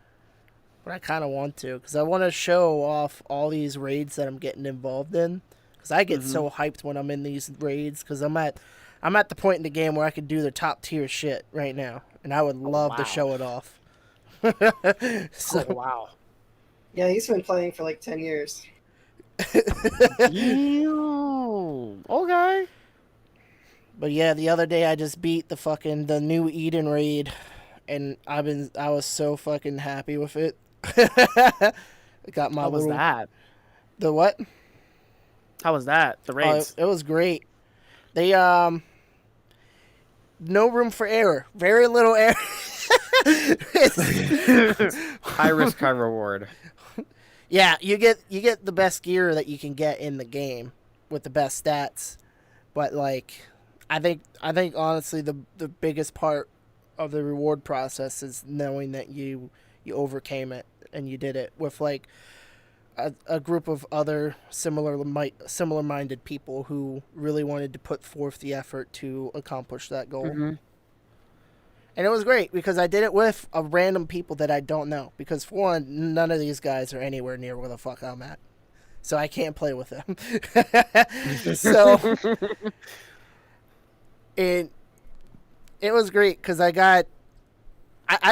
But I kind of want to, because I want to show off all these raids that I'm getting involved in. Because I get so hyped when I'm in these raids, because I'm at the point in the game where I can do the top tier shit right now, and I would love to wow. show it off. So, Oh, wow. Yeah, he's been playing for like 10 years. Okay. but yeah, the other day I just beat the new Eden raid, and I was so fucking happy with it. I got my How was little that? the what? How was that? The Oh, raids? it was great. They no room for error. Very little error. High risk, high reward. Yeah, you get the best gear that you can get in the game with the best stats. But like I think honestly the biggest part of the reward process is knowing that you overcame it and you did it with like a group of other similar minded people who really wanted to put forth the effort to accomplish that goal. And it was great because I did it with a random people that I don't know. Because for one, none of these guys are anywhere near where the fuck I'm at. So I can't play with them. So it was great because I've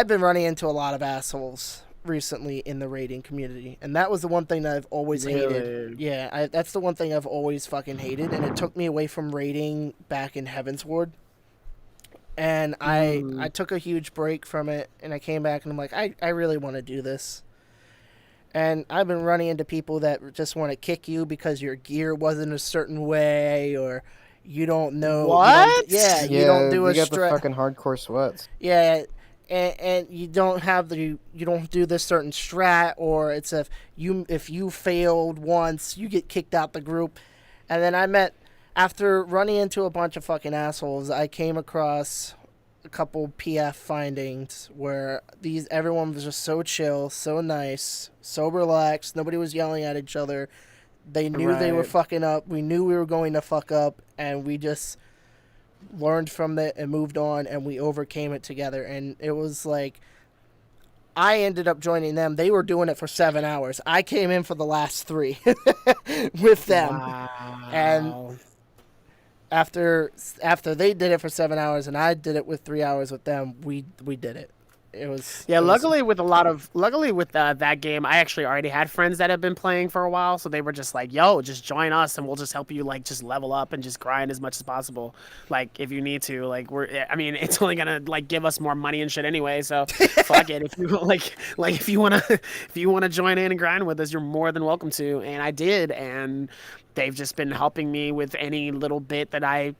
been running into a lot of assholes recently in the raiding community, and that was the one thing that I've always hated. Yeah, that's the one thing I've always fucking hated, and it took me away from raiding back in Heavensward. And I took a huge break from it, and I came back, and I'm like, I really want to do this. And I've been running into people that just want to kick you because your gear wasn't a certain way, or you don't know. What? You don't do you a got the strat. fucking hardcore sweats. Yeah, and you don't have you don't do this certain strat, or it's if you failed once, you get kicked out the group. And then after running into a bunch of fucking assholes, I came across a couple PF findings where everyone was just so chill, so nice, so relaxed. Nobody was yelling at each other. They knew they were Right. fucking up. We knew we were going to fuck up, and we just learned from it and moved on, and we overcame it together. And it was like, I ended up joining them. They were doing it for 7 hours. I came in for the last 3 with them. Wow. And after they did it for 7 hours and I did it with 3 hours with them, we did it. It was Luckily with that game, I actually already had friends that have been playing for a while, so they were just like, "Yo, just join us, and we'll just help you like just level up and just grind as much as possible. Like if you need to, like it's only gonna like give us more money and shit anyway. So fuck it. If you if you wanna join in and grind with us, you're more than welcome to." And I did, and they've just been helping me with any little bit that I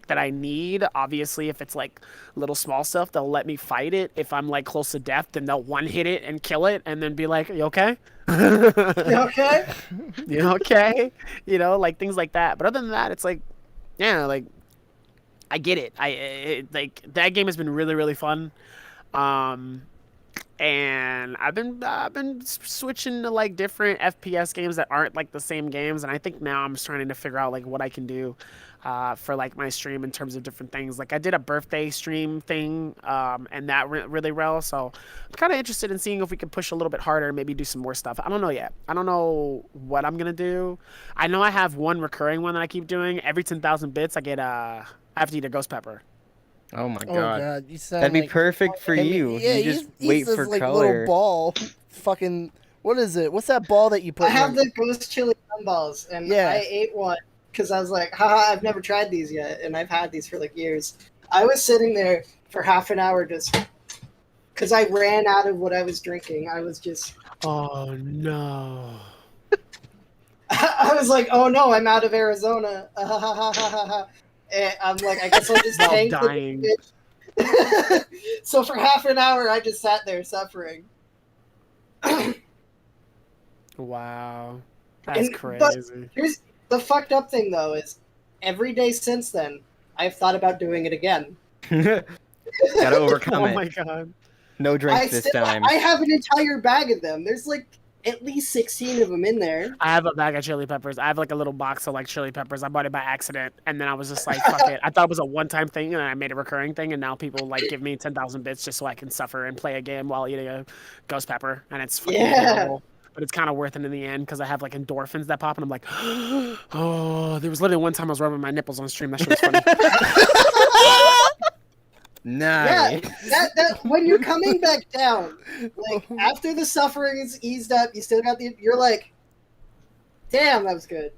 that I need. Obviously, if it's like little small stuff, they'll let me fight it. If I'm like close to death, then they'll one hit it and kill it, and then be like, "You okay? You okay? You okay?" You know, like things like that. But other than that, it's like, yeah, like I get it. Like that game has been really, really fun. And and I've been switching to like different FPS games that aren't like the same games, and I think now I'm starting to figure out like what I can do for like my stream in terms of different things. Like I did a birthday stream thing, and that went really well. So I'm kind of interested in seeing if we can push a little bit harder, maybe do some more stuff. I don't know yet. I don't know what I'm gonna do. I know I have one recurring one that I keep doing. Every 10,000 bits, I have to eat a ghost pepper. Oh my Oh god. god, you sound That'd be like, perfect for I mean, you. Yeah, you just he's wait this, for like, color. little ball. Fucking, what is it? What's that ball that you put? I have in? the ghost chili gumballs, and Yeah. I ate one because I was like, haha, I've never tried these yet, and I've had these for like years. I was sitting there for half an hour just because I ran out of what I was drinking. I was just, Oh no. I was like, oh no, I'm out of Arizona. And I'm like, I guess I'll just While tank dying. the So for half an hour, I just sat there suffering. Wow. That's And- crazy. but- Here's the fucked up thing, though, is every day since then, I've thought about doing it again. Gotta overcome Oh it. my god. No drinks this time. I have an entire bag of them. There's like at least 16 of them in there. I have a bag of chili peppers. I have like a little box of like chili peppers. I bought it by accident, and then I was just like, "Fuck it." I thought it was a one-time thing, and I made a recurring thing. And now people like give me 10,000 bits just so I can suffer and play a game while eating a ghost pepper, and it's fucking Yeah. horrible. But it's kind of worth it in the end because I have like endorphins that pop, and I'm like, oh, there was literally one time I was rubbing my nipples on stream. That shit was funny. Nice. Yeah, that when you're coming back down, like after the suffering is eased up, you still got you're like, damn, that was good.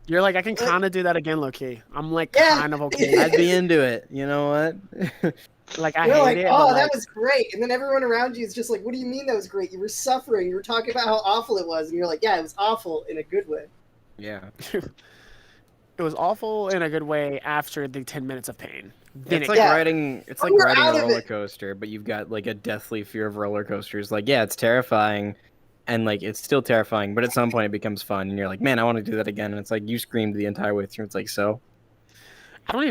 You're like, I can kind of do that again, low key. I'm like Yeah. kind of okay. I'd be into it. You know what? Like I You're hate like, it. oh, but, that like, was great. And then everyone around you is just like, what do you mean that was great? You were suffering. You were talking about how awful it was. And you're like, yeah, it was awful in a good way. Yeah. It was awful in a good way after the 10 minutes of pain. Then It's it like Yeah. riding. It's like When you're riding out a of roller it. coaster, but you've got like a deathly fear of roller coasters. Like, yeah, it's terrifying, and like it's still terrifying, but at some point it becomes fun, and you're like, man, I want to do that again. And it's like you screamed the entire way through. It's like so. I don't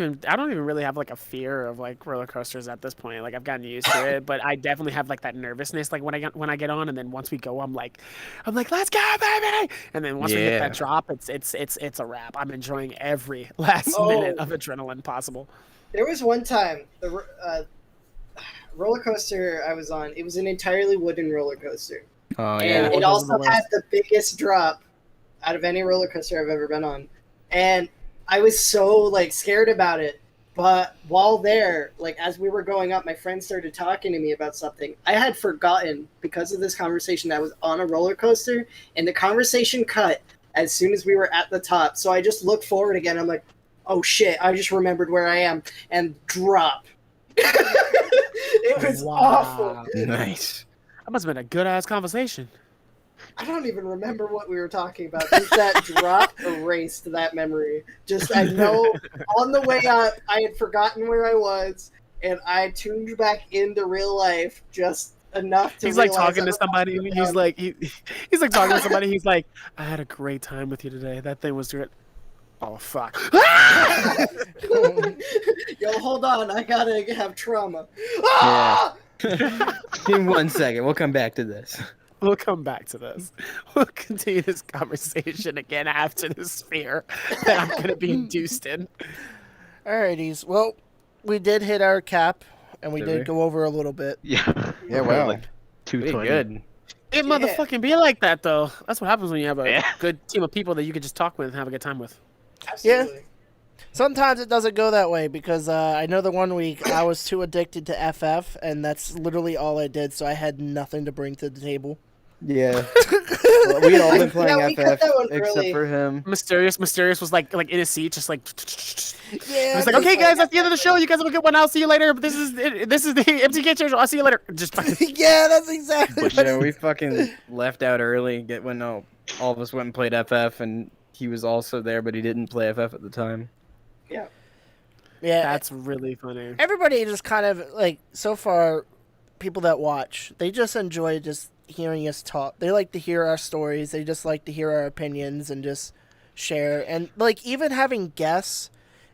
even really have like a fear of like roller coasters at this point. Like I've gotten used to it, but I definitely have like that nervousness like when I get on, and then once we go I'm like let's go baby, and then once we hit Yeah. that drop it's a wrap. I'm enjoying every last Oh. minute of adrenaline possible. There was one time, the roller coaster I was on, it was an entirely wooden roller coaster. Oh And yeah. Those it are also the had worst. the biggest drop out of any roller coaster I've ever been on. And I was so like scared about it. But while there, like as we were going up, my friend started talking to me about something. I had forgotten because of this conversation that I was on a roller coaster, and the conversation cut as soon as we were at the top. So I just looked forward again. I'm like, oh shit, I just remembered where I am, and drop. It was awful. Nice. That must have been a good ass conversation. I don't even remember what we were talking about. Just that drop erased that memory. Just I know on the way up, I had forgotten where I was, and I tuned back into real life just enough to. He's like realize talking I to was somebody. on the He's ground. like he's like talking to somebody. He's like, I had a great time with you today. That thing was good. Oh fuck. Yo, hold on, I gotta have trauma. Yeah. Ah! Give me 1 second. We'll come back to this. We'll come back to this. We'll continue this conversation again after this fear that I'm going to be induced in. Alrighties. Well, we did hit our cap, and we Did did we? go over a little bit. Yeah. Yeah, wow. Like Pretty 220. good. It Yeah. motherfucking be like that, though. That's what happens when you have a Yeah. good team of people that you can just talk with and have a good time with. Absolutely. Sometimes it doesn't go that way because I know the one week I was too addicted to FF, and that's literally all I did, so I had nothing to bring to the table. Yeah. Well, we had all been playing Yeah, we cut FF that one except early. for him. Mysterious was like in his seat, just like. Yeah. He's like, okay, guys, that's the end of the show. You guys have a good one. I'll see you later. But this is the MTKG channel. I'll see you later. Just yeah, that's exactly what Yeah, we fucking left out early. All of us went and played FF, and he was also there, but he didn't play FF at the time. Yeah. That's really funny. Everybody just kind of, like, so far, people that watch, they just enjoy just hearing us talk. They like to hear our stories. They just like to hear our opinions and just share. And, like, even having guests,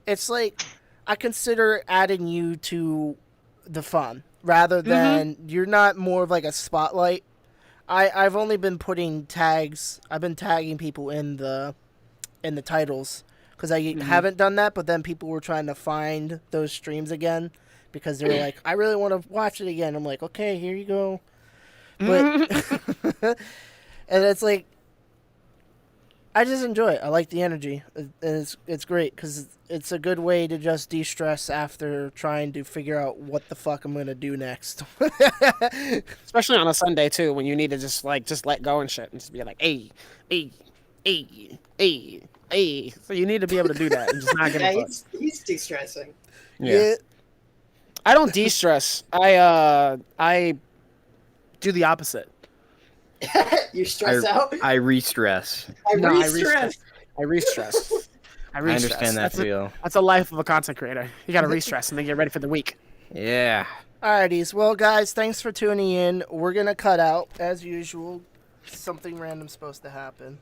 it's like, I consider adding you to the fun rather than you're not more of like a spotlight. I've only been putting tags. I've been tagging people in the titles because I haven't done that. But then people were trying to find those streams again because they were like, I really want to watch it again. I'm like, okay, here you go. But and it's like, I just enjoy it. I like the energy. It's great because it's a good way to just de-stress after trying to figure out what the fuck I'm gonna do next. Especially on a Sunday too, when you need to just let go and shit, and just be like, hey, hey, hey, hey, hey. So you need to be able to do that and just not give Yeah, a fuck. he's de-stressing. Yeah. I don't de-stress. I do the opposite. You stress out. I re-stress. I No, I re-stress. I re-stress. I understand that feel. That's a life of a content creator. You gotta re-stress and then get ready for the week. Yeah. Alrighties. Well, guys, thanks for tuning in. We're gonna cut out as usual. Something random's supposed to happen.